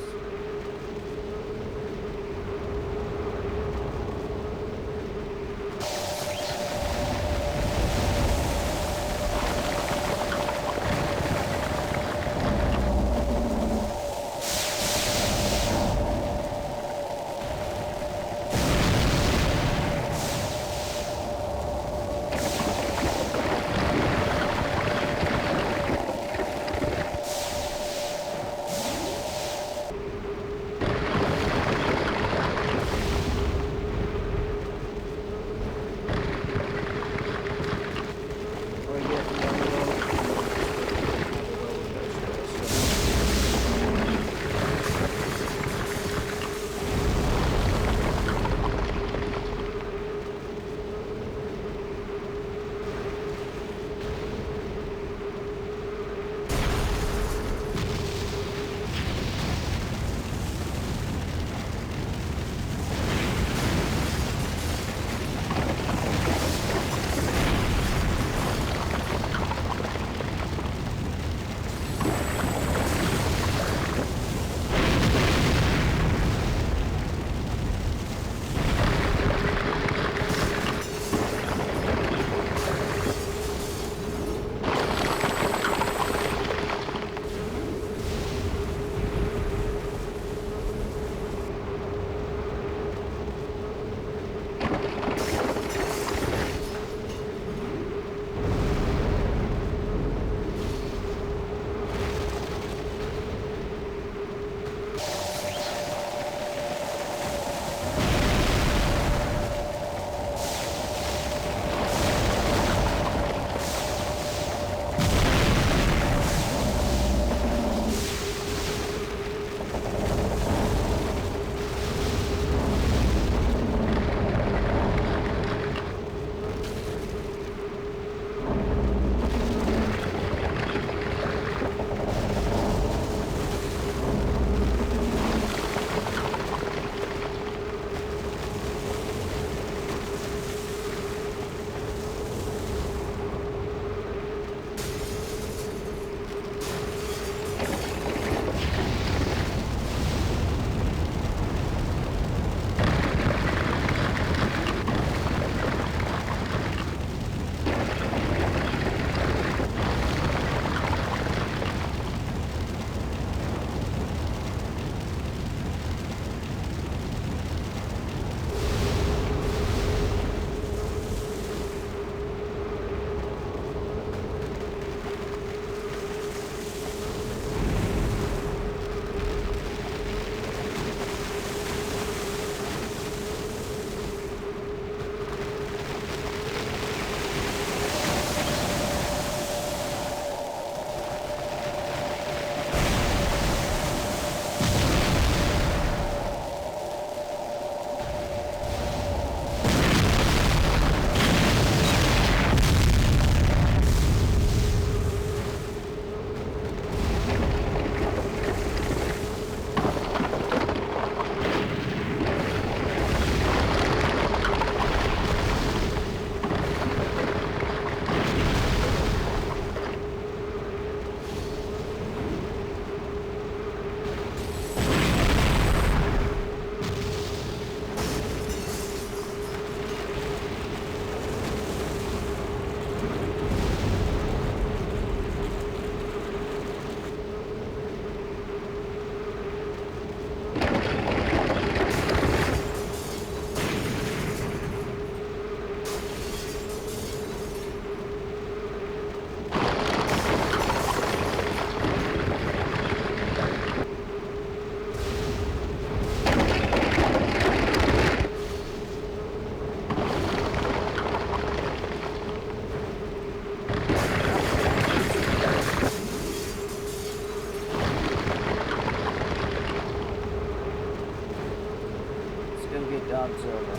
Godzilla.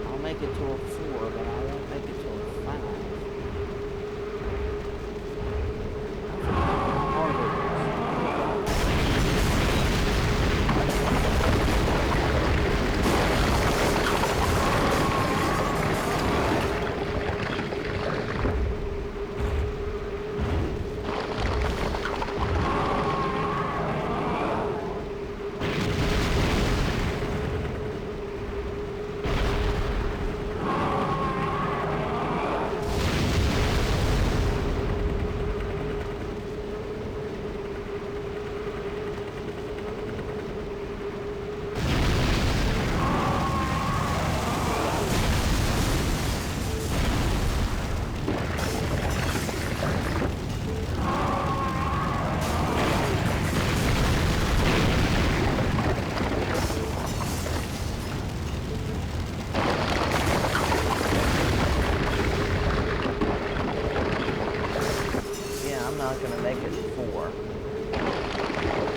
I'll make it to a 4, but I won't make it to a 5. I forgot how hard it is. I'm not going to make it 4.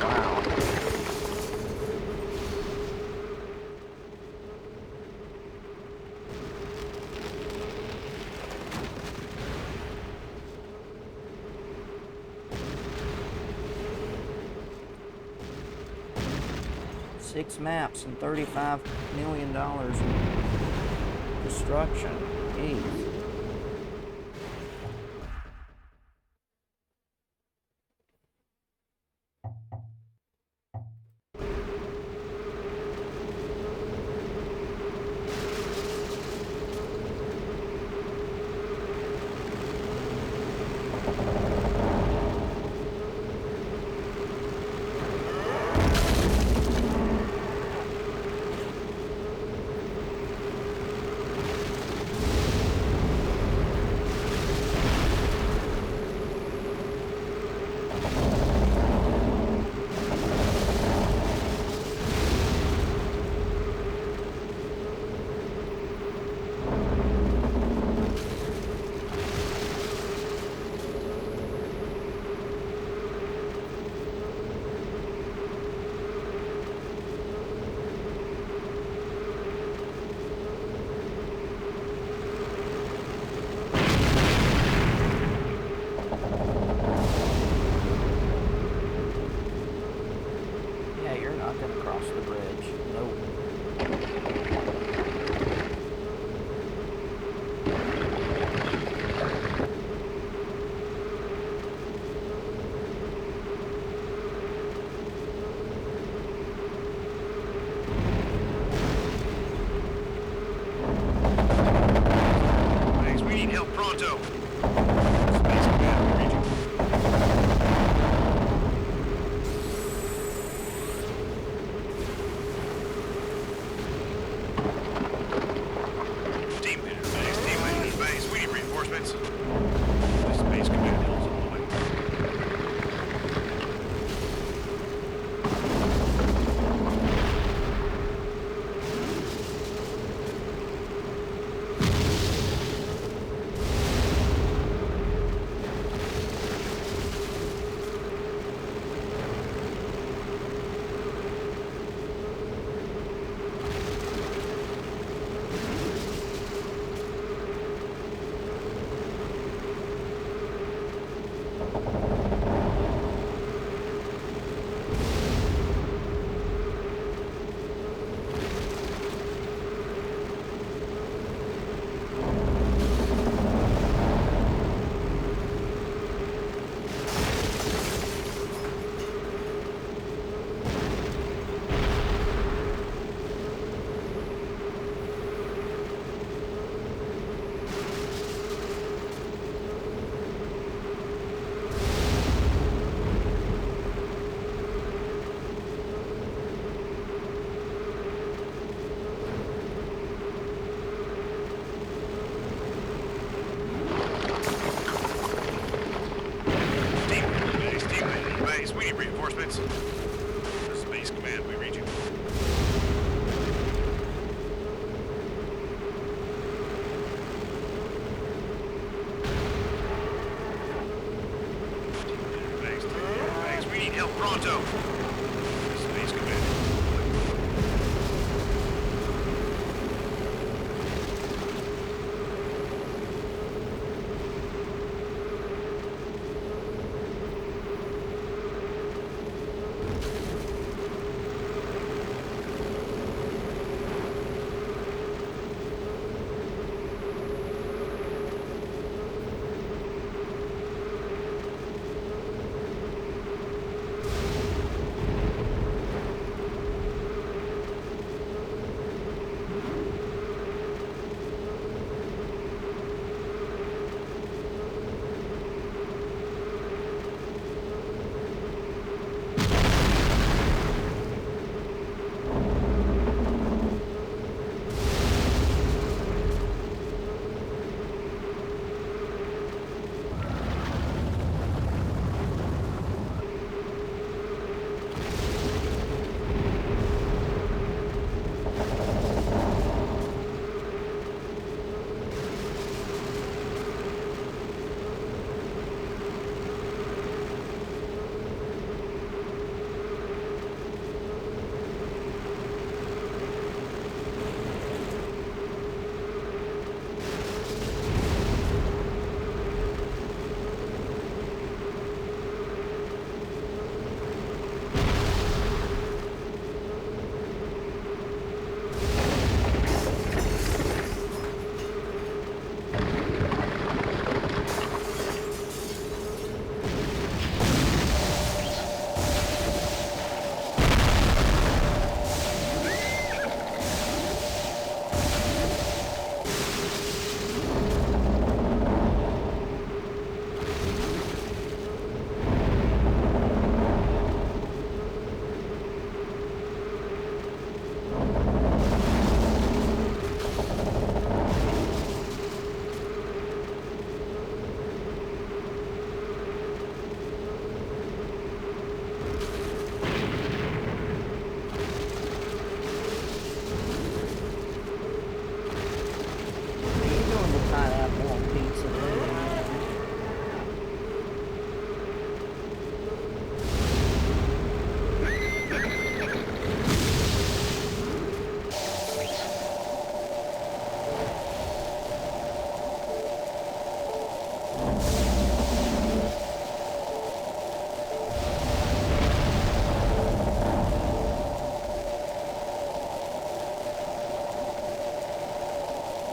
Wow. Six maps and $35 million in destruction. Jeez. The bridge. Nope. Thanks, we need help pronto. Space Command reading. Team leader, base. Team leader, base. We need reinforcements. Space Command is on the way. pronto. Space Command.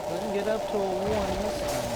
Couldn't get up to a 1 this time.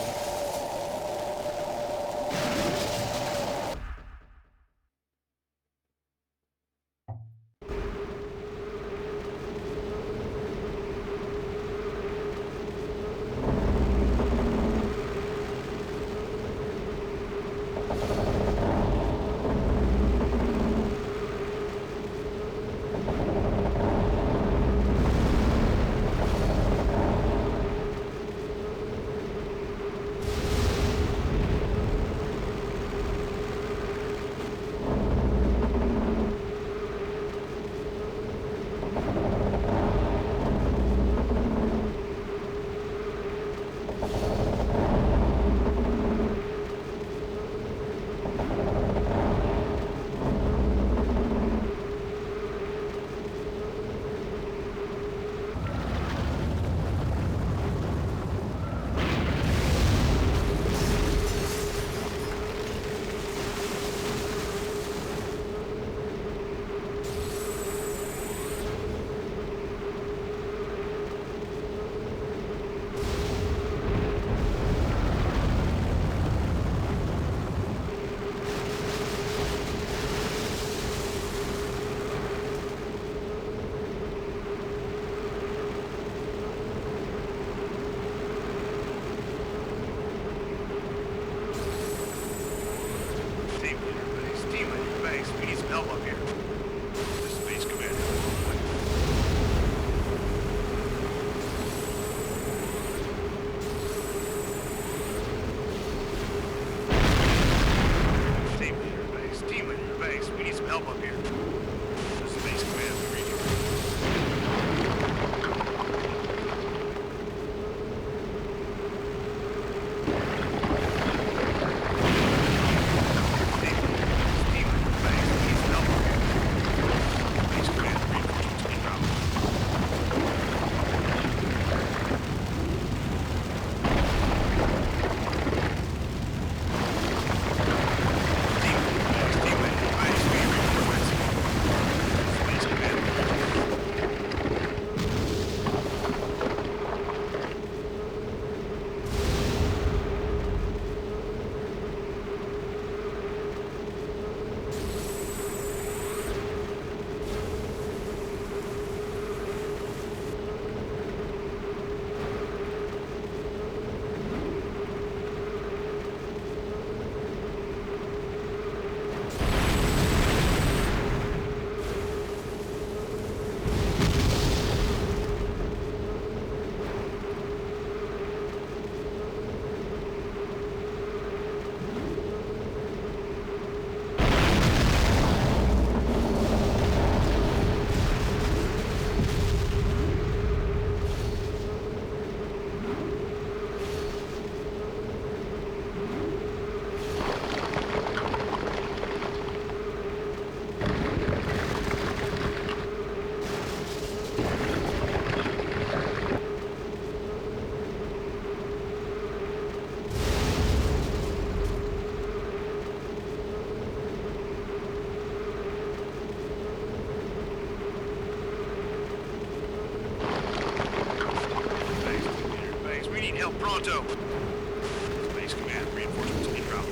help pronto. Base command, reinforcements en route.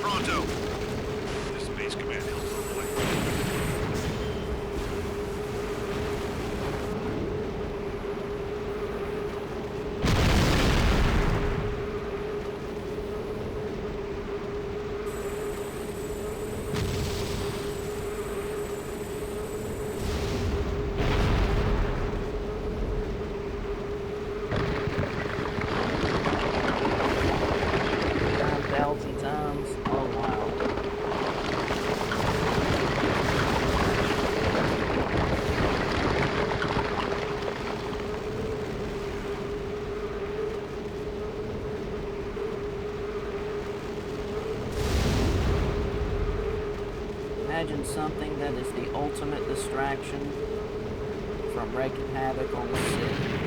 Pronto. This is base command. Help on the way. Belty times. Oh wow. Imagine something that is the ultimate distraction from wreaking havoc on the city.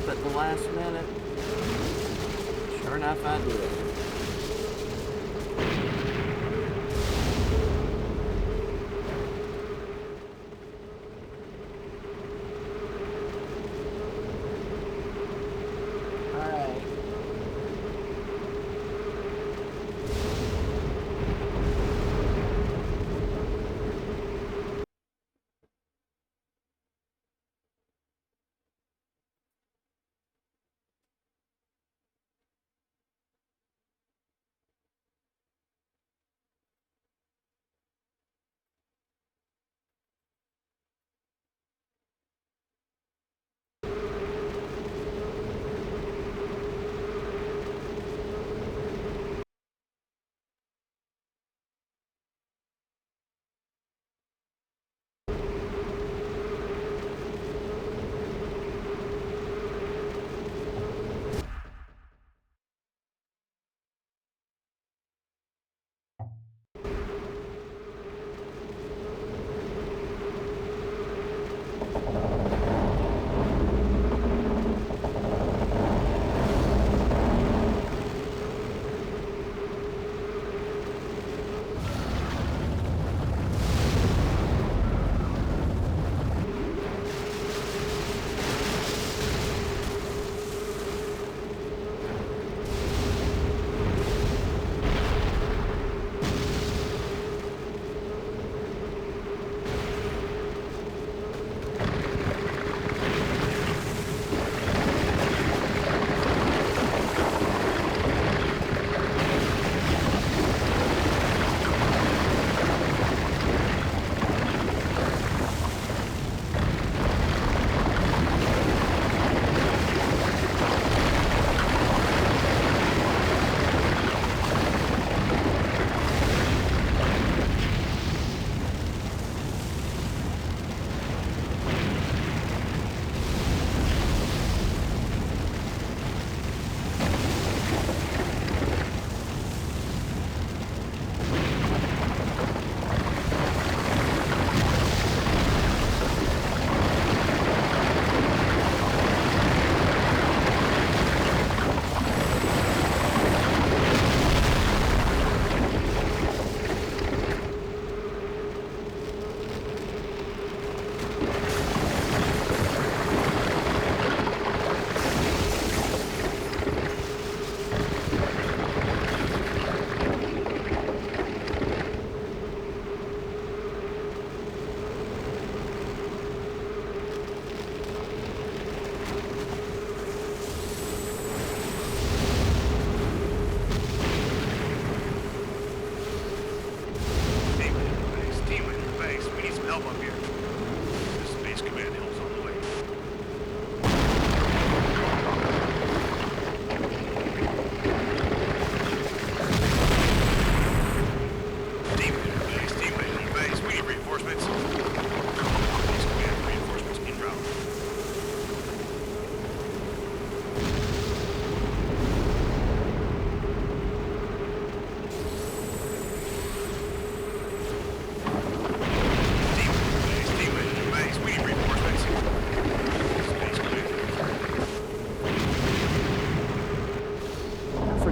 up at the last minute? Sure enough, I did.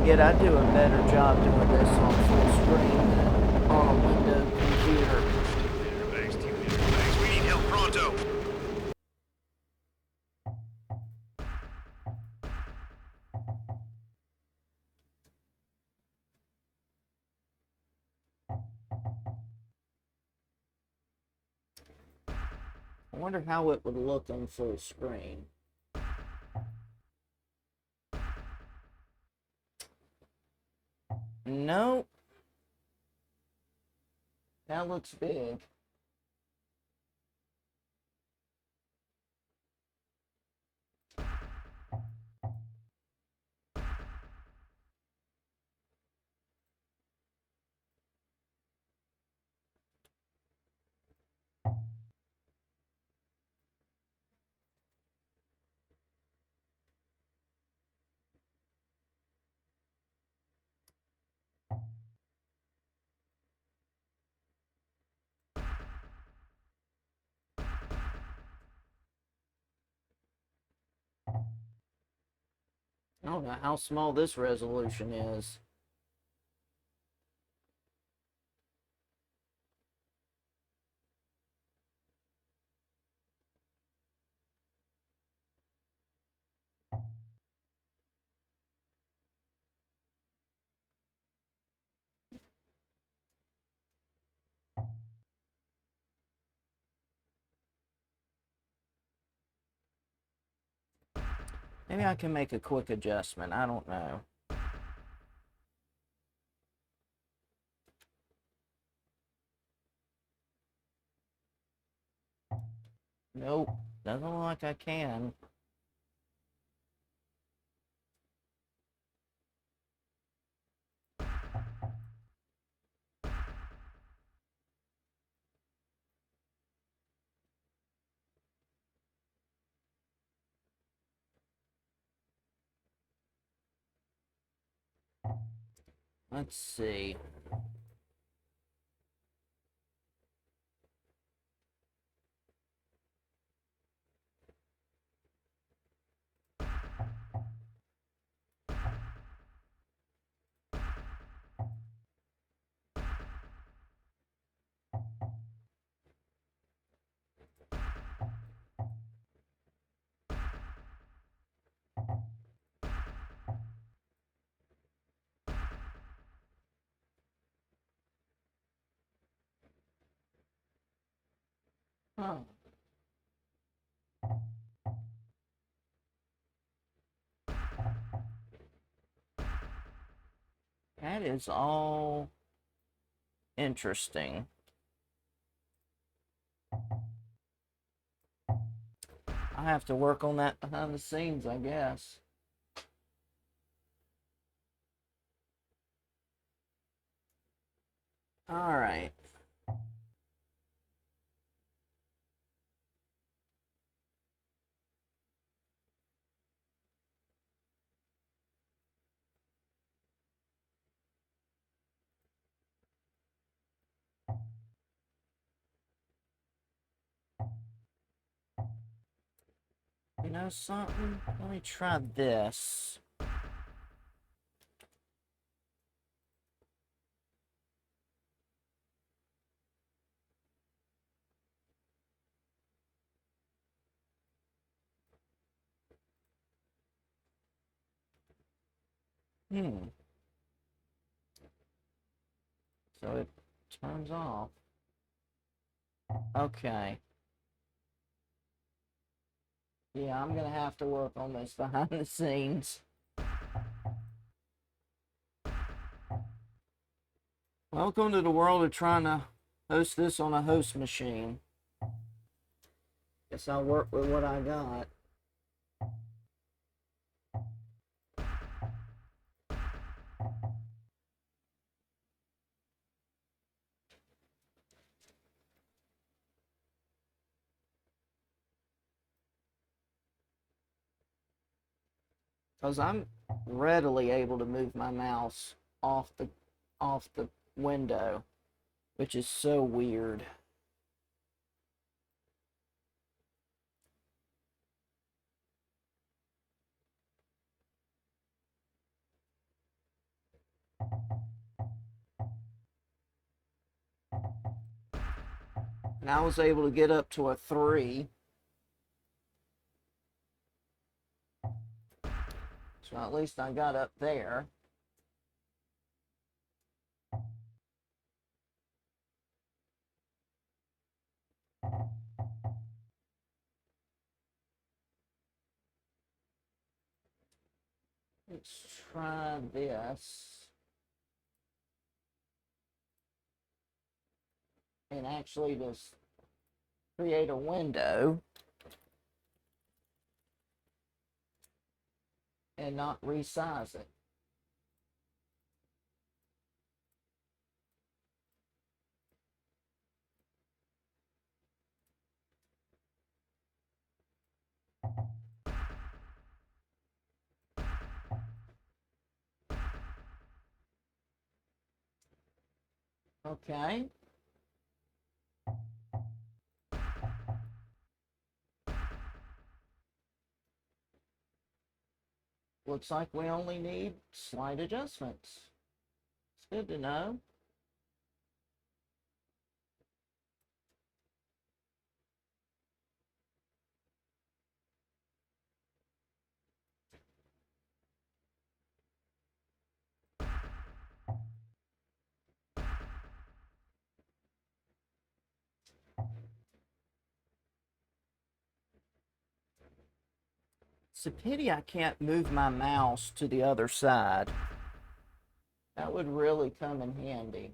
Forget I do a better job doing this on full screen than on a Windows computer. Thanks, team leader. Thanks. We need help pronto. I wonder how it would look on full screen. Nope. That looks big. I don't know how small this resolution is. Maybe I can make a quick adjustment. I don't know. Nope. Doesn't look like I can. Let's see. Huh. That is all interesting. I have to work on that behind the scenes, I guess. All right. You know something? Let me try this. So it turns off. Okay. Yeah, I'm gonna have to work on this behind the scenes. Welcome to the world of trying to host this on a host machine. Guess I'll work with what I got. Because I'm readily able to move my mouse off the window, which is so weird. And I was able to get up to a 3. So at least I got up there. Let's try this. And actually just create a window and not resize it. Okay. looks like we only need slight adjustments. It's good to know. It's a pity I can't move my mouse to the other side. That would really come in handy.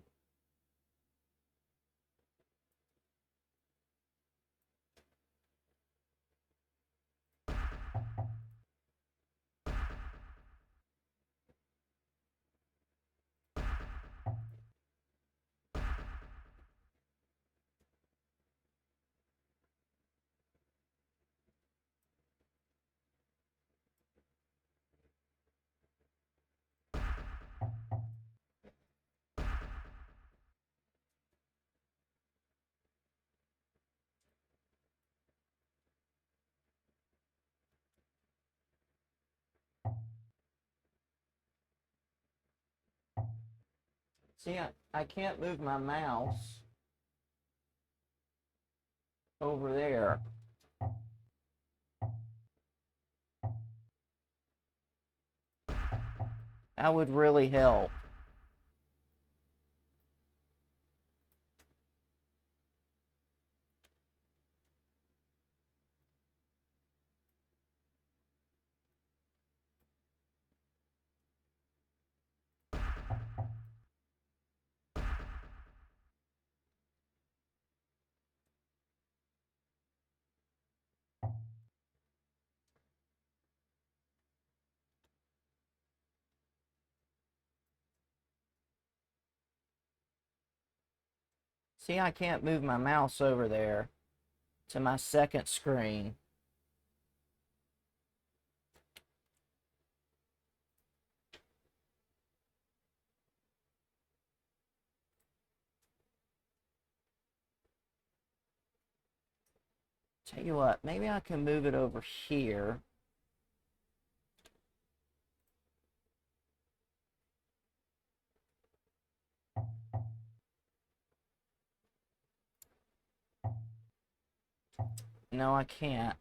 See, I can't move my mouse over there. That would really help. See, I can't move my mouse over there to my second screen. Tell you what, maybe I can move it over here. No, I can't.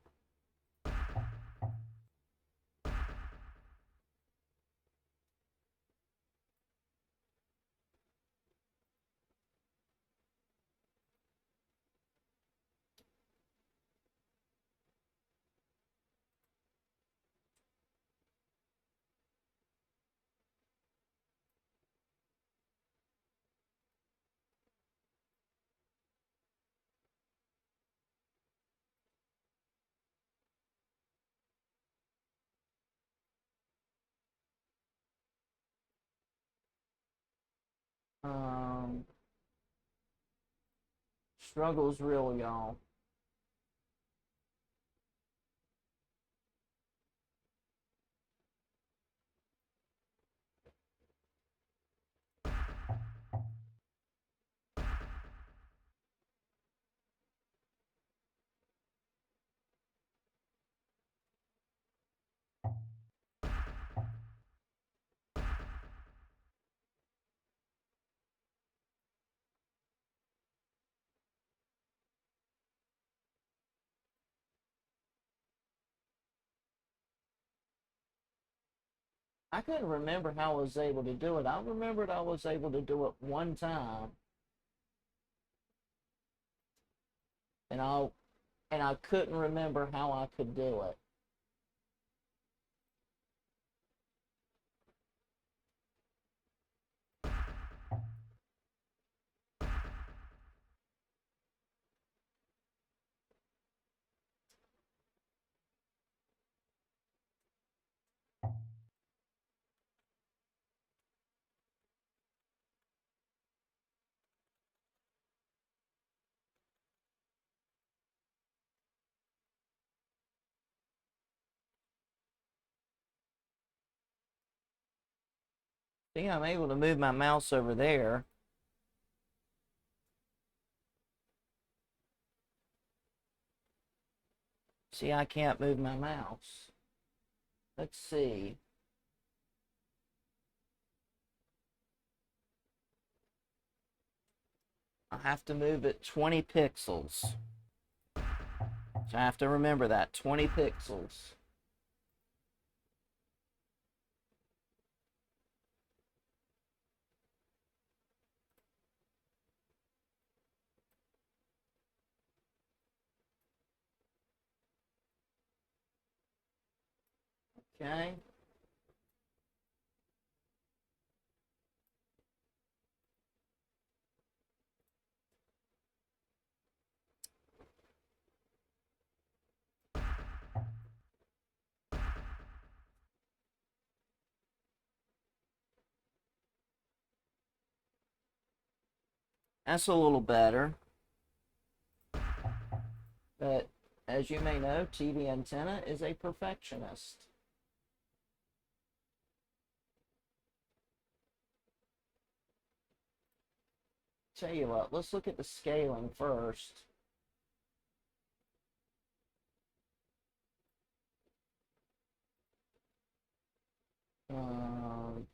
Struggle's real, y'all. I couldn't remember how I was able to do it. I remembered I was able to do it one time. And I couldn't remember how I could do it. See, I'm able to move my mouse over there. See, I can't move my mouse. Let's see. I have to move it 20 pixels. So I have to remember that, 20 pixels. Okay. That's a little better. But as you may know, TV Antenna is a perfectionist. Tell you what, let's look at the scaling first. Um,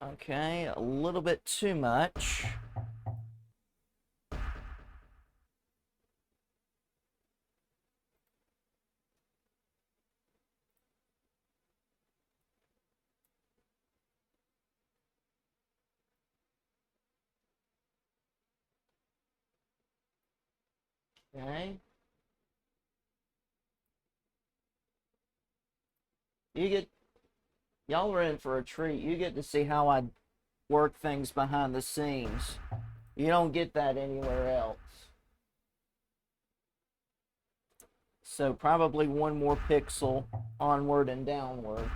okay, a little bit too much. Okay. Y'all are in for a treat. You get to see how I work things behind the scenes. You don't get that anywhere else. So probably one more pixel onward and downward.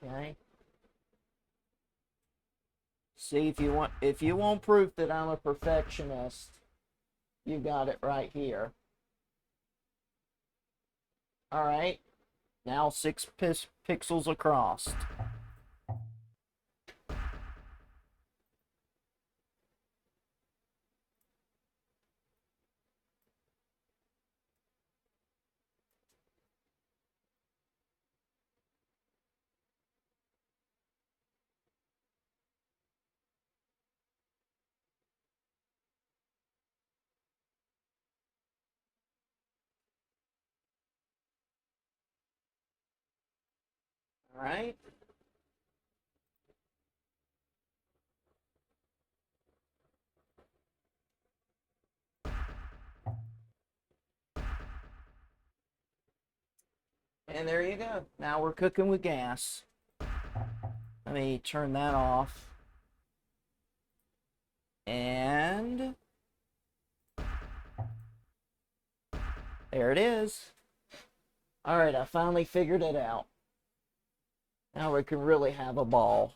Okay. See, if you want proof that I'm a perfectionist, you got it right here. All right. Now 6 pixels across. All right. And there you go. Now we're cooking with gas. Let me turn that off. And there it is. All right, I finally figured it out. Now we can really have a ball.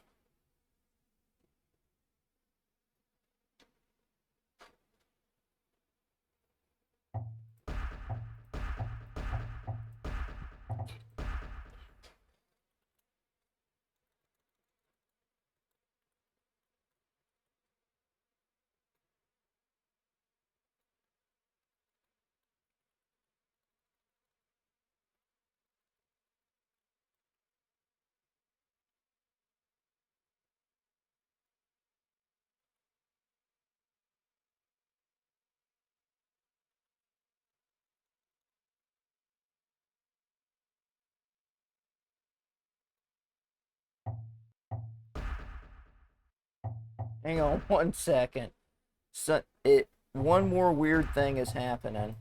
Hang on 1 second. So one more weird thing is happening.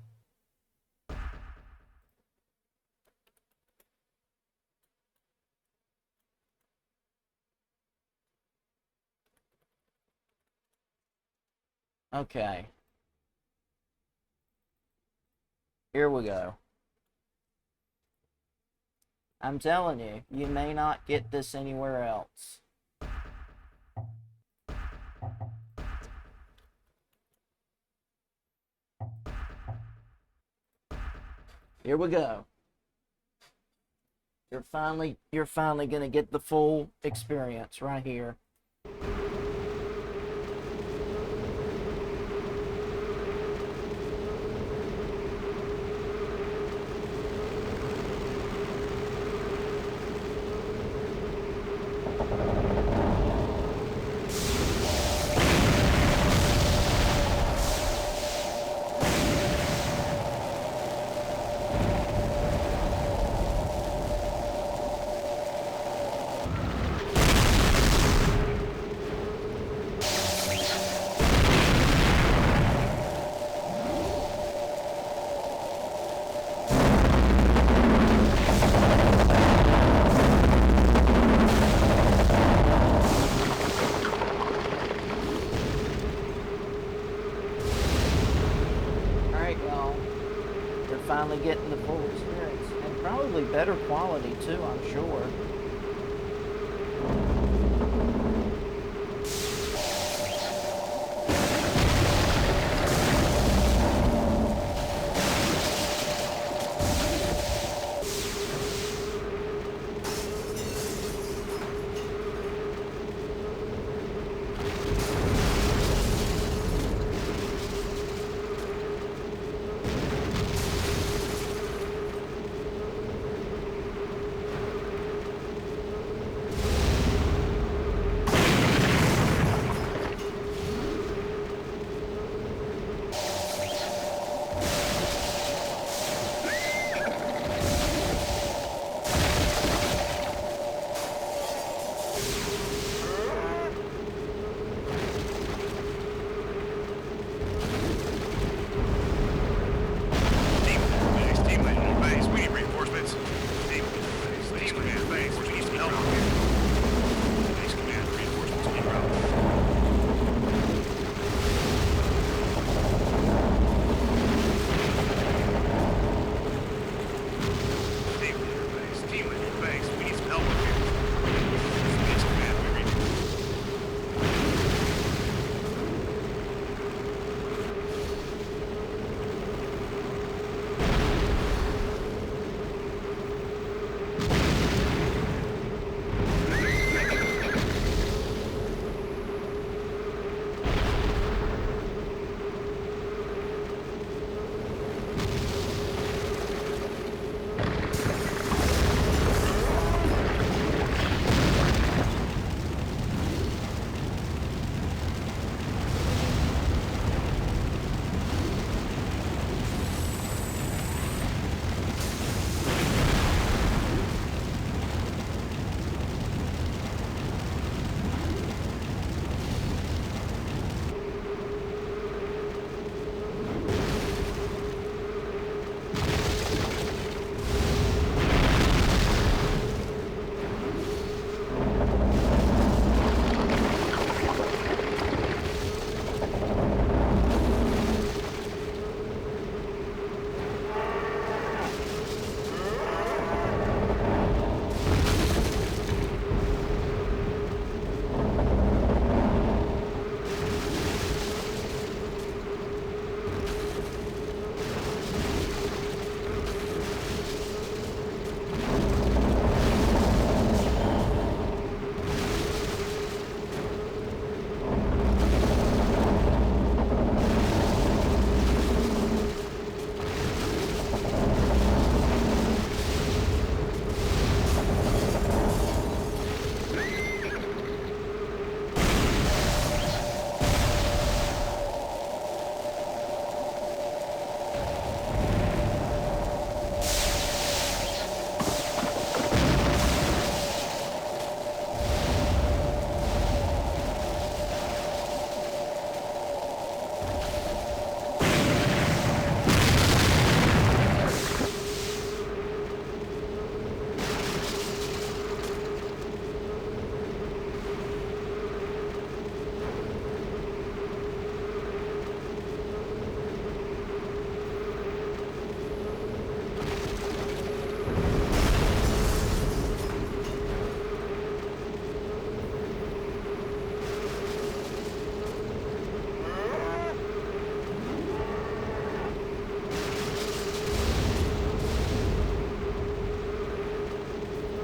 Okay. Here we go. I'm telling you, you may not get this anywhere else. Here we go. You're finally gonna get the full experience right here. Finally getting the full experience, and probably better quality too, I'm sure.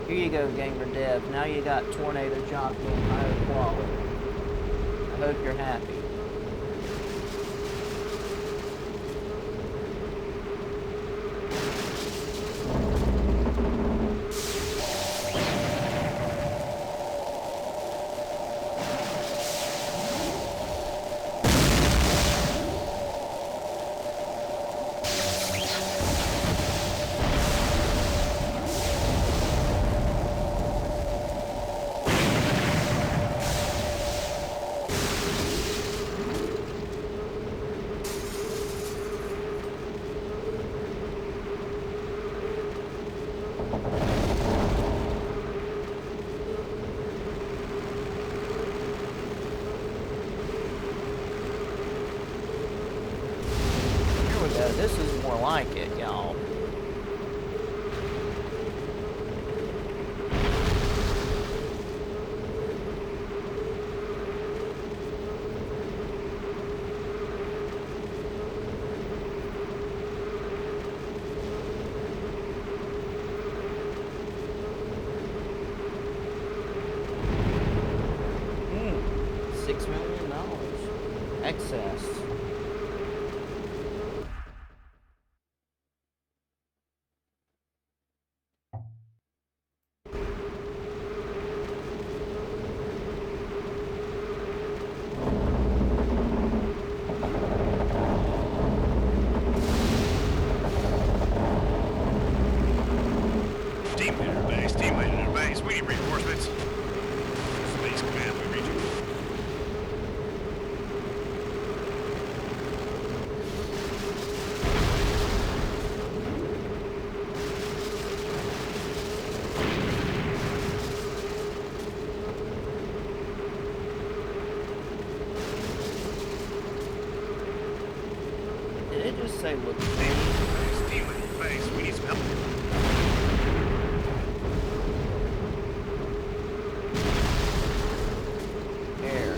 Here you go, Gamer Dev. Now you got Tornado Jockey in higher quality. I hope you're happy. This is more like it, y'all. $6 million. Excess. Team leader base, team leader base, we need reinforcements. Space Command, we read you. Did it just say look? Team leader base, we need some help. Air.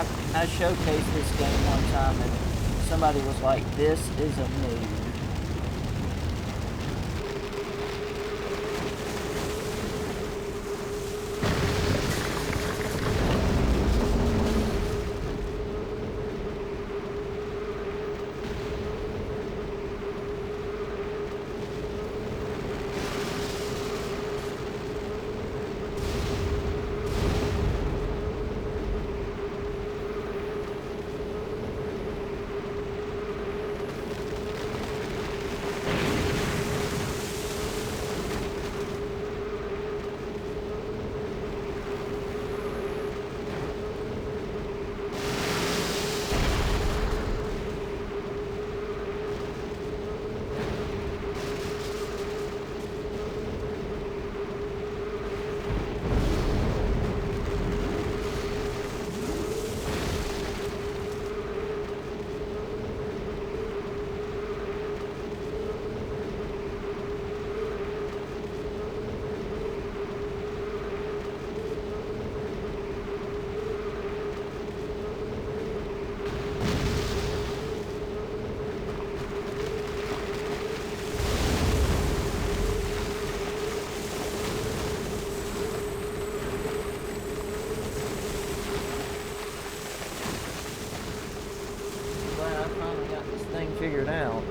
I showcased this game one time and somebody was like, "This is a mood." Glad I finally got this thing figured out.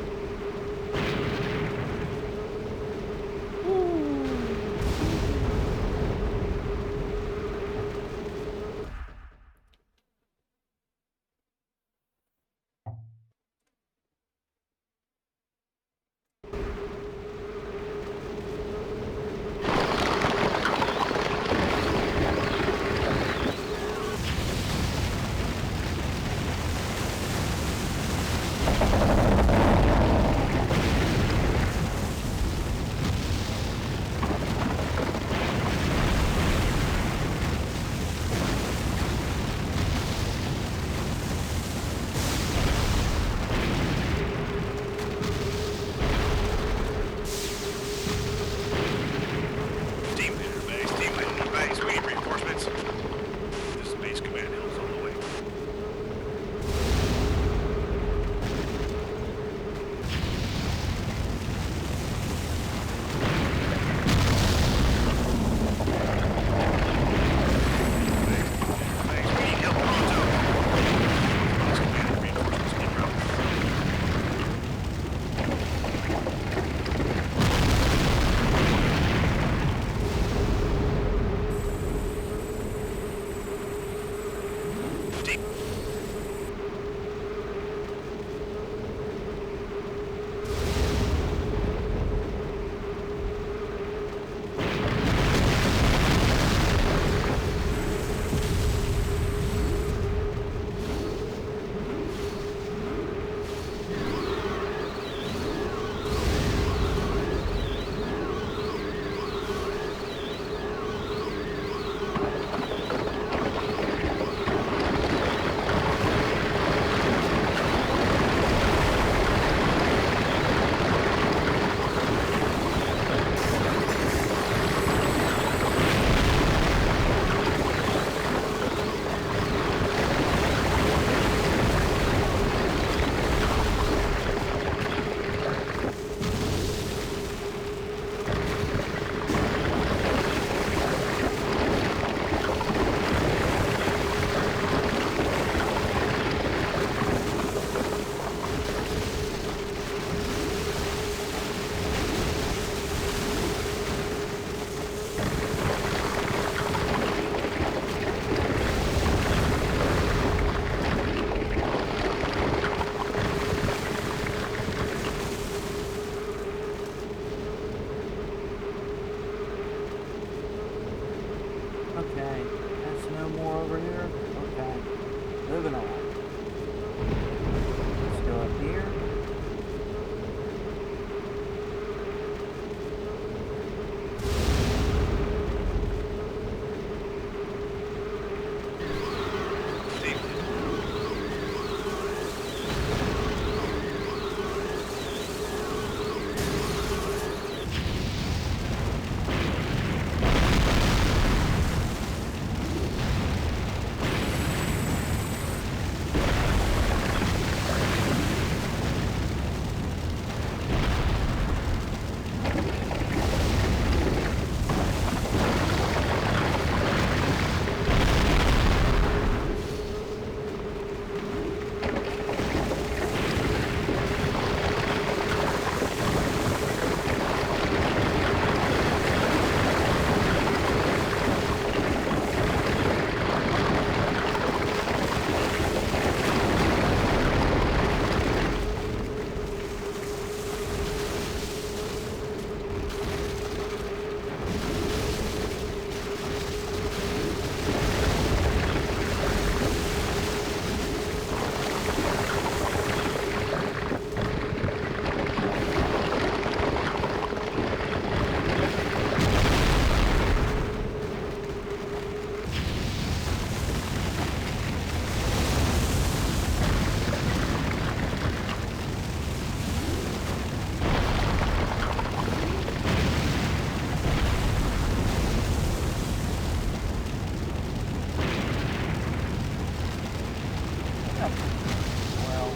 Well,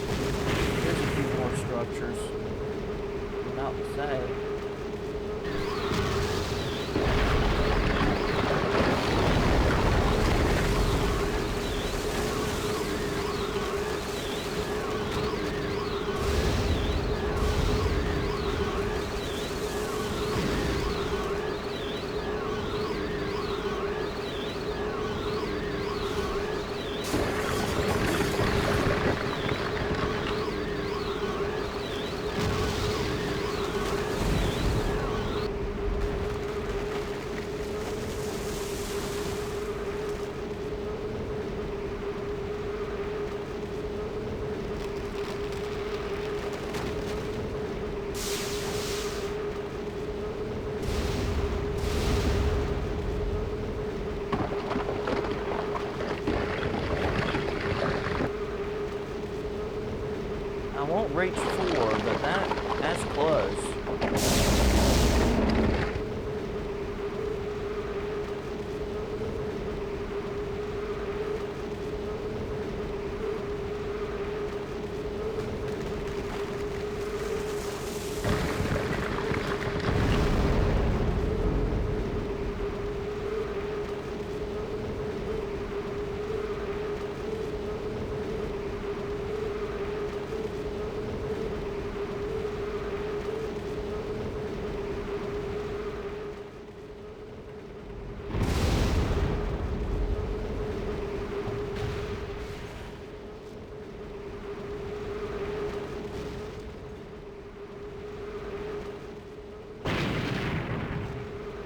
here's a few more structures. About to say. I won't reach 4, but that's close.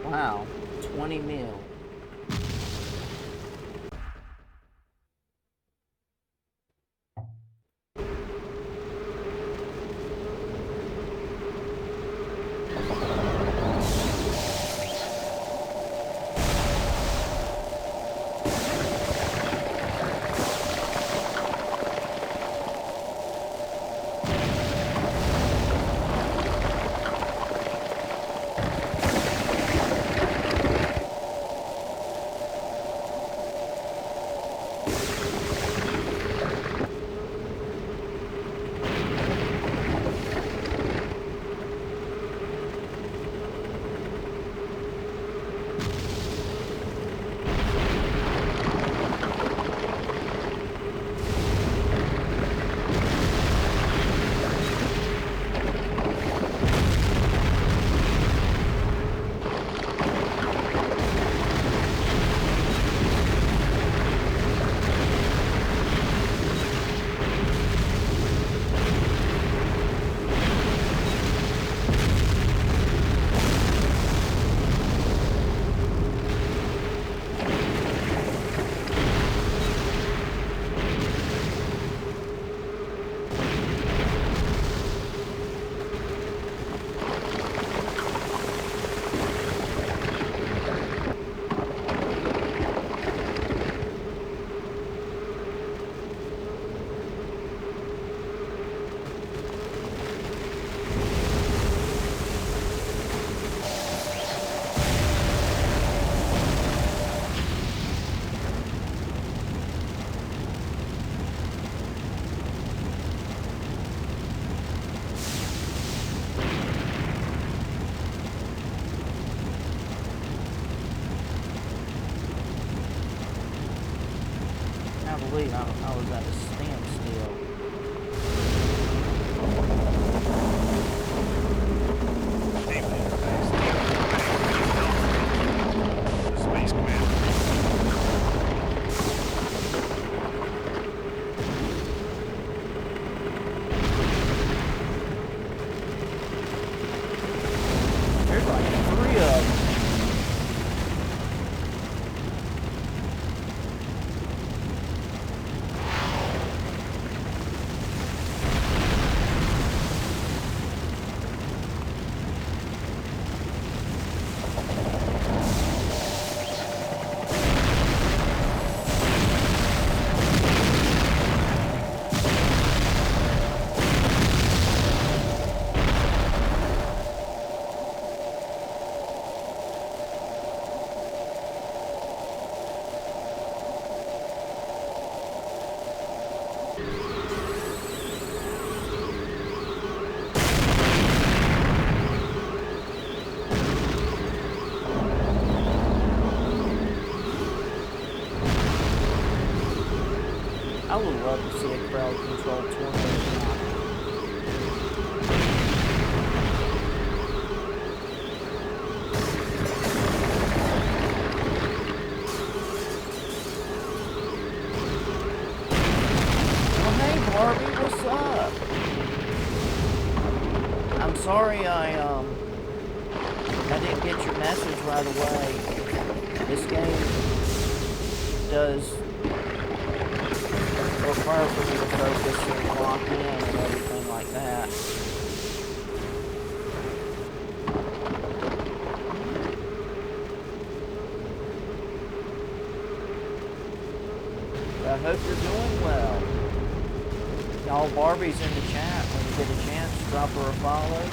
Wow, 20 mil. I would love to see a crowd-controlled tornado jockey. Well, hey, Barbie, what's up? I'm sorry I didn't get your message right away. This game does require for me to focus and lock in and everything like that. But I hope you're doing well. Y'all, Barbie's in the chat. When you get a chance, drop her a follow.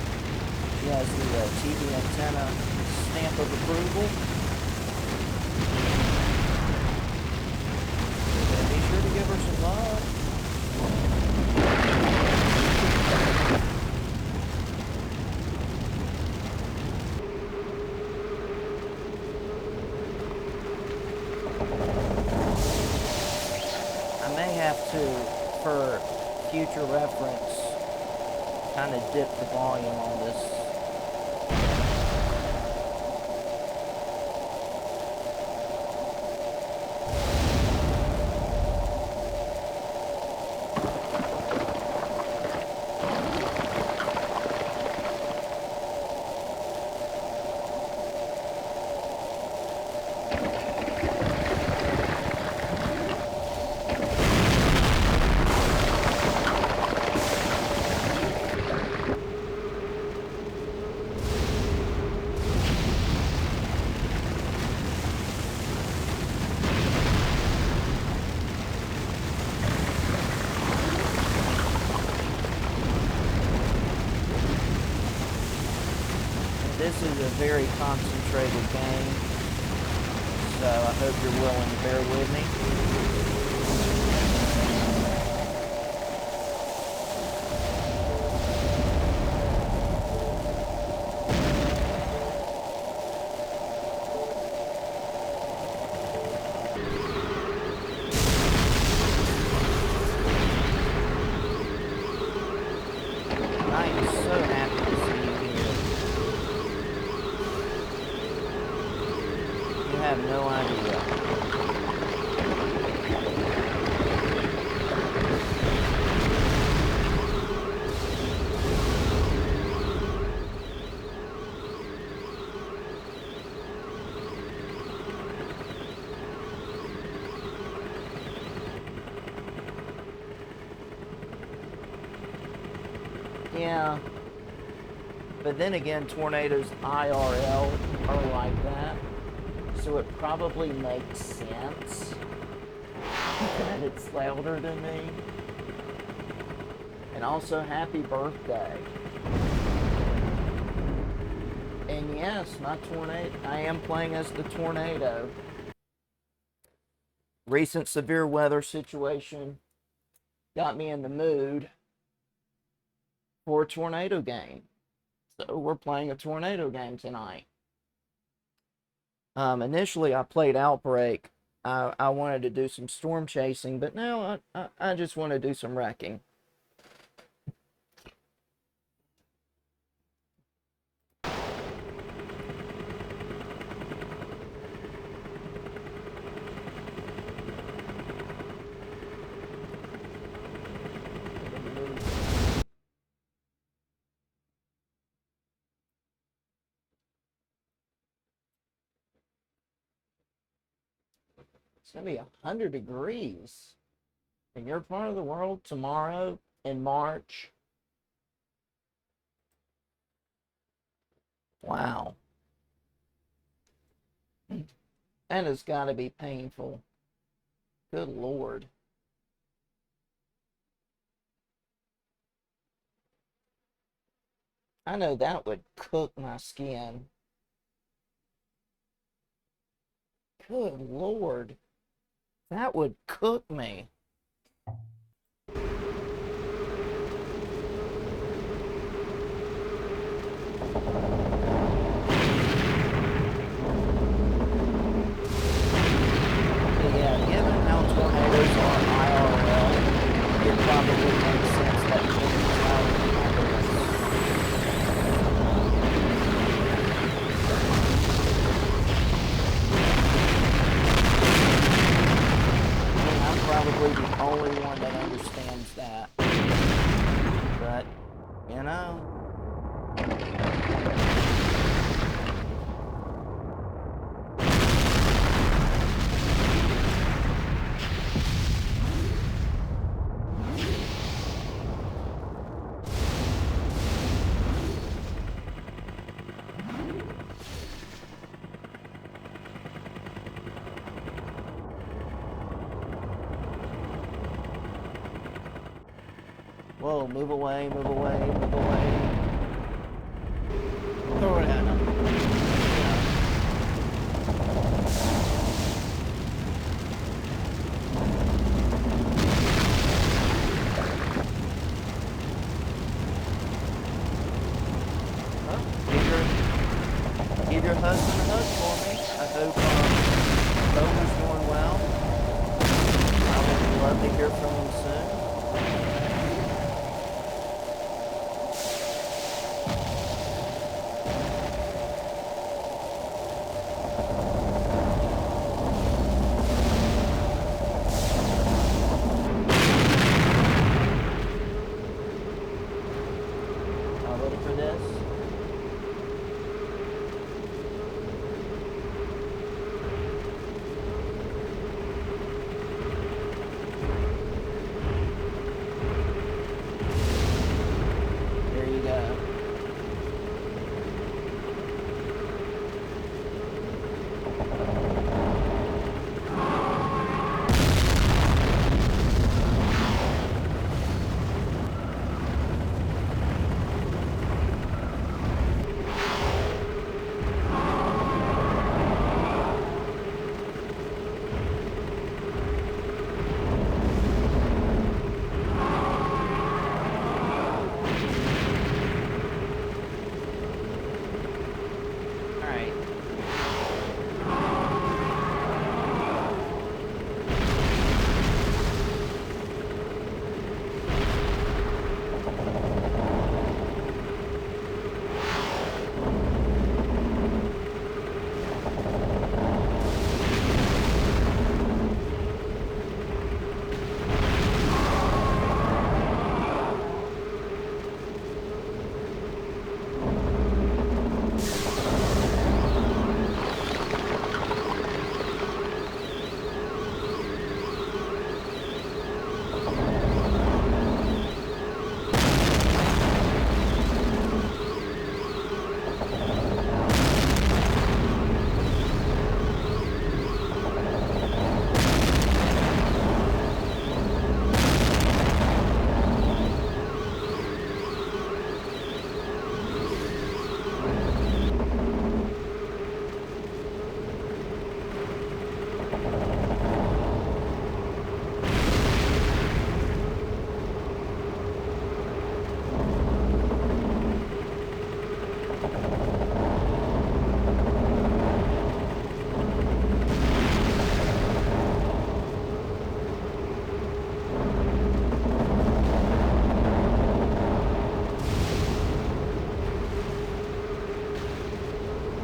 She has the TV antenna stamp of approval. Be sure to give her some love. I may have to, for future reference, kind of dip the volume on this. This is a very concentrated game, so I hope you're willing to bear with me. I am so happy to see you here. You have no idea. Yeah. But then again, tornadoes IRL are like that. So it probably makes sense that it's louder than me. And also, happy birthday. And yes, my tornado, I am playing as the tornado. Recent severe weather situation got me in the mood for a tornado game. So we're playing a tornado game tonight. Initially, I played Outbreak. I wanted to do some storm chasing, but now I just want to do some wrecking. It's going to be 100 degrees in your part of the world tomorrow in March. Wow. That has got to be painful. Good Lord. I know that would cook my skin. Good Lord. That would cook me. probably makes sense that he was out of this. I mean, I'm probably the only one that understands that. But, you know. Whoa, move away, move away, move away. Throw it at him. Well, give your husband a hug for me. I hope Boger's doing well. I would love to hear from him soon. Ready for this? There you go.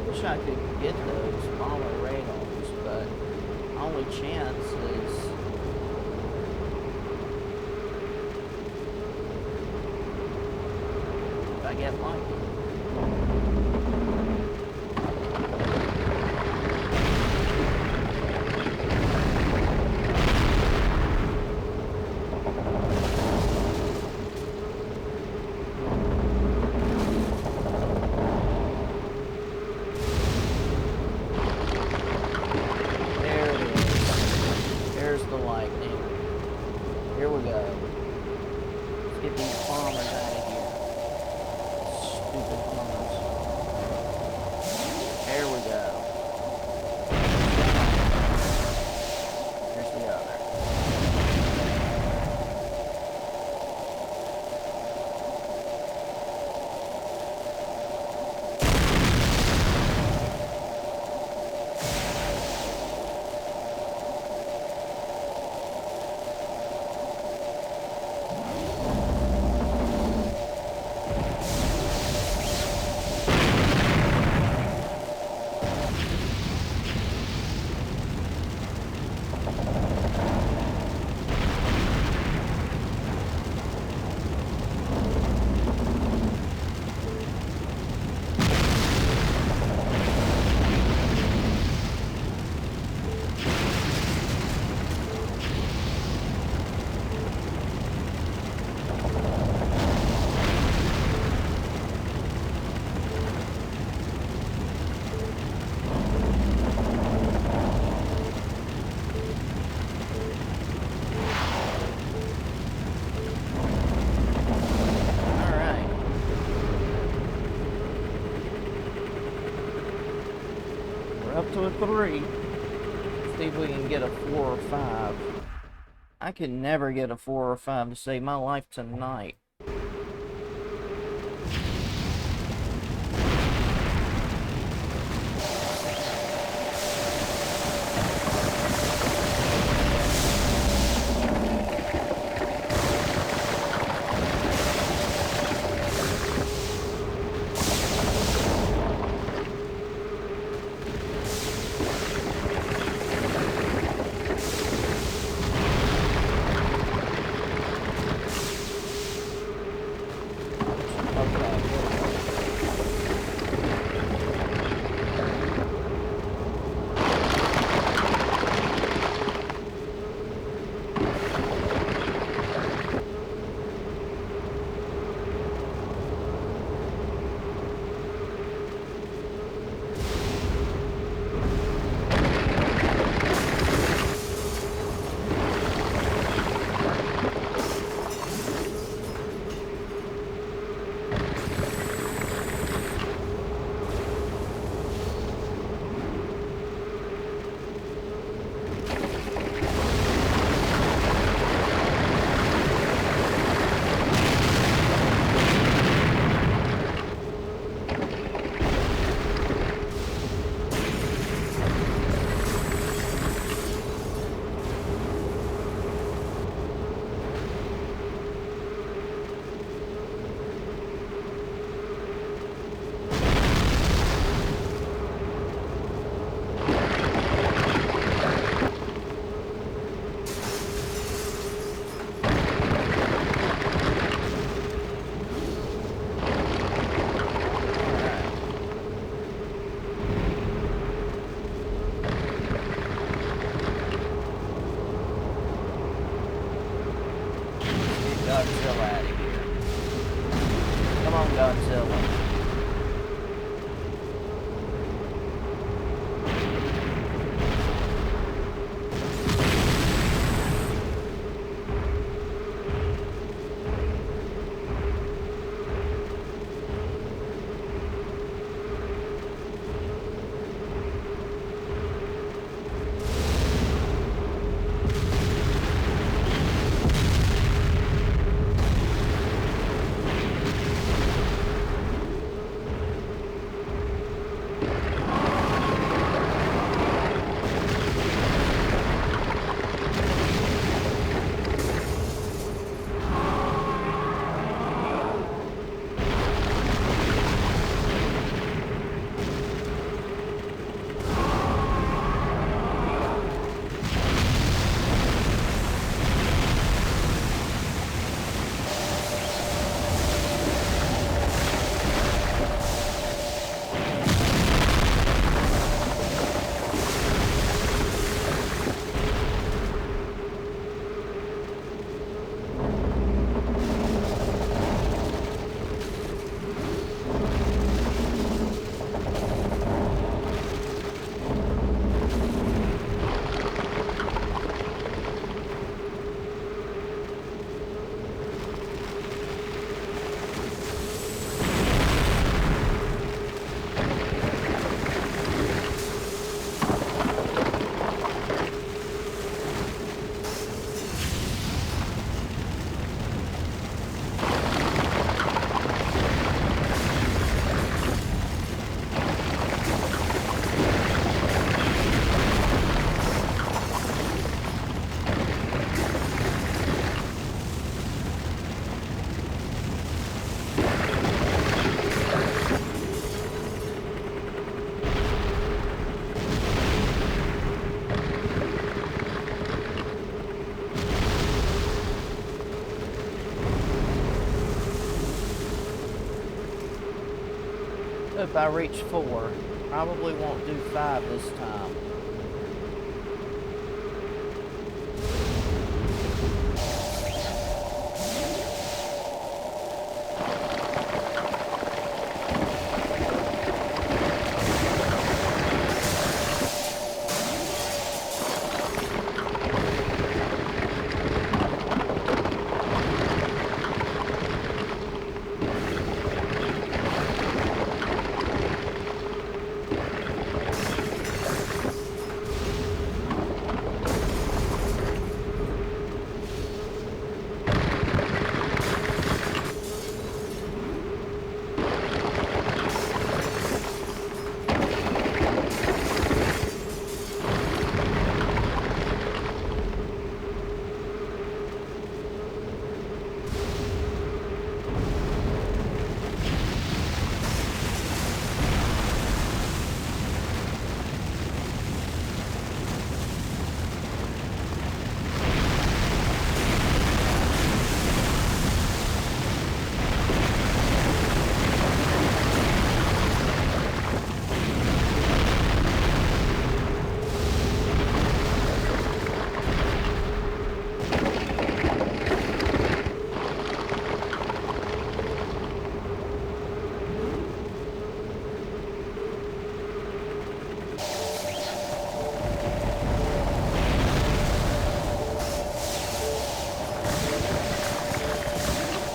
Wish I could get those smaller radars, but only chance is if I get lucky. Here we go. Let's get these bombers out of here. Stupid bombers. There we go. Here's the other. to a 3. See if we can get a 4 or 5. I could never get a 4 or 5 to save my life tonight. Godzilla out of here. Come on, Godzilla. If I reach 4, probably won't do 5 this time.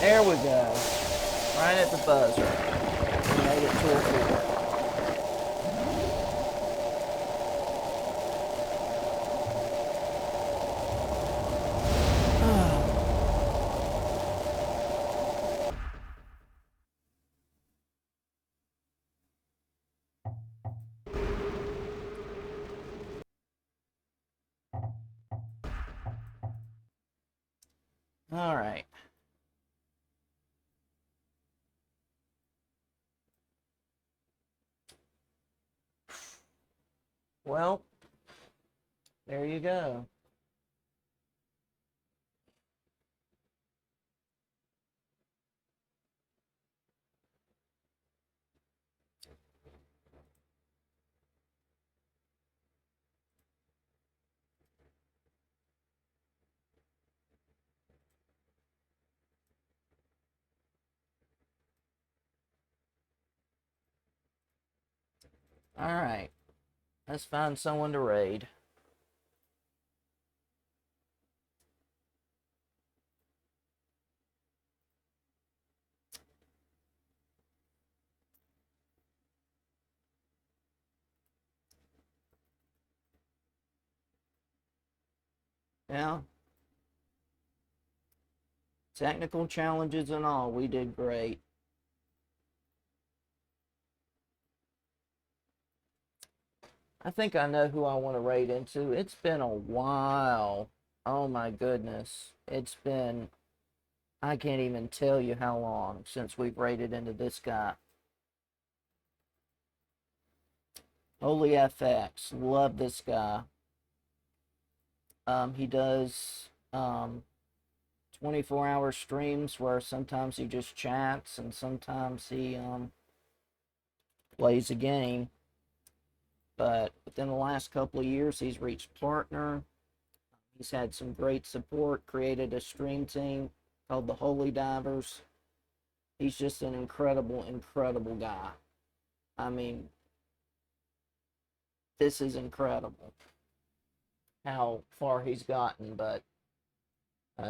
There we go. Right at the buzzer. We made it to a 4. All right. Well, there you go. All right. Let's find someone to raid. Yeah. Technical challenges and all, we did great. I think I know who I want to raid into. It's been a while. Oh my goodness. It's been, I can't even tell you how long since we've raided into this guy. Holy FX. Love this guy. He does 24-hour streams where sometimes he just chats and sometimes he plays a game. But within the last couple of years, he's reached partner. He's had some great support, created a stream team called the Holy Divers. He's just an incredible, incredible guy. I mean, this is incredible how far he's gotten. But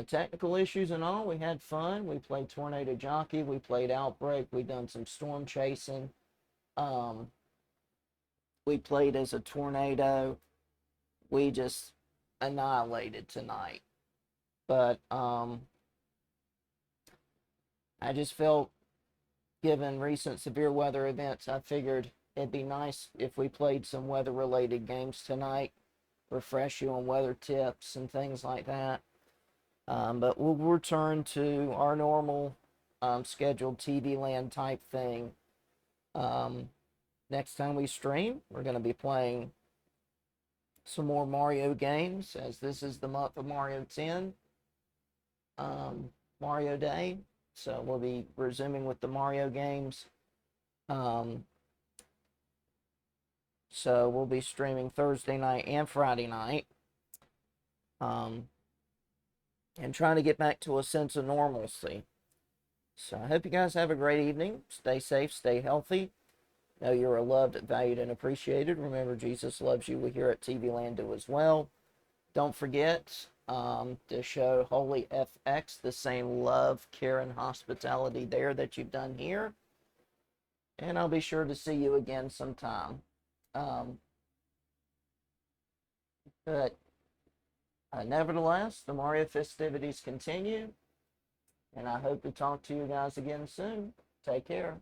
technical issues and all, we had fun. We played Tornado Jockey. We played Outbreak. We done some storm chasing. We played as a tornado. We just annihilated tonight. But I just felt, given recent severe weather events, I figured it'd be nice if we played some weather-related games tonight, refresh you on weather tips and things like that. But we'll return to our normal scheduled TV Land type thing. Next time we stream, we're going to be playing some more Mario games, as this is the month of Mario 10, Mario Day. So we'll be resuming with the Mario games. So we'll be streaming Thursday night and Friday night. And trying to get back to a sense of normalcy. So I hope you guys have a great evening. Stay safe, stay healthy. Know you are loved, valued, and appreciated. Remember, Jesus loves you. We here at TV Land do as well. Don't forget to show Holy FX the same love, care, and hospitality there that you've done here. And I'll be sure to see you again sometime. But nevertheless, the Mario festivities continue. And I hope to talk to you guys again soon. Take care.